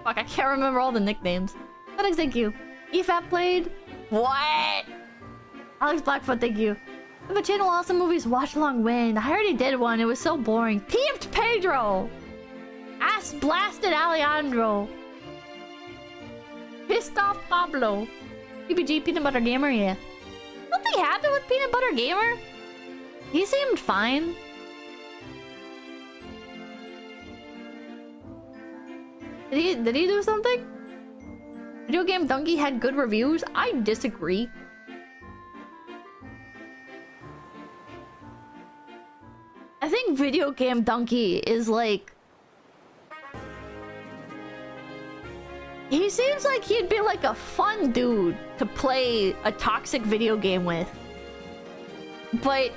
Fuck, I can't remember all the nicknames. Alex, thank you. EFAP played. What? Alex Blackfoot, thank you. I have a channel, awesome movies, watch along win. I already did one, it was so boring. Peeped Pedro! Ass blasted Alejandro. Pissed off Pablo. PBG Peanut Butter Gamer, yeah. Something happened with Peanut Butter Gamer? He seemed fine. Did he do something? Video Game Donkey had good reviews? I disagree. video game donkey is like... He seems like he'd be like a fun dude to play a toxic video game with. But...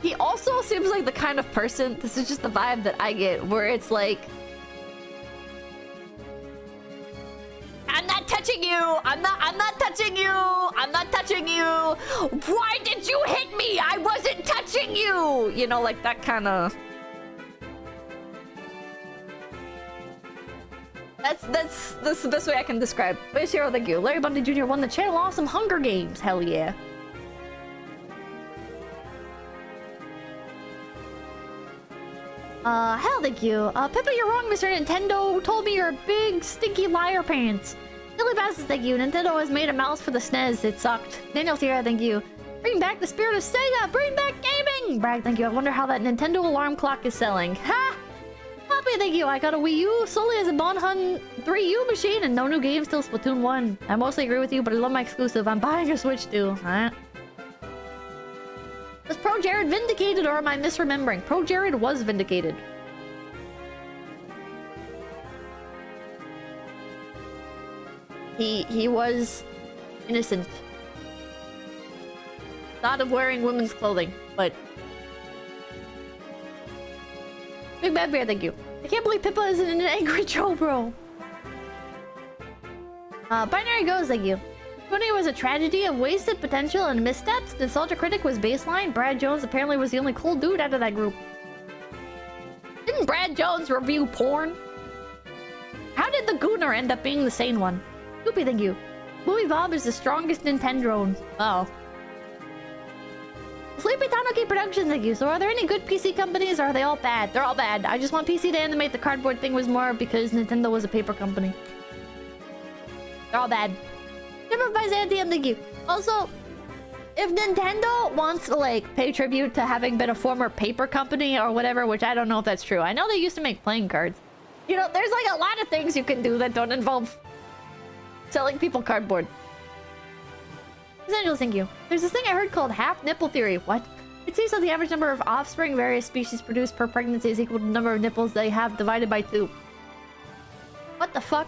he also seems like the kind of person... This is just the vibe that I get, where it's like... I'm not touching you! I'm not touching you! I'm not touching you! Why did you hit me? I wasn't touching you! You know, like that kind of... That's the best way I can describe. Where's Hero, thank you. Larry Bundy Jr. won the channel awesome Hunger Games. Hell yeah. Hell thank you. Pippa, you're wrong, Mr. Nintendo told me you're a big, stinky liar pants. Silly bastards, thank you. Nintendo has made a mouse for the SNES. It sucked. Daniel Sierra, thank you. Bring back the spirit of Sega! Bring back gaming! Bragg, thank you. I wonder how that Nintendo alarm clock is selling. Ha! Poppy, thank you. I got a Wii U solely as a Bonhun 3U machine and no new games till Splatoon 1. I mostly agree with you, but I love my exclusive. I'm buying a Switch too. Huh? Was Pro Jared vindicated or am I misremembering? Pro Jared was vindicated. He was innocent. Not of wearing women's clothing, but... Big Bad Bear, thank you. I can't believe Pippa is an angry troll, bro. Binary Goes, thank you. 20 was a tragedy of wasted potential and missteps. Nostalgia Critic was baseline. Brad Jones apparently was the only cool dude out of that group. Didn't Brad Jones review porn? How did the Gooner end up being the sane one? Goopy, thank you. Louis Bob is the strongest Nintendo. Oh. Sleepy Tanuki Productions, thank you. So are there any good PC companies or are they all bad? They're all bad. I just want PC to animate the cardboard thing was more because Nintendo was a paper company. They're all bad. Never by Xantium, thank you. Also, if Nintendo wants to like pay tribute to having been a former paper company or whatever, which I don't know if that's true. I know they used to make playing cards. You know, there's like a lot of things you can do that don't involve selling people cardboard. Los Angeles, thank you. There's this thing I heard called half nipple theory. What? It seems that the average number of offspring various species produce per pregnancy is equal to the number of nipples they have divided by 2. What the fuck?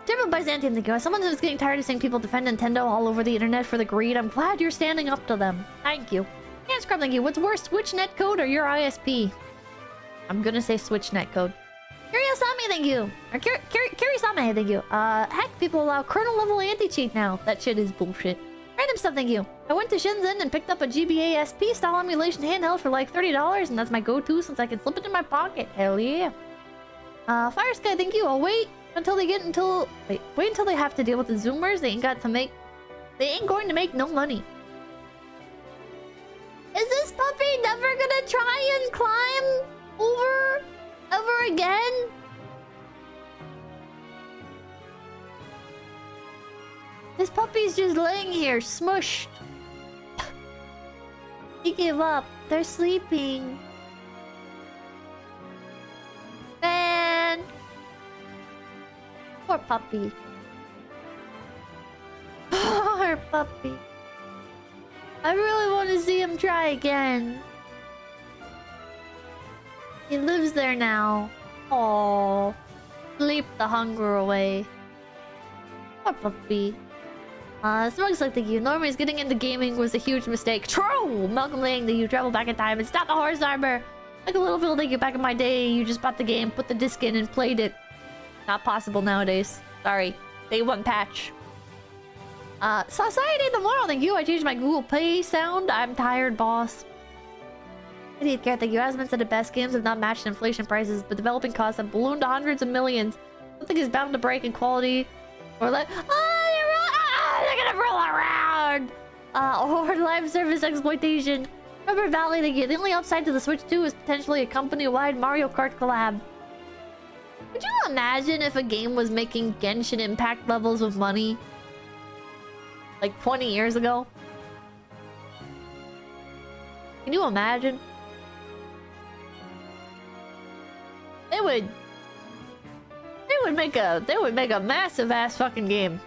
Different Byzantium, thank you. As someone who's getting tired of seeing people defend Nintendo all over the internet for the greed, I'm glad you're standing up to them. Thank you. Can't scrub, thank you. What's worse, Switch netcode or your ISP? I'm gonna say Switch netcode. Curiosami, thank you. Or Curiosami, thank you. Heck, people allow kernel level anti-cheat now. That shit is bullshit. Random stuff, thank you. I went to Shenzhen and picked up a GBA SP style emulation handheld for like $30, and that's my go-to since I can slip it in my pocket. Hell yeah. Fire Sky, thank you. I'll wait until they get wait until they have to deal with the Zoomers. They ain't going to make no money. Is this puppy never gonna try and climb over ever again? This puppy's just laying here, smushed. He gave up. They're sleeping. Man. Poor puppy. Poor puppy. I really want to see him try again. He lives there now. Aww. Sleep the hunger away. Poor puppy. Smug's like, thank you. Normie's getting into gaming was a huge mistake. True! Malcolm Lang, that you travel back in time and stop the horse armor. Like a little Phil, thank you. Back in my day, you just bought the game, put the disc in, and played it. Not possible nowadays. Sorry. Day 1 patch. Society tomorrow, thank you. I changed my Google Play sound. I'm tired, boss. Idiot Care, thank you. Asman said the best games have not matched inflation prices, but developing costs have ballooned to hundreds of millions. Something is bound to break in quality. Or like, they're gonna roll around! Or live service exploitation. Rubber Valley, thank you. The only upside to the Switch 2 is potentially a company-wide Mario Kart collab. Could you imagine if a game was making Genshin Impact levels of money? Like 20 years ago? Can you imagine? They would make a massive ass fucking game.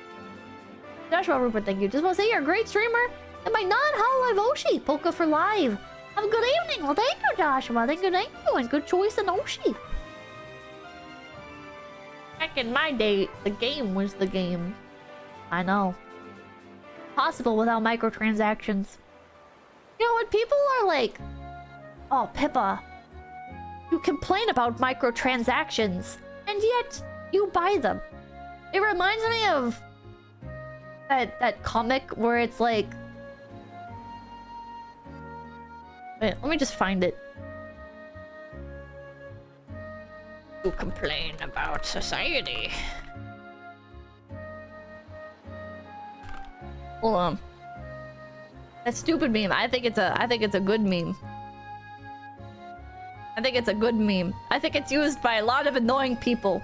Joshua Rupert, thank you. Just want to say you're a great streamer. And my non-Hololive Oshi, Polka for Live. Have a good evening. Well, thank you, Joshua. Thank you, and good choice in Oshi. Back in my day, the game was the game. I know. Possible without microtransactions. You know, when people are like, oh, Pippa, you complain about microtransactions, and yet you buy them. It reminds me of that comic where it's like... Wait, let me just find it. You complain about society. Hold on. That stupid meme. I think it's a good meme. I think it's a good meme. I think it's used by a lot of annoying people.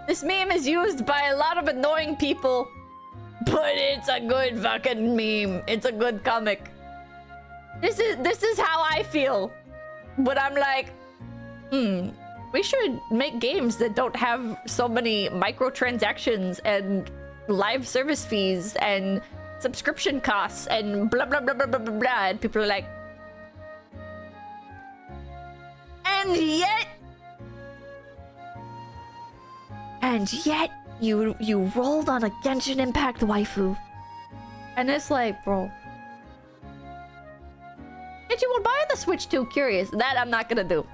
This meme is used by a lot of annoying people, but it's a good fucking meme. It's a good comic. This is how I feel. But I'm like, we should make games that don't have so many microtransactions and live service fees and subscription costs and blah blah blah blah blah blah blah. And people are like, and yet you rolled on a Genshin Impact waifu. And it's like, bro, yet you will buy the Switch 2. Curious. That I'm not gonna do.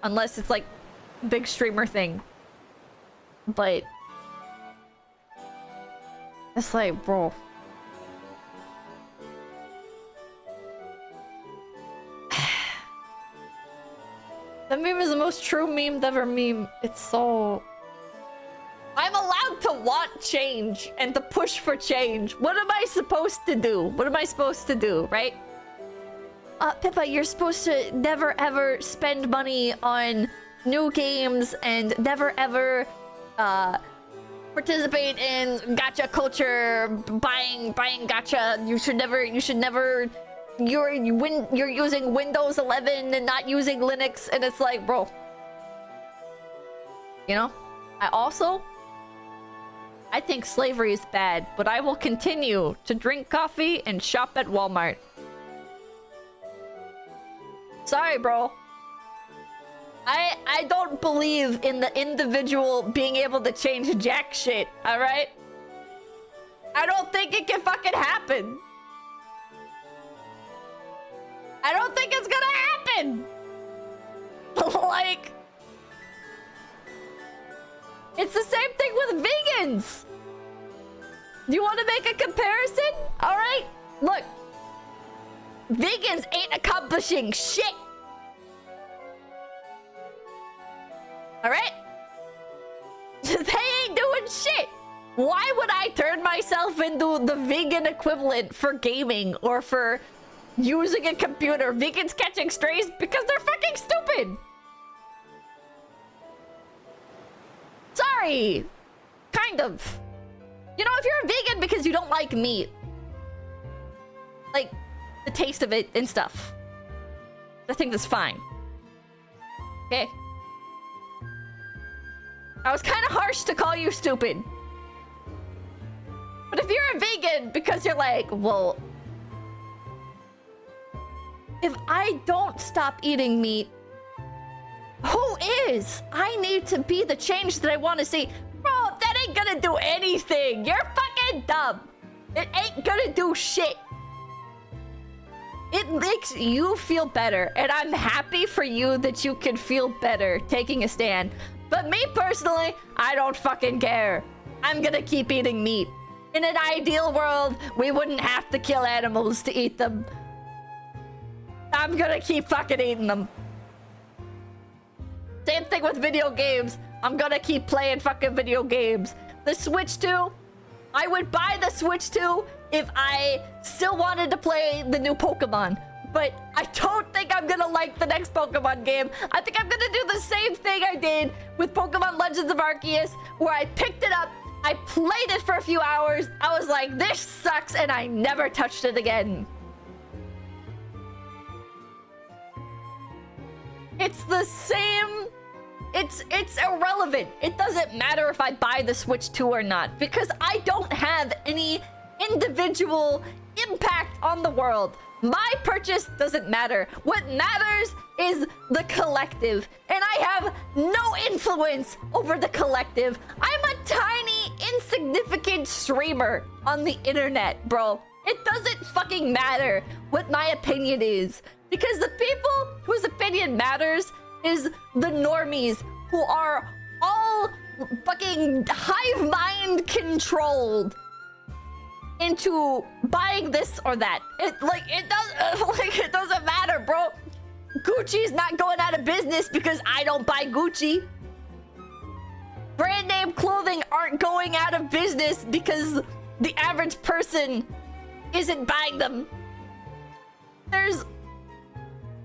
Unless it's like big streamer thing. But it's like, bro. That meme is the most true meme ever meme. It's so... I'm allowed to want change and to push for change. What am I supposed to do? What am I supposed to do, right? Pippa, you're supposed to never ever spend money on new games and never ever participate in gacha culture, buying gacha. You should never you're using Windows 11 and not using Linux, and it's like, bro. You know? I think slavery is bad, but I will continue to drink coffee and shop at Walmart. Sorry, bro. I don't believe in the individual being able to change jack shit, alright? I don't think it can fucking happen. I don't think it's gonna happen. Like, it's the same thing with vegans. You want to make a comparison? All right, look, vegans ain't accomplishing shit. All right, they ain't doing shit. Why would I turn myself into the vegan equivalent for gaming or for using a computer? Vegans catching strays because they're fucking stupid. Sorry. Kind of. You know, if you're a vegan because you don't like meat, like the taste of it and stuff, I think that's fine. Okay? I was kind of harsh to call you stupid. But if you're a vegan because you're like, well, if I don't stop eating meat, who is? I need to be the change that I want to see. Bro, that ain't gonna do anything. You're fucking dumb. It ain't gonna do shit. It makes you feel better, and I'm happy for you that you can feel better taking a stand. But me personally, I don't fucking care. I'm gonna keep eating meat. In an ideal world, we wouldn't have to kill animals to eat them. I'm gonna keep fucking eating them. Same thing with video games. I'm gonna keep playing fucking video games. The Switch 2, I would buy the Switch 2 if I still wanted to play the new Pokemon. But I don't think I'm gonna like the next Pokemon game. I think I'm gonna do the same thing I did with Pokemon Legends of Arceus, where I picked it up, I played it for a few hours, I was like, this sucks, and I never touched it again. It's the same. It's irrelevant. It doesn't matter if I buy the Switch 2 or not, because I don't have any individual impact on the world. My purchase doesn't matter. What matters is the collective. And I have no influence over the collective. I'm a tiny, insignificant streamer on the internet, bro. It doesn't fucking matter what my opinion is. Because the people whose opinion matters is the normies who are all fucking hive mind controlled into buying this or that. It doesn't matter, bro. Gucci's not going out of business because I don't buy Gucci. Brand name clothing aren't going out of business because the average person isn't buying them. There's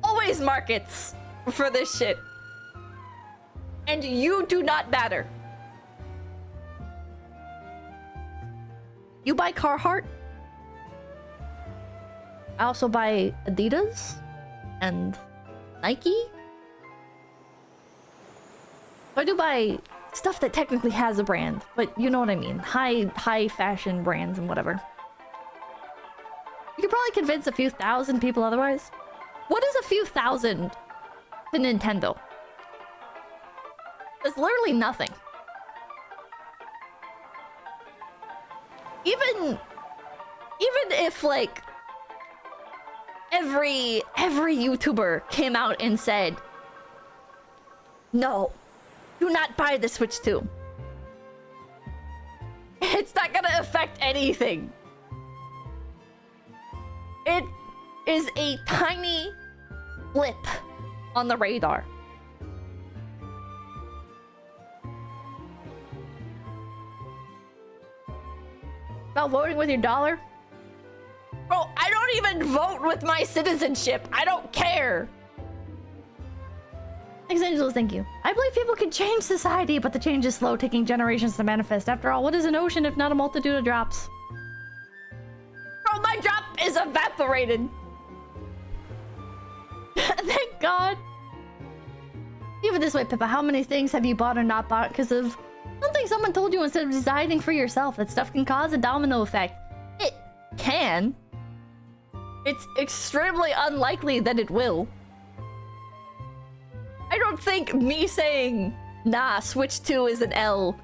always markets for this shit. And you do not matter. You buy Carhartt. I also buy Adidas and Nike. I do buy stuff that technically has a brand, but you know what I mean. High fashion brands and whatever. You could probably convince a few thousand people otherwise. What is a few thousand to Nintendo? It's literally nothing. Even if like every YouTuber came out and said, no, do not buy the Switch 2. It's not gonna affect anything. It is a tiny blip on the radar. About voting with your dollar? Bro, I don't even vote with my citizenship. I don't care. Thanks, Angels, thank you. I believe people can change society, but the change is slow, taking generations to manifest. After all, what is an ocean if not a multitude of drops? Bro, my drop is evaporated. Thank God. Even this way, Pippa, how many things have you bought or not bought because of something someone told you instead of deciding for yourself? That stuff can cause a domino effect. It can. It's extremely unlikely that it will. I don't think me saying, nah, Switch 2 is an L,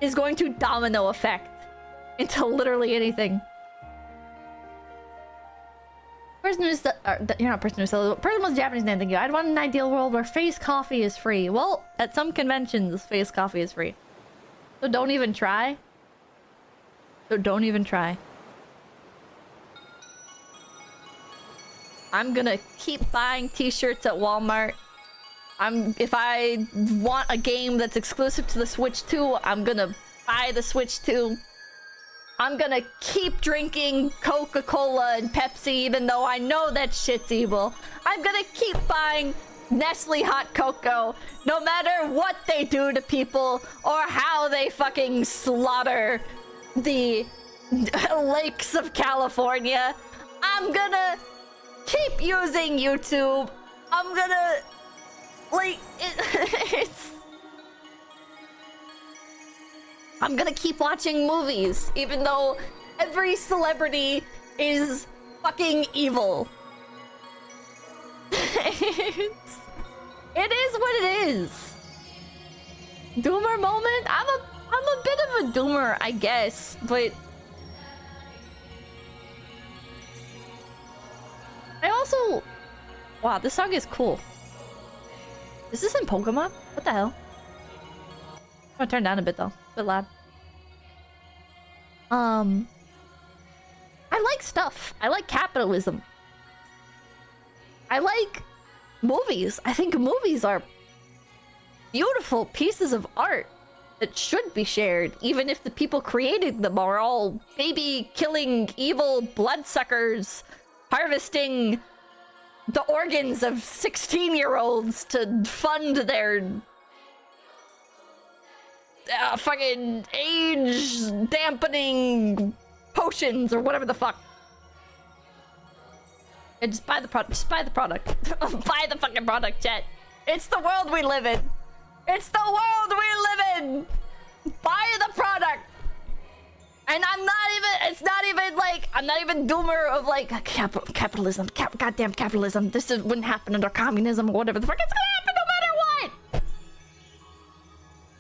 is going to domino effect into literally anything. Person who's you're not person who's person was Japanese name, thank you. I'd want an ideal world where face coffee is free. Well, at some conventions, face coffee is free. So don't even try. So don't even try. I'm gonna keep buying t-shirts at Walmart. If I want a game that's exclusive to the Switch 2, I'm gonna buy the Switch 2. I'm gonna keep drinking Coca-Cola and Pepsi even though I know that shit's evil. I'm gonna keep buying Nestle hot cocoa no matter what they do to people or how they fucking slaughter the lakes of California. I'm gonna keep using YouTube. I'm gonna like I'm gonna keep watching movies even though every celebrity is fucking evil. It is what it is. Doomer moment? I'm a bit of a doomer, I guess, but I also... Wow, this song is cool. Is this in Pokemon? What the hell? I'm gonna turn down a bit though. It's a bit loud. I like stuff. I like capitalism. I like movies. I think movies are beautiful pieces of art that should be shared, even if the people creating them are all baby-killing evil bloodsuckers harvesting the organs of 16-year-olds to fund their fucking age-dampening potions or whatever the fuck. And just buy the product. Just buy the product. Buy the fucking product, chat. It's the world we live in. It's the world we live in. Buy the product. And I'm not even, it's not even like, I'm not even doomer of like capitalism, goddamn capitalism. This wouldn't happen under communism or whatever the fuck. It's gonna happen no matter what.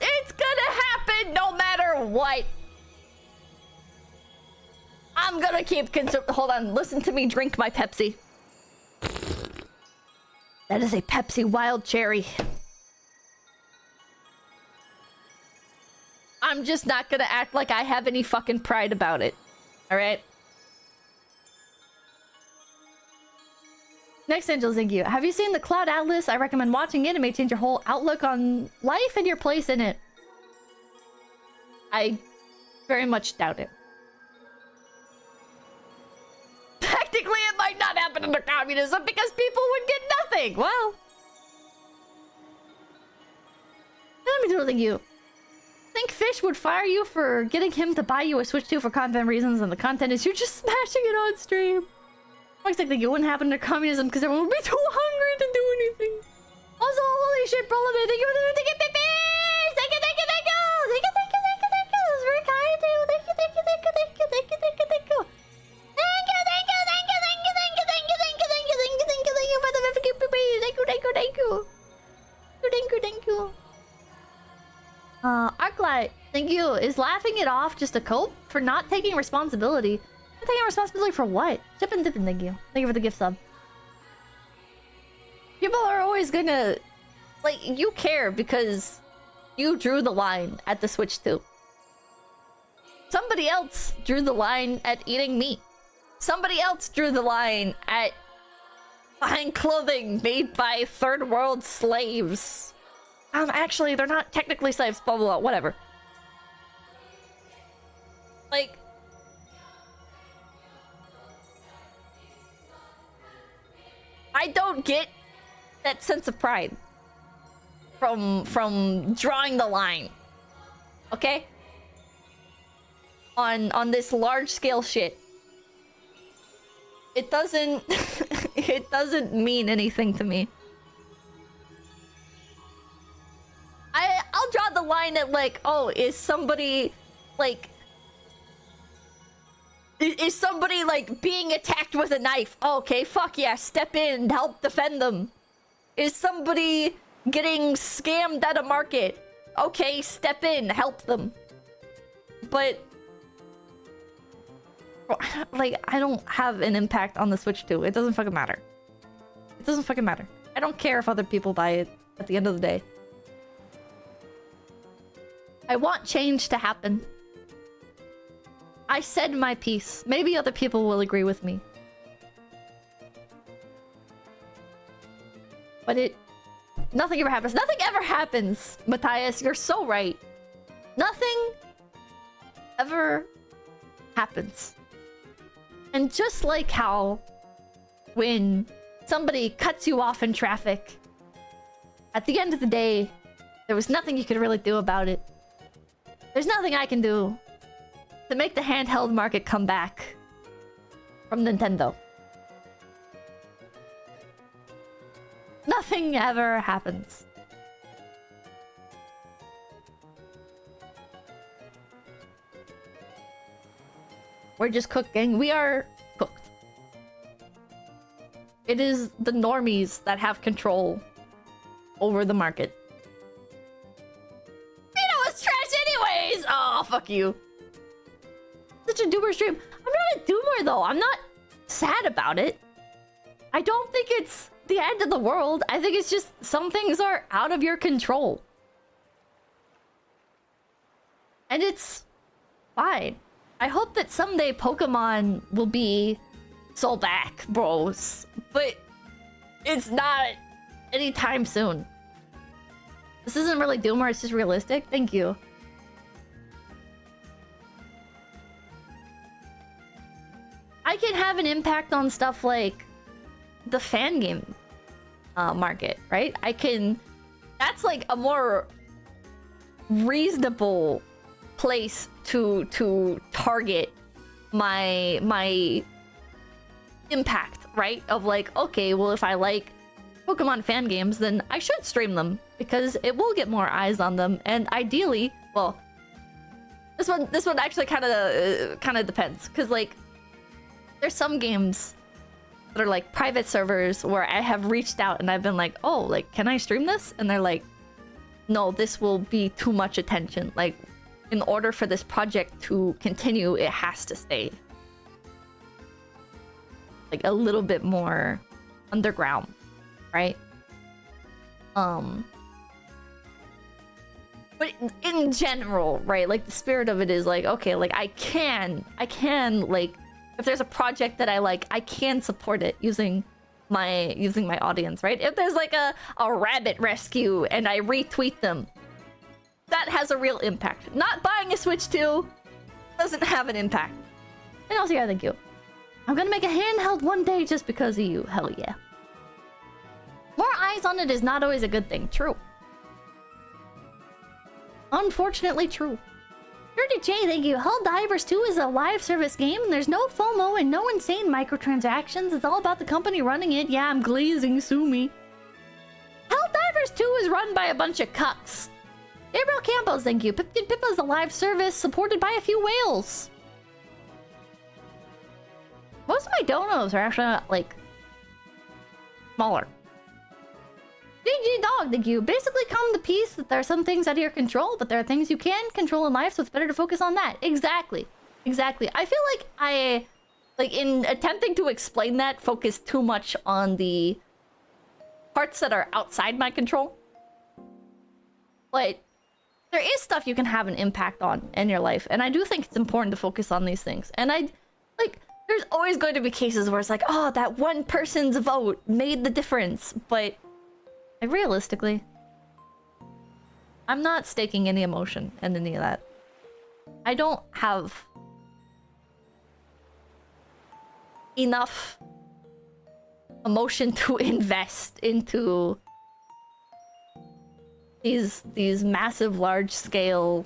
It's gonna happen no matter what. I'm gonna keep hold on, listen to me drink my Pepsi. That is a Pepsi Wild Cherry. I'm just not gonna act like I have any fucking pride about it. Alright? Next, Angel, thank you. Have you seen the Cloud Atlas? I recommend watching it. It may change your whole outlook on life and your place in it. I very much doubt it. Technically, it might not happen under communism because people would get nothing. Well, let me do it like you. Think Fish would fire you for getting him to buy you a Switch 2 for content reasons, and the content is you're just smashing it on stream. Looks like it wouldn't happen under communism because everyone would be too hungry to do anything. Also, holy shit, bro, thank you for the ticket, babies! Thank you, thank you, thank you! Thank you, thank you, thank you, thank you! That's very kind of you. Thank you, thank you, thank you, thank you, thank you, thank you, thank you. Thank you, thank you, thank you, thank you, thank you, thank you, thank you, thank you, thank you, thank you, thank you for the ticket, babies! Thank you, thank you, thank you. Thank you, thank you. Arclight, thank you. Is laughing it off just a cope for not taking responsibility? Not taking responsibility for what? Chip and Dippin', thank you. Thank you for the gift sub. People are always gonna... Like, you care because you drew the line at the Switch 2. Somebody else drew the line at eating meat. Somebody else drew the line at buying clothing made by third world slaves. Actually, they're not technically slaves, blah, blah, blah, whatever. Like... I don't get that sense of pride from drawing the line. Okay? On this large-scale shit. It doesn't... it doesn't mean anything to me. I'll draw the line at like, oh, is somebody like being attacked with a knife? Oh, okay, fuck yeah, step in and help defend them. Is somebody getting scammed at a market? Okay, step in, help them. But like, I don't have an impact on the Switch 2. It doesn't fucking matter. It doesn't fucking matter. I don't care if other people buy it at the end of the day. I want change to happen. I said my piece. Maybe other people will agree with me. But nothing ever happens. Nothing ever happens, Matthias. You're so right. Nothing ever happens. And just like how when somebody cuts you off in traffic, at the end of the day, there was nothing you could really do about it. There's nothing I can do to make the handheld market come back from Nintendo. Nothing ever happens. We're just cooking. We are cooked. It is the normies that have control over the market. Oh, fuck you. Such a doomer stream. I'm not a doomer, though. I'm not sad about it. I don't think it's the end of the world. I think it's just some things are out of your control. And it's fine. I hope that someday Pokemon will be sold back, bros. But it's not anytime soon. This isn't really doomer, it's just realistic. Thank you. I can have an impact on stuff like the fan game market, right? I can... That's like a more reasonable place to target my impact, right? Of like, okay, well, if I like Pokemon fan games, then I should stream them because it will get more eyes on them. And ideally, well, This one actually kind of depends, because like there's some games that are like private servers where I have reached out and I've been like, oh, like, can I stream this? And they're like, no, this will be too much attention. Like, in order for this project to continue, it has to stay like a little bit more underground, right? But in general, right, like the spirit of it is like, okay, like I can like, if there's a project that I like, I can support it using my audience, right? If there's like a rabbit rescue and I retweet them, that has a real impact. Not buying a Switch 2 doesn't have an impact. And also, yeah, thank you. I'm gonna make a handheld one day just because of you. Hell yeah. More eyes on it is not always a good thing. True. Unfortunately true. Dirty J, thank you. Helldivers 2 is a live service game. There's no FOMO and no insane microtransactions. It's all about the company running it. Yeah, I'm glazing, sue me. Helldivers 2 is run by a bunch of cucks. Gabriel Campos, thank you. Pippa is a live service supported by a few whales. Most of my donos are actually, like, smaller. GG Dog, thank you. Basically come to peace that there are some things out of your control, but there are things you can control in life, so it's better to focus on that. Exactly. Exactly. I feel like I, like, in attempting to explain that, focus too much on the parts that are outside my control. But there is stuff you can have an impact on in your life, and I do think it's important to focus on these things. And there's always going to be cases where it's like, oh, that one person's vote made the difference, but like, realistically, I'm not staking any emotion in any of that. I don't have enough emotion to invest into these massive, large-scale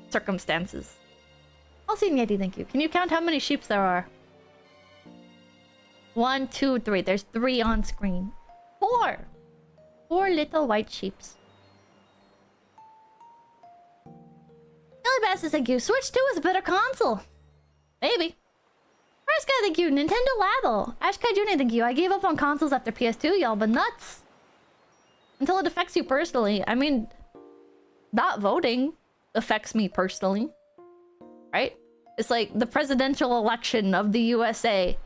circumstances. Alcine Yeti, thank you. Can you count how many sheeps there are? 1, 2, 3. There's 3 on screen. 4! 4 little white sheeps. Billy Bass, thank you. Switch 2 is a better console. Maybe. First guy, thank you. Nintendo Labo. Ashkai Jr., thank you. I gave up on consoles after PS2, y'all, but nuts. Until it affects you personally. I mean, not voting affects me personally. Right? It's like the presidential election of the USA.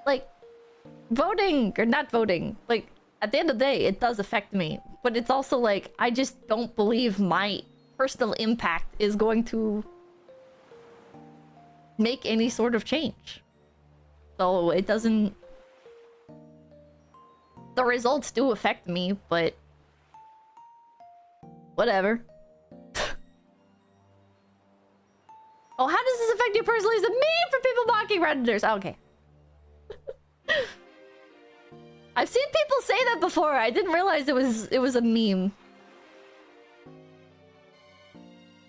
Like, voting or not voting, like, at the end of the day, it does affect me. But it's also like, I just don't believe my personal impact is going to make any sort of change. So it doesn't... The results do affect me, but... whatever. Oh, how does this affect you personally? Is it me for people mocking Redditors? Okay. I've seen people say that before. I didn't realize it was a meme.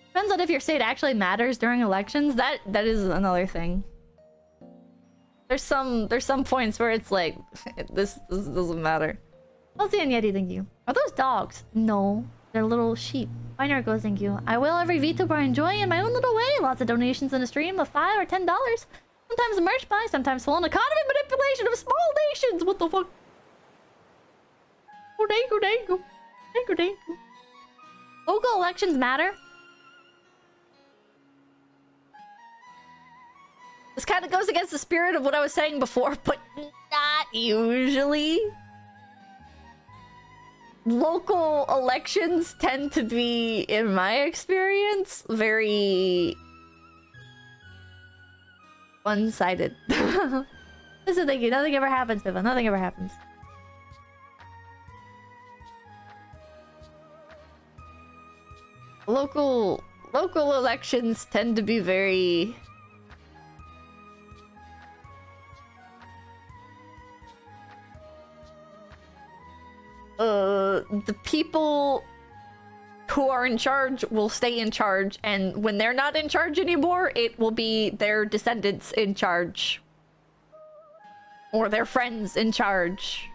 Depends on if your state actually matters during elections. That is another thing. There's some points where it's like this doesn't matter. Elsie and Yeti, thank you. Are those dogs? No, they're little sheep. Binary goes, thank you. I will every VTuber I enjoy in my own little way. Lots of donations in a stream of $5 or $10. Sometimes a merch buy, sometimes full on economy manipulation of small nations. What the fuck? Thank you. Local elections matter. This kind of goes against the spirit of what I was saying before, but not usually. Local elections tend to be, in my experience, very one-sided. This is the thing, nothing ever happens, Viva. Nothing ever happens. Local elections tend to be very... the people who are in charge will stay in charge, and when they're not in charge anymore, it will be their descendants in charge. Or their friends in charge.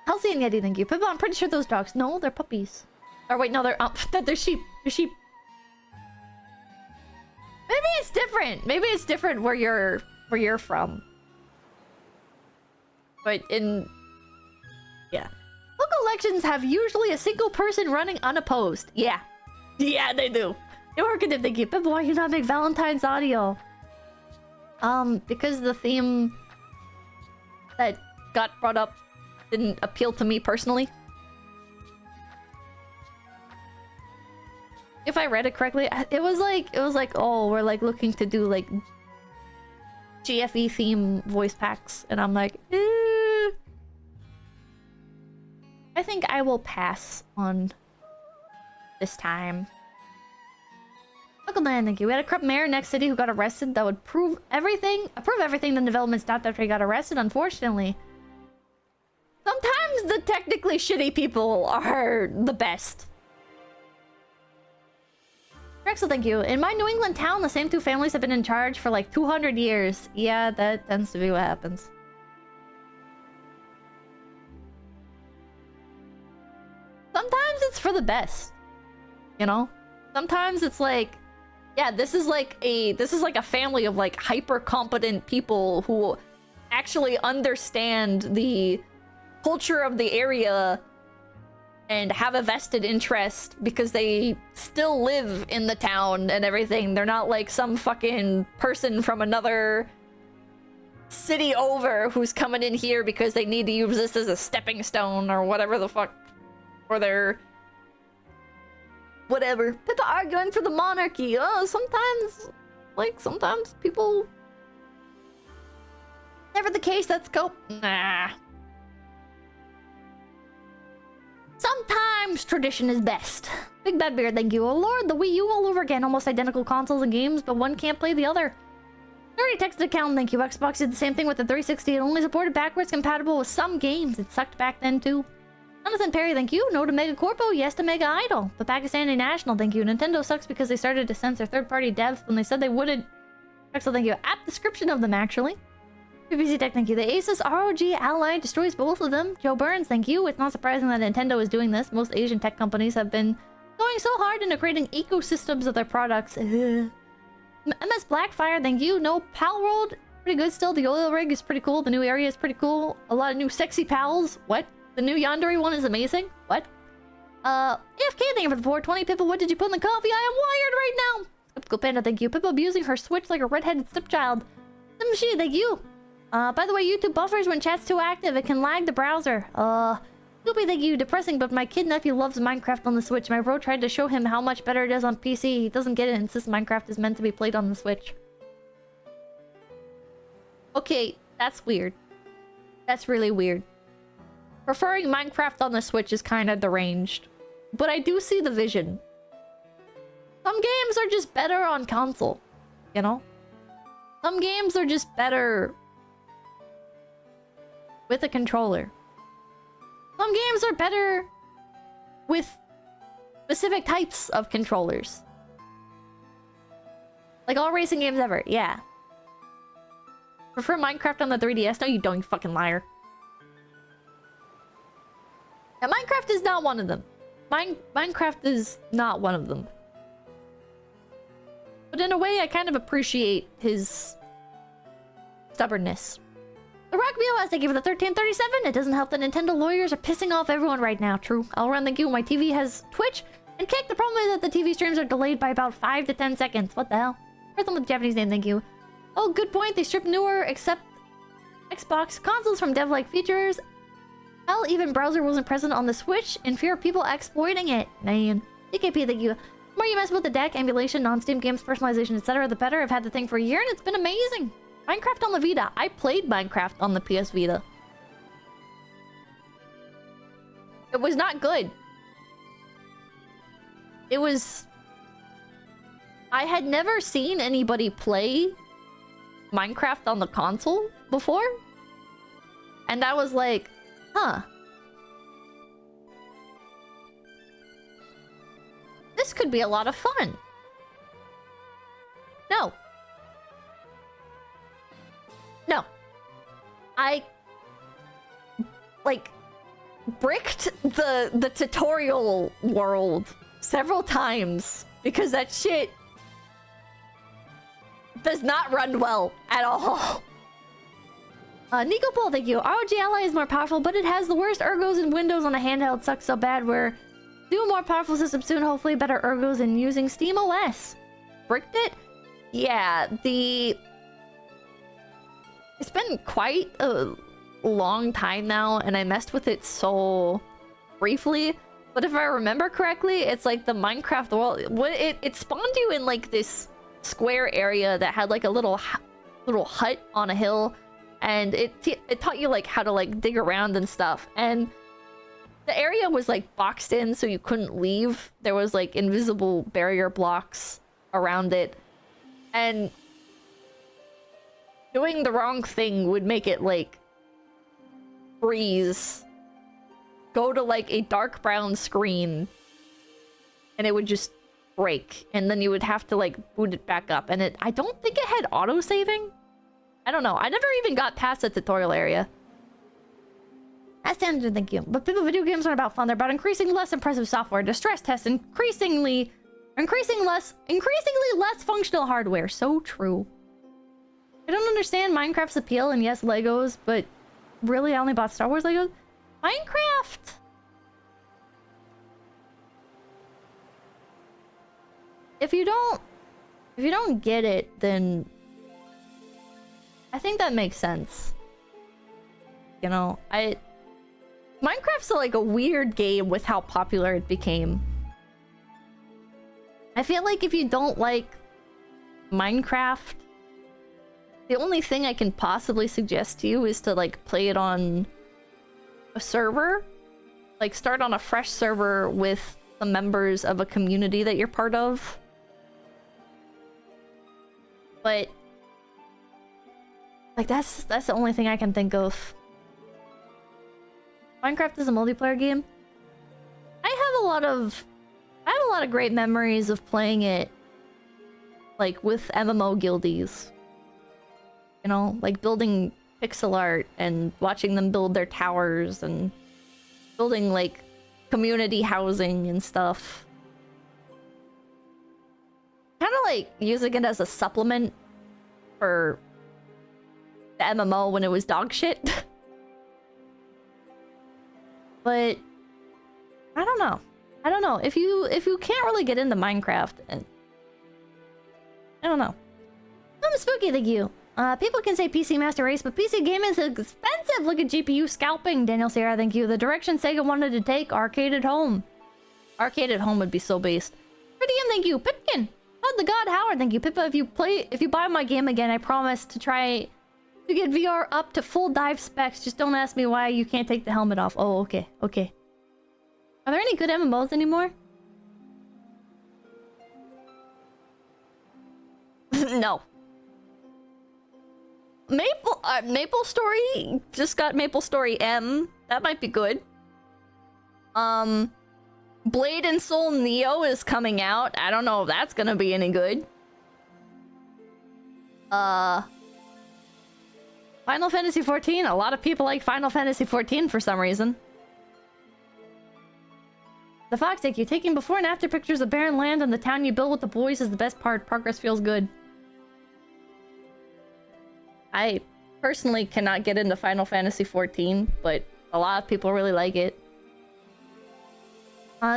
Healthy and Yeti, thank you. Pippa, I'm pretty sure those dogs. No, they're puppies. Or wait, no, they're they're sheep. They're sheep. Maybe it's different. Maybe it's different where you're from. But yeah. Local elections have usually a single person running unopposed. Yeah. Yeah, they do. They work at it, thank you. Pippa, why you not make Valentine's audio? Because the theme that got brought up didn't appeal to me personally. If I read it correctly, it was like, oh, we're like looking to do like GFE theme voice packs, and I'm like, I think I will pass on this time. Uncle Dan, thank you. We had a corrupt mayor in next city who got arrested that would approve everything the development stopped after he got arrested, unfortunately. Sometimes the technically shitty people are the best. Drexel, thank you. In my New England town, the same two families have been in charge for like 200 years. Yeah, that tends to be what happens. Sometimes it's for the best. You know? Sometimes it's like, yeah, this is like a family of like hyper competent people who actually understand the culture of the area and have a vested interest because they still live in the town and everything. They're not like some fucking person from another city over who's coming in here because they need to use this as a stepping stone or whatever the fuck. Or they're... whatever. Pippa arguing for the monarchy. Oh, sometimes... like, sometimes people... Never the case, let's go. Nah. Sometimes tradition is best. Big Bad Beard, thank you. Oh lord, the Wii U all over again. Almost identical consoles and games, but one can't play the other. Nerdy texted account, thank you. Xbox did the same thing with the 360. It only supported backwards compatible with some games. It sucked back then too. Jonathan Perry, thank you. No to Mega Corpo, yes to Mega Idol. The Pakistani National, thank you. Nintendo sucks because they started to censor third-party devs when they said they wouldn't. Excellent, thank you. Apt description of them, actually. BBC Tech, thank you. The Asus ROG Ally destroys both of them. Joe Burns, thank you. It's not surprising that Nintendo is doing this. Most Asian tech companies have been going so hard into creating ecosystems of their products. MS Blackfire, thank you. No, Pal World, pretty good still. The oil rig is pretty cool. The new area is pretty cool. A lot of new sexy pals. What? The new Yandere one is amazing. What? AFK, thank you for the 420. Pippa, what did you put in the coffee? I am wired right now. Skeptical Panda, thank you. Pippa abusing her Switch like a redheaded stepchild. Machine, thank you. By the way, YouTube buffers when chat's too active. It can lag the browser. Scoopy, thank you. Depressing, but my kid nephew loves Minecraft on the Switch. My bro tried to show him how much better it is on PC. He doesn't get it and insists Minecraft is meant to be played on the Switch. Okay, that's weird. That's really weird. Preferring Minecraft on the Switch is kind of deranged. But I do see the vision. Some games are just better on console. You know? Some games are just better with a controller. Some games are better with specific types of controllers. Like all racing games ever, yeah. Prefer Minecraft on the 3DS? No, you don't, you fucking liar. Yeah, Minecraft is not one of them. Minecraft is not one of them. But in a way, I kind of appreciate his stubbornness. The Rock BOS, thank you for the 1337. It doesn't help that Nintendo lawyers are pissing off everyone right now. True. I'll run, thank you. My TV has Twitch and Kick. The problem is that the TV streams are delayed by about 5 to 10 seconds. What the hell? Here's them with the Japanese name, thank you. Oh, good point. They stripped newer, except Xbox consoles from dev-like features. Hell, even browser wasn't present on the Switch in fear of people exploiting it. Man. DKP, thank you. The more you mess with the deck, emulation, non-Steam games, personalization, etc., the better. I've had the thing for a year and it's been amazing. Minecraft on the Vita. I played Minecraft on the PS Vita. It was not good. It was... I had never seen anybody play Minecraft on the console before. And I was like, huh. This could be a lot of fun. No. No. I... like... bricked the tutorial world several times because that shit does not run well at all. Nico Pole, thank you. ROG Ally is more powerful, but it has the worst ergos and Windows on a handheld. Sucks so bad. We're doing more powerful system soon. Hopefully better ergos and using SteamOS. Bricked it? Yeah, it's been quite a long time now, and I messed with it so briefly. But if I remember correctly, it's like the Minecraft world. It spawned you in like this square area that had like a little hut on a hill, and it taught you like how to like dig around and stuff. And the area was like boxed in, so you couldn't leave. There was like invisible barrier blocks around it, and doing the wrong thing would make it like freeze, go to like a dark brown screen, and it would just break, and then you would have to like boot it back up. And I don't think it had auto-saving. I don't know. I never even got past the tutorial area. That's tangent, thank you. But video games aren't about fun. They're about increasingly less impressive software, distress tests, increasingly less functional hardware. So true. I don't understand Minecraft's appeal, and yes, Legos, but really, I only bought Star Wars Legos. Minecraft! If you don't get it, then I think that makes sense. You know, Minecraft's like a weird game with how popular it became. I feel like if you don't like Minecraft, the only thing I can possibly suggest to you is to like play it on a server. Like start on a fresh server with the members of a community that you're part of. But like that's the only thing I can think of. Minecraft is a multiplayer game. I have a lot of great memories of playing it like with MMO guildies. You know, like building pixel art and watching them build their towers and building like community housing and stuff. Kind of like using it as a supplement for the MMO when it was dog shit. But I don't know. If you can't really get into Minecraft, and I don't know. I'm spooky, thank you. People can say PC Master Race, but PC gaming is expensive. Look at GPU scalping. Daniel Sierra, thank you. The direction Sega wanted to take, arcade at home. Arcade at home would be so based. Prettium, thank you. Pipkin. Oh, the God Howard, thank you. Pippa, if you buy my game again, I promise to try to get VR up to full dive specs. Just don't ask me why you can't take the helmet off. Oh, okay. Okay. Are there any good MMOs anymore? No. Maple Story just got Maple Story M. That might be good. Blade and Soul Neo is coming out. I don't know if that's gonna be any good. Final Fantasy XIV. A lot of people like Final Fantasy XIV for some reason. The Fox, thank you. Taking before and after pictures of barren land and the town you build with the boys is the best part. Progress feels good. I personally cannot get into Final Fantasy XIV, but a lot of people really like it.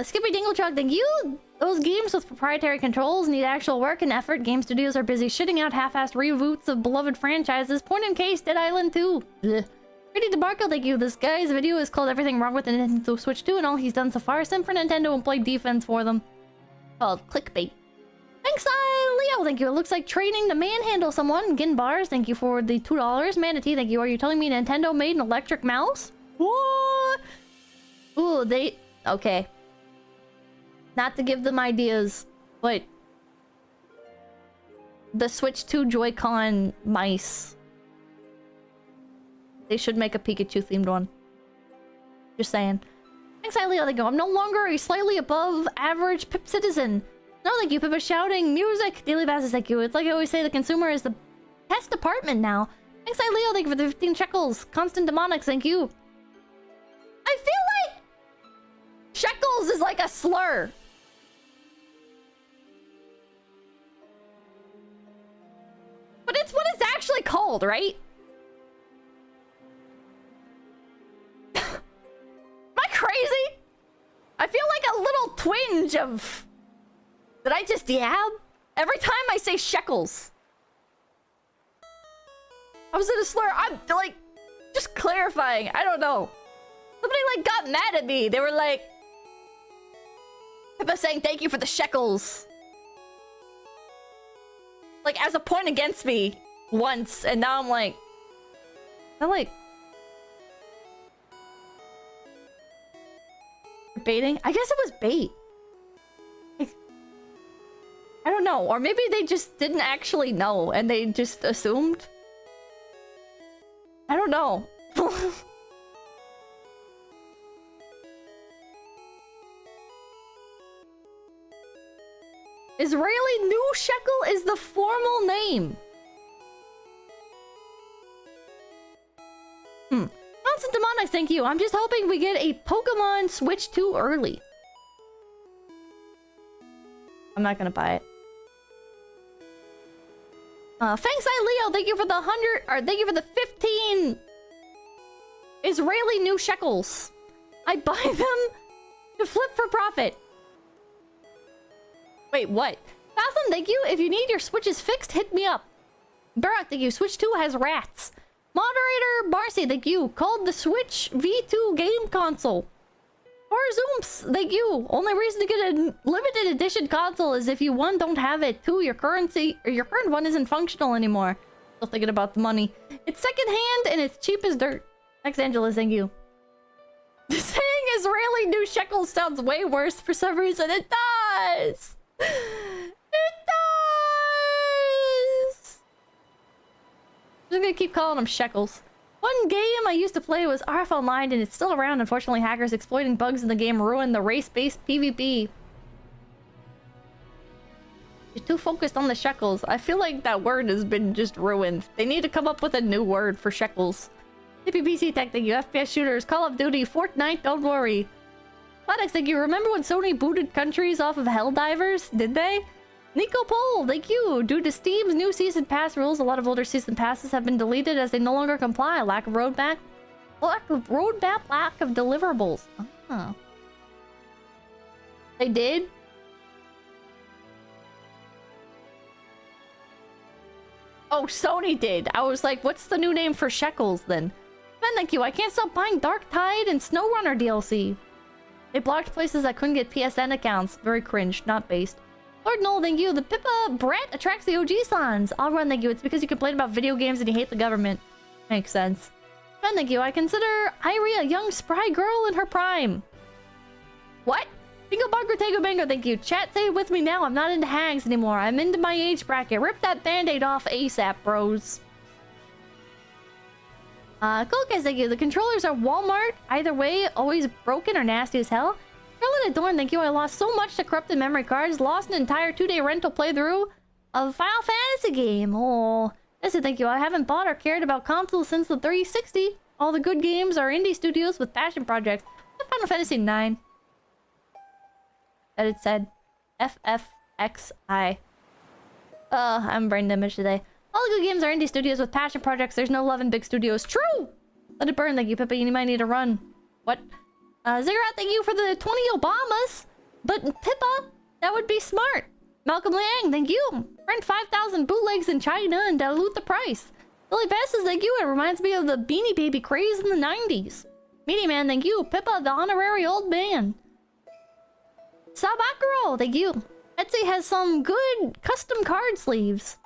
Skippy Dingletruck, thank you! Those games with proprietary controls need actual work and effort. Game studios are busy shitting out half-assed reboots of beloved franchises. Point in case, Dead Island 2. Ugh. Pretty DeMarco, thank you. This guy's video is called Everything Wrong with the Nintendo Switch 2, and all he's done so far is send for Nintendo and play defense for them. Called clickbait. Thanks, Leo, thank you. It looks like training to manhandle someone. Gin Bars, thank you for the $2. Manatee, thank you. Are you telling me Nintendo made an electric mouse? What? Ooh, they... Okay. Not to give them ideas, but... The Switch 2 Joy-Con mice. They should make a Pikachu-themed one. Just saying. Thanks, Leo, thank you. I'm no longer a slightly above average Pip citizen. No, thank you. Pippa shouting music. Daily Basses, thank you. It's like I always say, the consumer is the best department now. Thanks, Leo. Thank you for the 15 shekels. Constant Demonics, thank you. I feel like shekels is like a slur. But it's what it's actually called, right? Am I crazy? I feel like a little twinge of... Did I just yab? Every time I say shekels. I was in a slur. I'm like, just clarifying. I don't know. Somebody like got mad at me. They were like, Pippa saying thank you for the shekels. Like as a point against me once, and now I'm like, baiting? I guess it was bait. I don't know. Or maybe they just didn't actually know and they just assumed. I don't know. Israeli New Shekel is the formal name. Constant Demonic, thank you. I'm just hoping we get a Pokemon Switch 2 early. I'm not gonna buy it. Thanks, Leo. Thank you for the 100, or thank you for the 15 Israeli New Shekels. I buy them to flip for profit. Wait, what? Fathom, thank you. If you need your Switches fixed, hit me up. Barak, thank you. Switch 2 has rats. Moderator Marcy, thank you. Called the Switch V2 game console. Or Zooms, thank you. Only reason to get a limited edition console is if you, one, don't have it, two, your current one isn't functional anymore. Still thinking about the money. It's secondhand and it's cheap as dirt. Thanks, Angela, thank you. Saying Israeli New Shekels sounds way worse for some reason. It does! It does! I'm just gonna keep calling them shekels. One game I used to play was RF Online, and it's still around. Unfortunately, hackers exploiting bugs in the game ruined the race-based PvP. You're too focused on the shekels. I feel like that word has been just ruined. They need to come up with a new word for shekels. CPPC Tech, thank you. FPS shooters, Call of Duty, Fortnite, don't worry. Platex, thank you. Remember when Sony booted countries off of Helldivers? Did they? Nico Pole, thank you. Due to Steam's new season pass rules, a lot of older season passes have been deleted as they no longer comply. Lack of roadmap, lack of deliverables. Oh. They did? Oh, Sony did. I was like, what's the new name for shekels then? Man, thank you. I can't stop buying Dark Tide and SnowRunner DLC. They blocked places that couldn't get PSN accounts. Very cringe, not based. Lord Noel, thank you. The Pippa Brat attracts the OG sons. I'll run, thank you. It's because you complain about video games and you hate the government. Makes sense. Man, thank you. I consider Iori a young, spry girl in her prime. What? Bingo Bongo Tango Bango, thank you. Chat, say it with me now. I'm not into hags anymore. I'm into my age bracket. Rip that band-aid off ASAP, bros. Cool guys, thank you. The controllers are Walmart. Either way, always broken or nasty as hell. Charlotte Adorn, thank you. I lost so much to corrupted memory cards. Lost an entire 2-day rental playthrough of a Final Fantasy game. Oh, listen, thank you. I haven't bought or cared about consoles since the 360. All the good games are indie studios with passion projects. Final Fantasy 9. That it said FFXI. I'm brain damaged today. All the good games are indie studios with passion projects. There's no love in big studios. True! Let it burn, thank you, Pippa. You might need to run. What? Ziggurat, thank you for the 20 Obamas. But Pippa, that would be smart. Malcolm Liang, thank you. Print 5,000 bootlegs in China and dilute the price. Billy Besses, thank you. It reminds me of the Beanie Baby craze in the 90s. Meaty Man, thank you. Pippa, the honorary old man. Sabakuro, thank you. Etsy has some good custom card sleeves.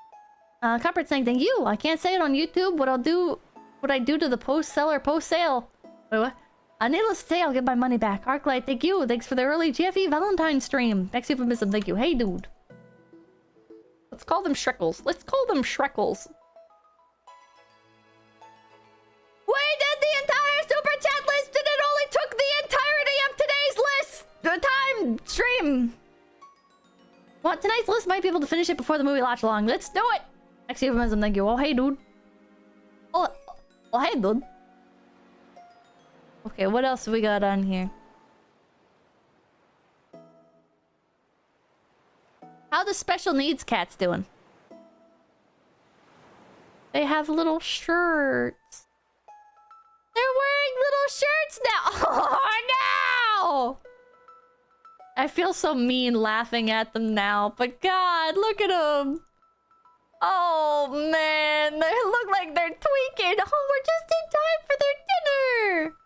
Copper's saying thank you. I can't say it on YouTube. What I do to the post-seller post-sale. Wait, what? Needless to say, I'll get my money back. Arclight, thank you. Thanks for the early GFE Valentine stream. Thanks you for missing. Thank you. Hey, dude. Let's call them Shrekels. Let's call them Shrekels. We did the entire super chat list and it only took the entirety of today's list. The time stream. Well, tonight's list might be able to finish it before the movie latch along. Let's do it. Thanks you for missing. Thank you. Oh, hey, dude. Oh, hey, dude. Okay, what else we got on here? How the special needs cats doing? They have little shirts. They're wearing little shirts now. Oh no! I feel so mean laughing at them now, but God, look at them. Oh man, they look like they're tweaking. Oh, we're just in time for their dinner.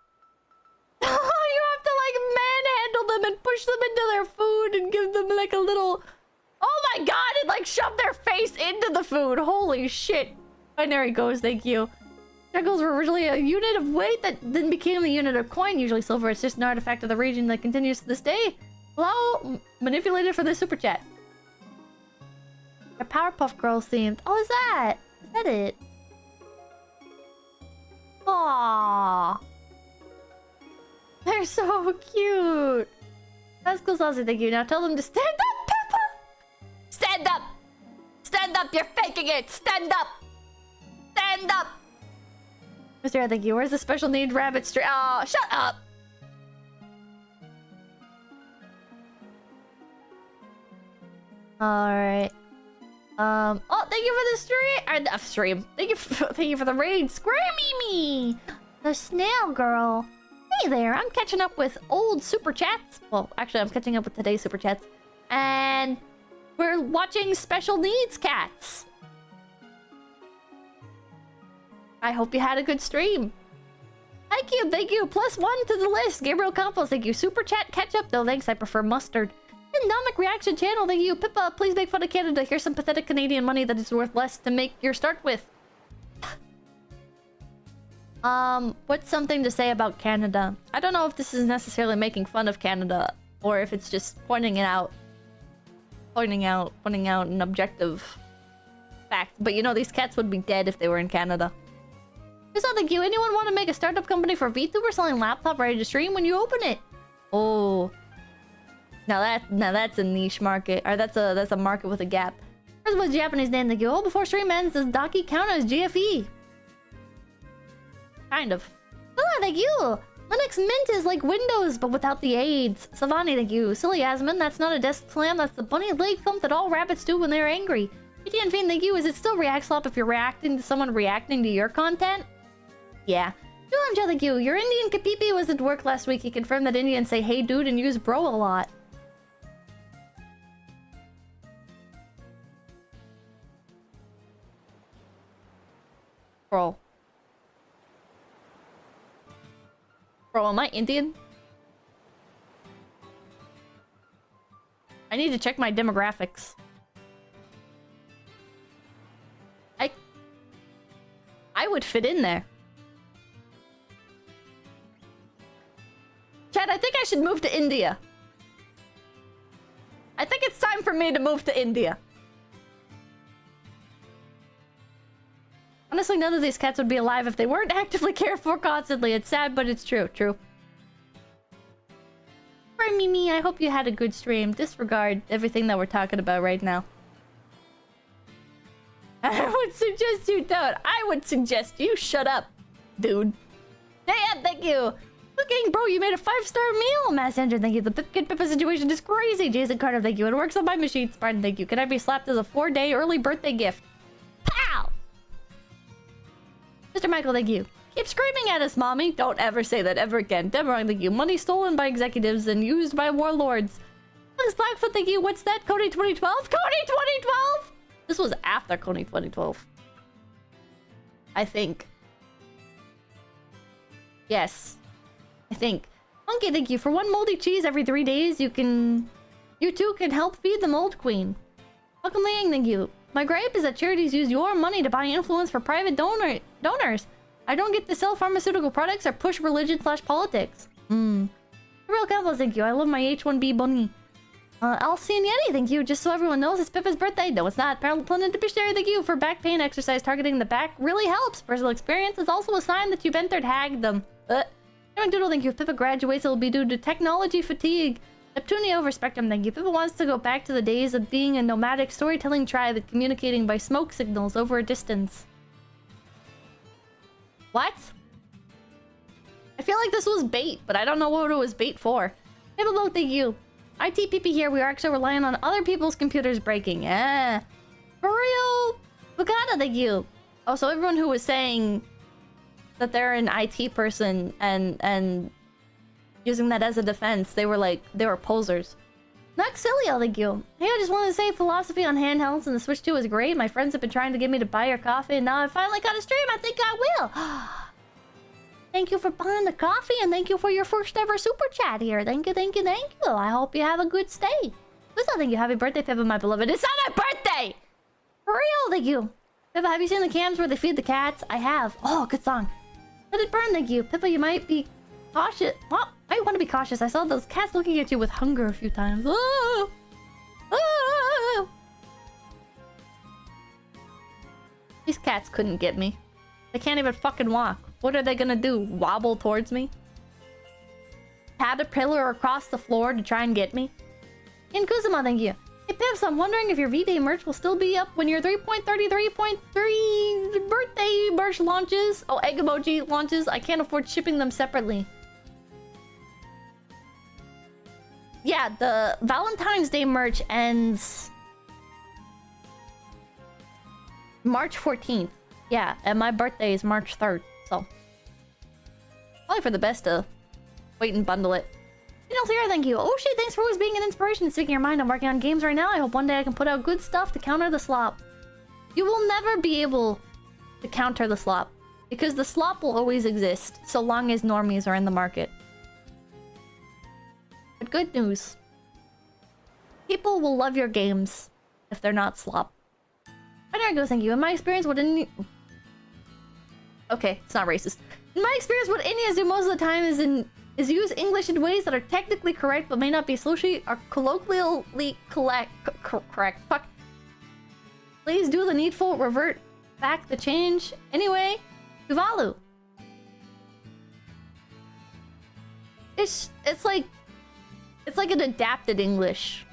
Oh, you have to like manhandle them and push them into their food and give them like a little... Oh my God, and like shove their face into the food. Holy shit. Binary goes, thank you. Shekels were originally a unit of weight that then became a unit of coin, usually silver. It's just an artifact of the region that continues to this day. Well, manipulated for the super chat. A Powerpuff Girls themed. Oh, is that it? Aww. They're so cute. That's cool, Saucy, thank you. Now tell them to stand up, Peppa! Stand up! Stand up, you're faking it! Stand up! Stand up! Mr. thank you. Where's the special need rabbit stream? Oh, shut up! Alright. Oh, thank you for the stream. Thank you for the raid. Scrammy me! The snail girl. Hey there, I'm catching up with old super chats. Well, actually, I'm catching up with today's super chats. And we're watching special needs cats. I hope you had a good stream. Thank you. +1 to the list. Gabriel Campos, thank you. Super chat catch up though, thanks. I prefer mustard. Endemic reaction channel, thank you. Pippa, please make fun of Canada. Here's some pathetic Canadian money that is worth less to make your start with. What's something to say about Canada? I don't know if this is necessarily making fun of Canada or if it's just pointing out an objective fact. But you know, these cats would be dead if they were in Canada. Here's something cute. Anyone want to make a startup company for VTuber selling laptop ready to stream when you open it? Oh. Now that's a niche market. Or that's a market with a gap. First of all, Japanese name, thank you. Oh, before stream ends, does Daki count as GFE? Kind of. Oh, thank you. Linux Mint is like Windows, but without the AIDS. Savani, thank you. Silly Yasmin, that's not a desk slam. That's the bunny leg thump that all rabbits do when they're angry. PTN Fiend, thank you. Is it still React Slop if you're reacting to someone reacting to your content? Yeah. Julian, thank you. Your Indian Kapipi was at work last week. He confirmed that Indians say hey dude and use bro a lot. Bro, am I Indian? I need to check my demographics. I would fit in there. Chad, I think I should move to India. I think it's time for me to move to India. Honestly, none of these cats would be alive if they weren't actively cared for constantly. It's sad, but it's true. True. Sorry, Mimi. I hope you had a good stream. Disregard everything that we're talking about right now. I would suggest you don't. I would suggest you shut up, dude. Yeah, thank you. Cooking, bro, you made a 5-star meal. Mass Engine, thank you. The Pippa situation is crazy. Jason Carter, thank you. It works on my machine. Spartan, thank you. Can I be slapped as a 4-day early birthday gift? Pow! Mr. Michael, thank you. Keep screaming at us, mommy. Don't ever say that ever again. Deborah, thank you. Money stolen by executives and used by warlords. Alex Blackfoot, thank you. What's that? Cody 2012? Cody 2012? This was after Cody 2012. I think. Yes. I think. Monkey, thank you. For 1 moldy cheese every 3 days, you too can help feed the mold queen. Welcome Liang, thank you. My gripe is that charities use your money to buy influence for private donors. I don't get to sell pharmaceutical products or push religion/politics. Real Campbell, thank you. I love my H1B bunny. Alcine Yeti, thank you. Just so everyone knows, it's Pippa's birthday. No, it's not. Planet Debishary, thank you. For back pain exercise, targeting the back really helps. Personal experience is also a sign that you've entered Hagdom. Doodle, thank you. If Pippa graduates, it will be due to technology fatigue. Neptunia over Spectrum, thank you. Pippa wants to go back to the days of being a nomadic storytelling tribe and communicating by smoke signals over a distance. What? I feel like this was bait, but I don't know what it was bait for. Pippa, thank you. IT PP here. We are actually relying on other people's computers breaking. For real? Bugata, thank you. Oh, so everyone who was saying that they're an IT person and using that as a defense, they were posers. Naxilio, thank you. Hey, I just wanted to say philosophy on handhelds and the Switch 2 is great. My friends have been trying to get me to buy your coffee, and now I finally got a stream. I think I will. Thank you for buying the coffee, and thank you for your first ever super chat here. Thank you, thank you, thank you. I hope you have a good stay. Who's that? Thank you. Happy birthday, Pippa, my beloved. It's not my birthday! For real, thank you. Pippa, have you seen the cams where they feed the cats? I have. Oh, good song. Let it burn, thank you. Pippa, you might be cautious. Well, I want to be cautious. I saw those cats looking at you with hunger a few times. Oh! Oh! These cats couldn't get me. They can't even fucking walk. What are they gonna do? Wobble towards me? Caterpillar across the floor to try and get me? Inkuzuma, thank you. Hey Pips, I'm wondering if your V-Day merch will still be up when your 3.33.3 birthday merch launches. Oh, egg emoji launches. I can't afford shipping them separately. Yeah, the Valentine's Day merch ends March 14th. Yeah, and my birthday is March 3rd, so probably for the best to wait and bundle it. You know, Sarah, thank you. Oh shit, thanks for always being an inspiration and speaking your mind. I'm working on games right now. I hope one day I can put out good stuff to counter the slop. You will never be able to counter the slop, because the slop will always exist so long as normies are in the market. But good news. People will love your games if they're not slop. There I go, thank you. In my experience, what any... Okay, it's not racist. In my experience, what Indians do most of the time is use English in ways that are technically correct but may not be socially or colloquially correct. Fuck. Please do the needful, revert back the change. Anyway, Tuvalu. It's like an adapted English.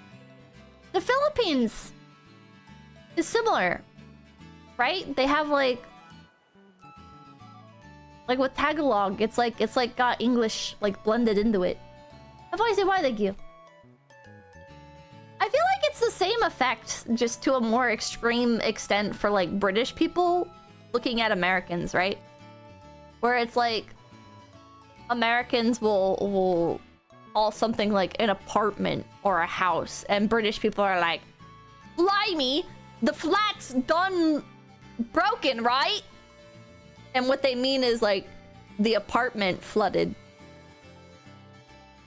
The Philippines is similar, right? They have like with Tagalog, it's like got English like blended into it. That's why I say why, thank you. I feel like it's the same effect, just to a more extreme extent for like British people looking at Americans, right? Where it's like Americans will call something like an apartment or a house, and British people are like, blimey, the flat's done broken, right? And what they mean is like the apartment flooded.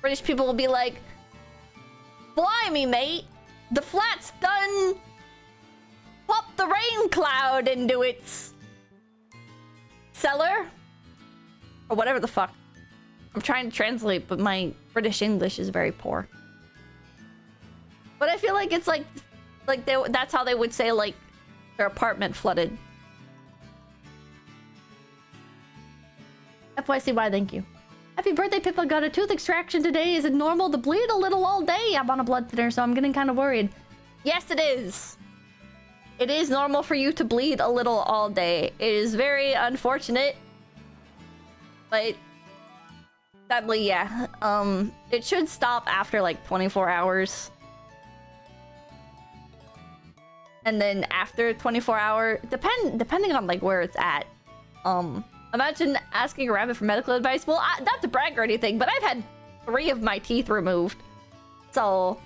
British people will be like, blimey, mate, the flat's done pop the rain cloud into its cellar, or whatever the fuck. I'm trying to translate, but my British English is very poor. But I feel like it's like that's how they would say like their apartment flooded. FYCY, thank you. Happy birthday, Pippa. Got a tooth extraction today. Is it normal to bleed a little all day? I'm on a blood thinner, so I'm getting kind of worried. Yes, it is. It is normal for you to bleed a little all day. It is very unfortunate. But sadly, yeah. It should stop after like 24 hours. And then after 24 hours, depending on like where it's at. Imagine asking a rabbit for medical advice. Well, not to brag or anything, but I've had 3 of my teeth removed. So,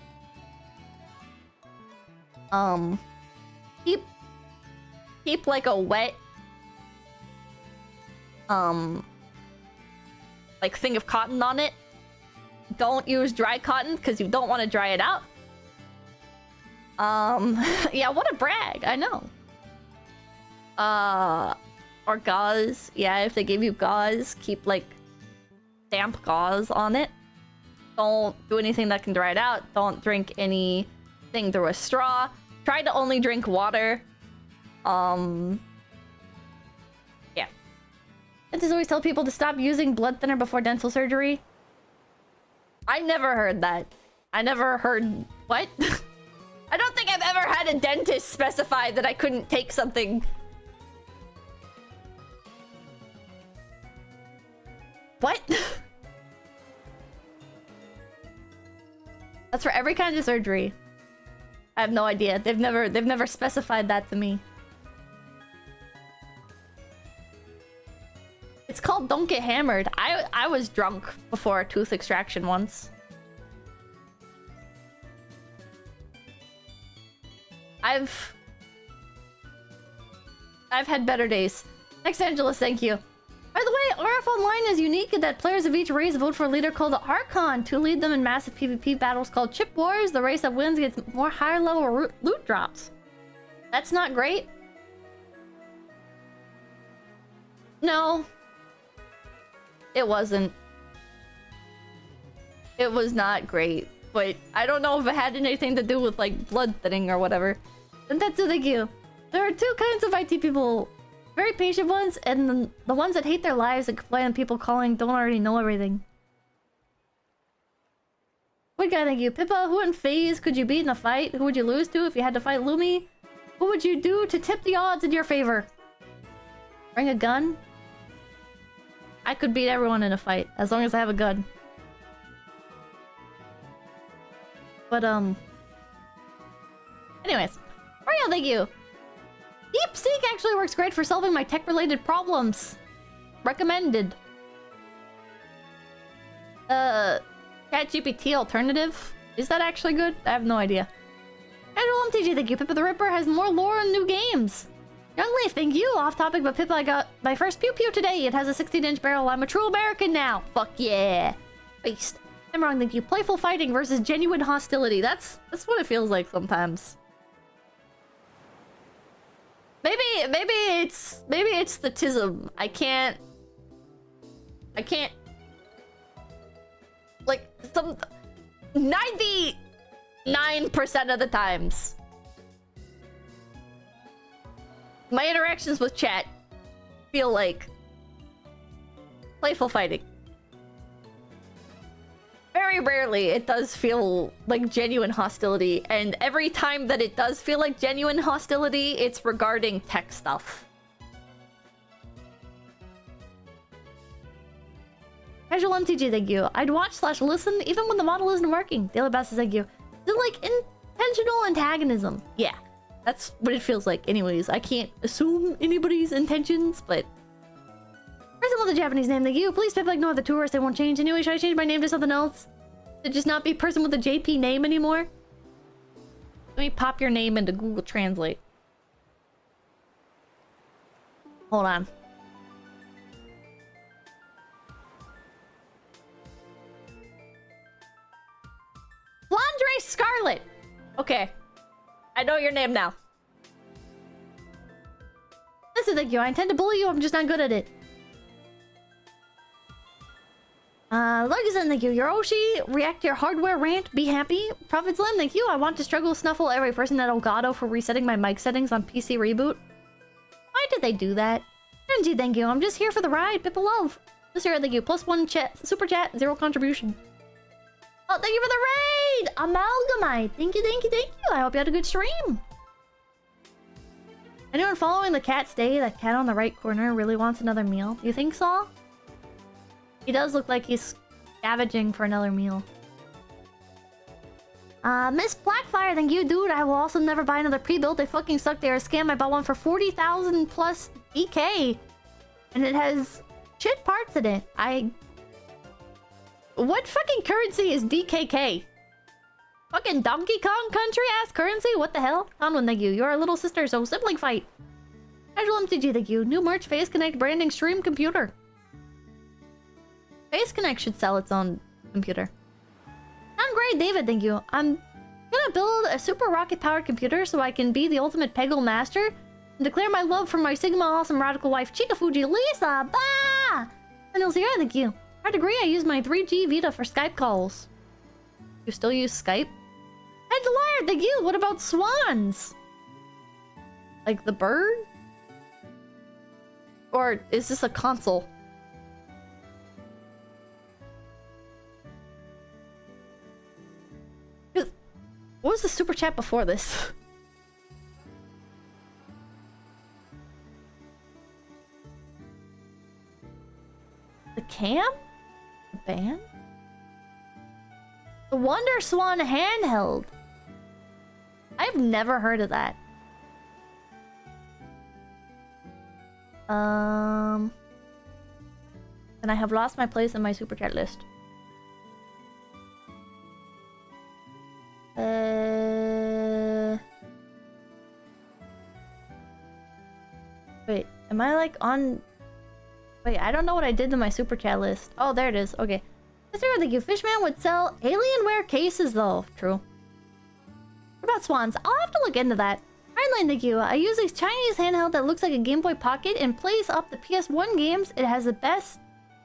keep like a wet, like thing of cotton on it. Don't use dry cotton because you don't want to dry it out. Yeah, what a brag. I know. Or gauze. Yeah, if they give you gauze, keep like damp gauze on it. Don't do anything that can dry it out. Don't drink anything through a straw. Try to only drink water. Yeah. Dentists always tell people to stop using blood thinner before dental surgery. I never heard that. I never heard... What? I don't think I've ever had a dentist specify that I couldn't take something... What? That's for every kind of surgery. I have no idea. They've never specified that to me. It's called Don't Get Hammered. I was drunk before a tooth extraction once. I've had better days. Next, Angelus, thank you. By the way, RF Online is unique in that players of each race vote for a leader called the Archon to lead them in massive PvP battles called Chip Wars. The race that wins gets more higher level loot drops. That's not great. No. It wasn't. It was not great. But I don't know if it had anything to do with like blood thinning or whatever. Dentetsu, thank you. There are two kinds of IT people. Very patient ones, and the ones that hate their lives and complain on people calling don't already know everything. What guy, thank you. Pippa, who in phase could you beat in a fight? Who would you lose to if you had to fight Lumi? What would you do to tip the odds in your favor? Bring a gun? I could beat everyone in a fight, as long as I have a gun. But, anyways. Mario, thank you. DeepSeek actually works great for solving my tech-related problems. Recommended. ChatGPT alternative? Is that actually good? I have no idea. Casual MTG, thank you. Pippa the Ripper has more lore and new games. Young Leaf, thank you. Off topic, but Pippa, I got my first Pew Pew today. It has a 16-inch barrel. I'm a true American now. Fuck yeah. Beast. I'm wrong, thank you. Playful fighting versus genuine hostility. That's what it feels like sometimes. Maybe it's the 𝐒𝐤𝐢𝐚𝐥. I can't like some 99% of the times my interactions with chat feel like playful fighting. Very rarely it does feel like genuine hostility, and every time that it does feel like genuine hostility, it's regarding tech stuff. Casual MTG, thank you. I'd watch/listen even when the model isn't working. Daily Bass, thank you. Is it like intentional antagonism? Yeah, that's what it feels like. Anyways, I can't assume anybody's intentions, but... Person with a Japanese name, thank you. Please Pippa ignore the tourists, they won't change. Anyway, should I change my name to something else? To just not be person with a JP name anymore? Let me pop your name into Google Translate. Hold on. Flandre Scarlet! Okay. I know your name now. Listen, thank you. I intend to bully you, I'm just not good at it. Lugison, thank you. Yoroshi, react to your hardware rant. Be happy. Prophet Slim, thank you. I want to struggle snuffle every person at Elgato for resetting my mic settings on PC reboot. Why did they do that? Renji, thank you. I'm just here for the ride. Pippa love. This year, thank you. +1 chat, super chat, 0 contribution. Oh, thank you for the raid! Amalgamite. Thank you, thank you, thank you. I hope you had a good stream. Anyone following the cat stay? That cat on the right corner really wants another meal. Do you think so? He does look like he's scavenging for another meal. Miss Blackfire, thank you, dude. I will also never buy another pre-built. They fucking suck. They are a scam. I bought one for 40,000 plus DK. And it has shit parts in it. What fucking currency is DKK? Fucking Donkey Kong country ass currency? What the hell? Conwin, thank you. You're a little sister, so sibling fight. Casual MTG, thank you. New merch, Face Connect, branding, stream, computer. Face Connect should sell its own computer. I'm great, David, thank you. I'm gonna build a super rocket-powered computer so I can be the ultimate Peggle master and declare my love for my Sigma awesome radical wife, Chica Fuji Lisa. Bah! And Elzira, thank you. Hard degree, I use my 3G Vita for Skype calls. You still use Skype? Head liar, thank you. What about swans? Like the bird? Or is this a console? What was the super chat before this? The cam? The band? The Wonder Swan handheld. I've never heard of that. And I have lost my place in my super chat list. Wait, am I like on... Wait, I don't know what I did to my super chat list. Oh, there it is. Okay. Mr. Thank you. Fishman would sell Alienware cases though. True. What about swans? I'll have to look into that. Hardline, thank you. I use this Chinese handheld that looks like a Game Boy Pocket and plays up the PS1 games. It has the best...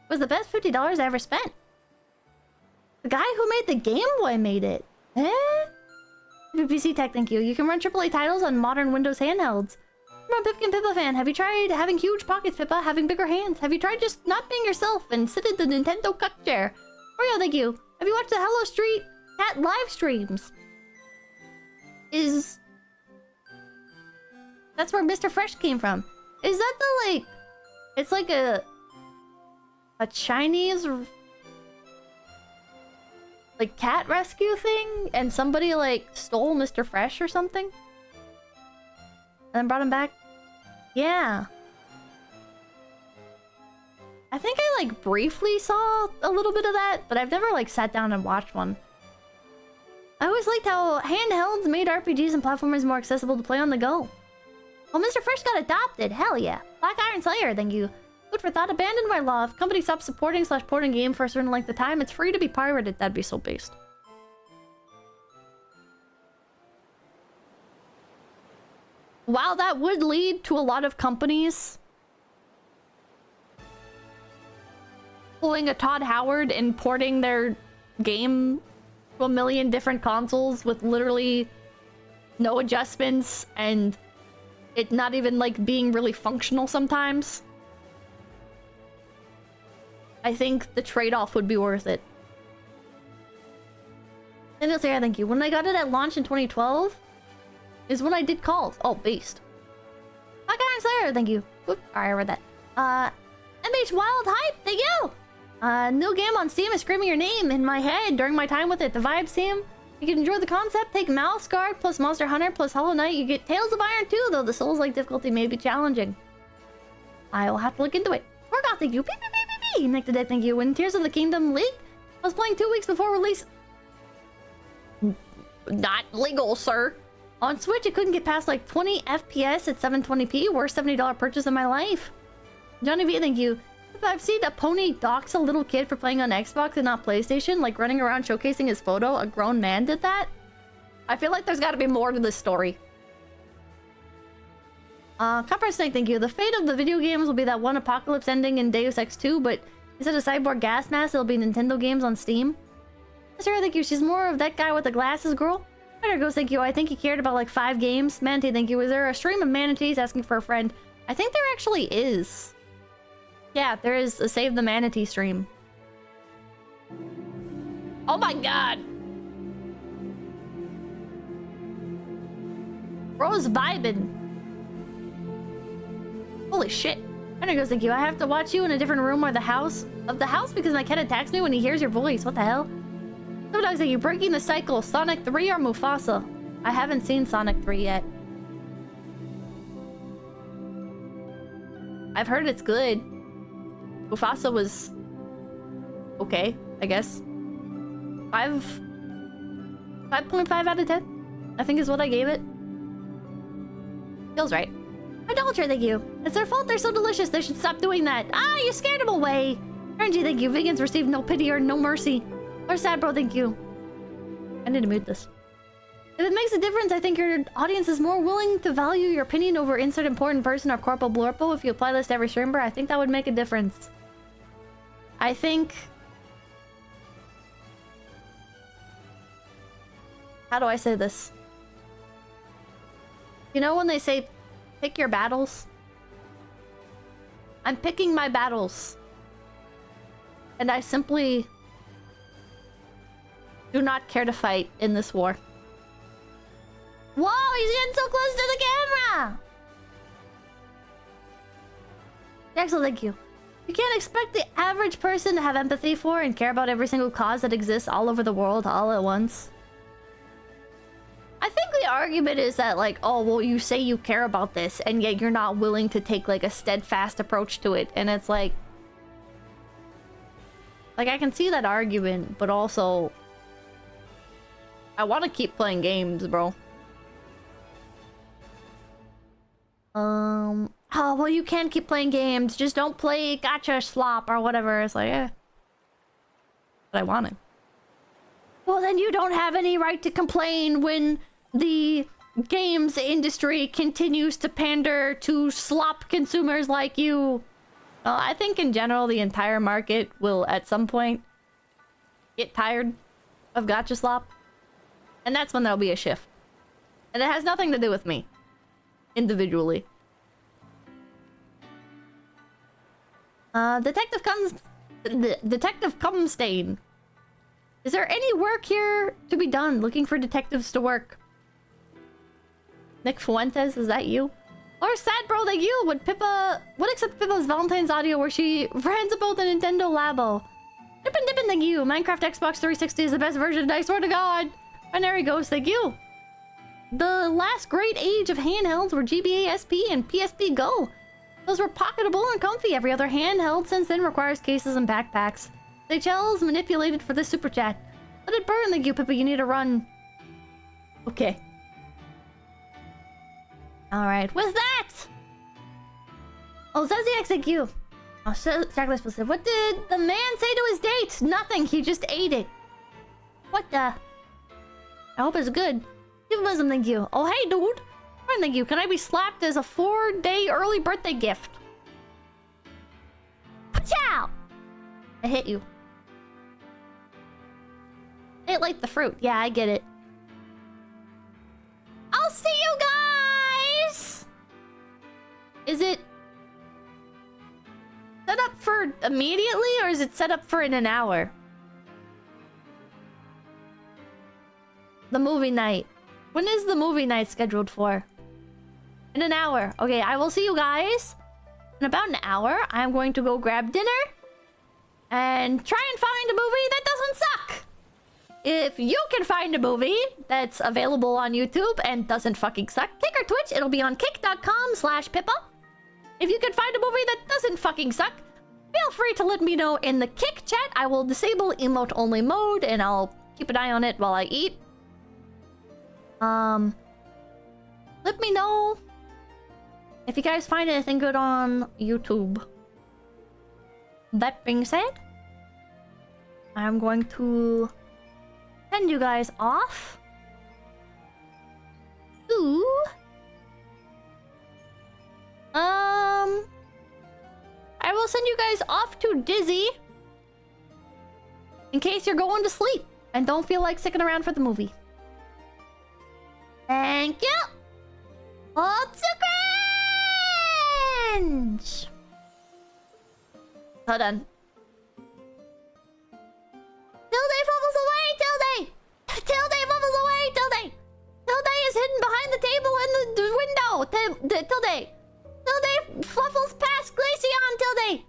was the best $50 I ever spent. The guy who made the Game Boy made it. Eh? PC Tech, thank you. You can run AAA titles on modern Windows handhelds. I'm a Pipkin Pippa fan. Have you tried having huge pockets, Pippa? Having bigger hands? Have you tried just not being yourself and sit in the Nintendo cuck chair? Oreo, thank you. Have you watched the Hello Street Cat live streams? That's where Mr. Fresh came from. Is that the, like... It's like a Chinese... like, cat rescue thing? And somebody, like, stole Mr. Fresh or something? And then brought him back? Yeah. I think I, like, briefly saw a little bit of that, but I've never, like, sat down and watched one. I always liked how handhelds made RPGs and platformers more accessible to play on the go. Well, Mr. Fresh got adopted. Hell yeah. Black Iron Slayer, thank you. Food for thought, abandoned by law. If company stops supporting / porting game for a certain length of time, it's free to be pirated. That'd be so based. Wow, that would lead to a lot of companies pulling a Todd Howard and porting their game to a million different consoles with literally no adjustments and it not even like being really functional sometimes. I think the trade-off would be worth it. And I'll say, thank you. When I got it at launch in 2012 is when I did calls. Oh, based. Black Iron Slayer, thank you. Oop, alright, I read that. MH Wild Hype, thank you! New game on Steam is screaming your name in my head during my time with it. The vibes seem... You can enjoy the concept, take Mouse Guard plus Monster Hunter plus Hollow Knight. You get Tales of Iron too, though the Souls-like difficulty may be challenging. I will have to look into it. Workout, thank you. Beep, beep, beep, beep, beep. Nick the Dead, thank you. When Tears of the Kingdom leaked, I was playing 2 weeks before release. Not legal, sir. On Switch, it couldn't get past like 20 FPS at 720p. Worst $70 purchase of my life. Johnny V, thank you. I've seen a pony dox a little kid for playing on Xbox and not PlayStation, like running around showcasing his photo. A grown man did that. I feel like there's got to be more to this story. Copper Snake, thank you. The fate of the video games will be that one apocalypse ending in Deus Ex 2, but instead of cyborg gas mask, it'll be Nintendo games on Steam. Sarah, thank you. She's more of that guy with the glasses girl. Better goes, thank you. I think he cared about like 5 games. Manatee, thank you. Is there a stream of manatees asking for a friend? I think there actually is. Yeah, there is a Save the Manatee stream. Oh my god! Bro's vibing. Holy shit. There goes, thank you. I have to watch you in a different room or the house because my cat attacks me when he hears your voice. What the hell? Sometimes thank you. Breaking the Cycle. Sonic 3 or Mufasa? I haven't seen Sonic 3 yet. I've heard it's good. Mufasa was okay, I guess. 5.5 out of 10, I think is what I gave it. Feels right. Adultery, thank you. It's their fault they're so delicious. They should stop doing that. Ah, you scared them away. RNG, thank you. Vegans receive no pity or no mercy. Or sad, bro, thank you. I need to mute this. If it makes a difference, I think your audience is more willing to value your opinion over insert important person or corpo blorpo. If you apply this to every streamer, I think that would make a difference. I think... How do I say this? You know when they say, pick your battles? I'm picking my battles. And I simply do not care to fight in this war. Whoa, he's getting so close to the camera! Excellent, thank you. You can't expect the average person to have empathy for and care about every single cause that exists all over the world all at once. I think the argument is that, like, oh, well, you say you care about this, and yet you're not willing to take, like, a steadfast approach to it. And it's like... Like, I can see that argument, but also... I want to keep playing games, bro. Oh, well, you can keep playing games. Just don't play gacha slop or whatever. It's like, eh. But I want it. Well, then you don't have any right to complain when the games industry continues to pander to slop consumers like you. Well, I think in general, the entire market will at some point get tired of gacha slop. And that's when there'll be a shift. And it has nothing to do with me. Individually. Detective Cumstain. Is there any work here to be done? Looking for detectives to work. Nick Fuentes, is that you? Or sad bro like you? Would accept Pippa's Valentine's audio where she rants about the Nintendo Labo? Dippin' like you. Minecraft Xbox 360 is the best version, I swear to God. Binary Ghost, thank you. The last great age of handhelds were GBA SP and PSP Go. Those were pocketable and comfy. Every other handheld since then requires cases and backpacks. 𝐒𝐤𝐢𝐴𝐿's manipulated for the super chat. Let it burn, like you, Pippa. You need to run. Okay. Alright, with that! Oh, 𝐿𝐼𝐴𝐿, thank you. Oh, chocolate specific. What did the man say to his date? Nothing, he just ate it. What the? I hope it's good. Capitalism, thank you. Oh, hey, dude. Thank you. Can I be slapped as a 4-day early birthday gift? Pachow! I hit you. I hit like the fruit. Yeah, I get it. I'll see you guys! Is it set up for immediately, or is it set up for in an hour? The movie night. When is the movie night scheduled for? In an hour. Okay, I will see you guys in about an hour. I'm going to go grab dinner and try and find a movie that doesn't suck. If you can find a movie that's available on YouTube and doesn't fucking suck, Kick or Twitch, it'll be on kick.com/Pippa. If you can find a movie that doesn't fucking suck, feel free to let me know in the Kick chat. I will disable emote only mode and I'll keep an eye on it while I eat. Let me know if you guys find anything good on YouTube. That being said, I'm going to send you guys off to... I will send you guys off to Dizzy in case you're going to sleep and don't feel like sticking around for the movie. Thank you! What's a cringe? Hold on. Tilde bubbles away, Tilde! Tilde bubbles away, Tilde! Tilde is hidden behind the table in the window! Tilde! Tilde fluffles past Glaceon, Tilde!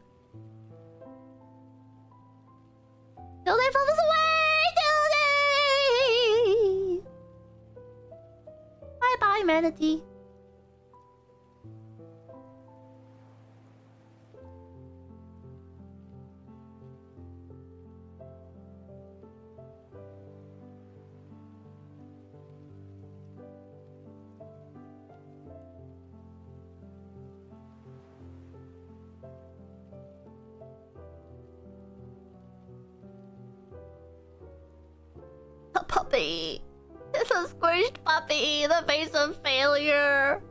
Tilde fluffles away, Tilde! Bye-bye, manatee. A puppy. It's a squished puppy. The face of failure.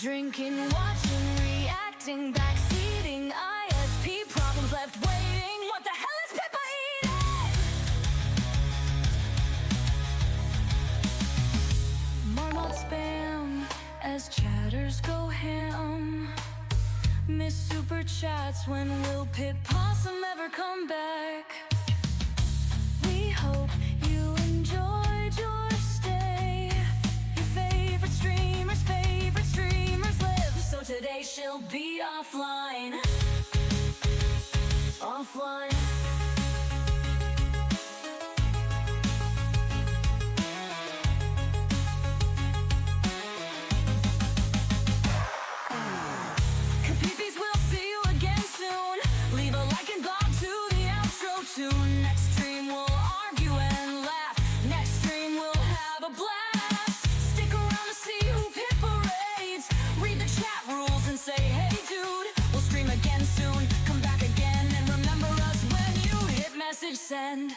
Drinking, watching, reacting, backseating, ISP problems left waiting. What the hell is Pippa eating? Marmot spam as chatters go ham. Miss super chats, when will Pit Possum ever come back? We hope you enjoyed your stay. Your favorite streamers live, so today she'll be offline. Offline. Capipis, we'll see you again soon. Leave a like and bob to the outro tune. Next stream we'll argue and laugh. Next stream we'll have a blast. Stick around to see who Pit parades. Read the chat rules and say, hey dude, we'll stream again soon. Come back again and remember us when you hit message send.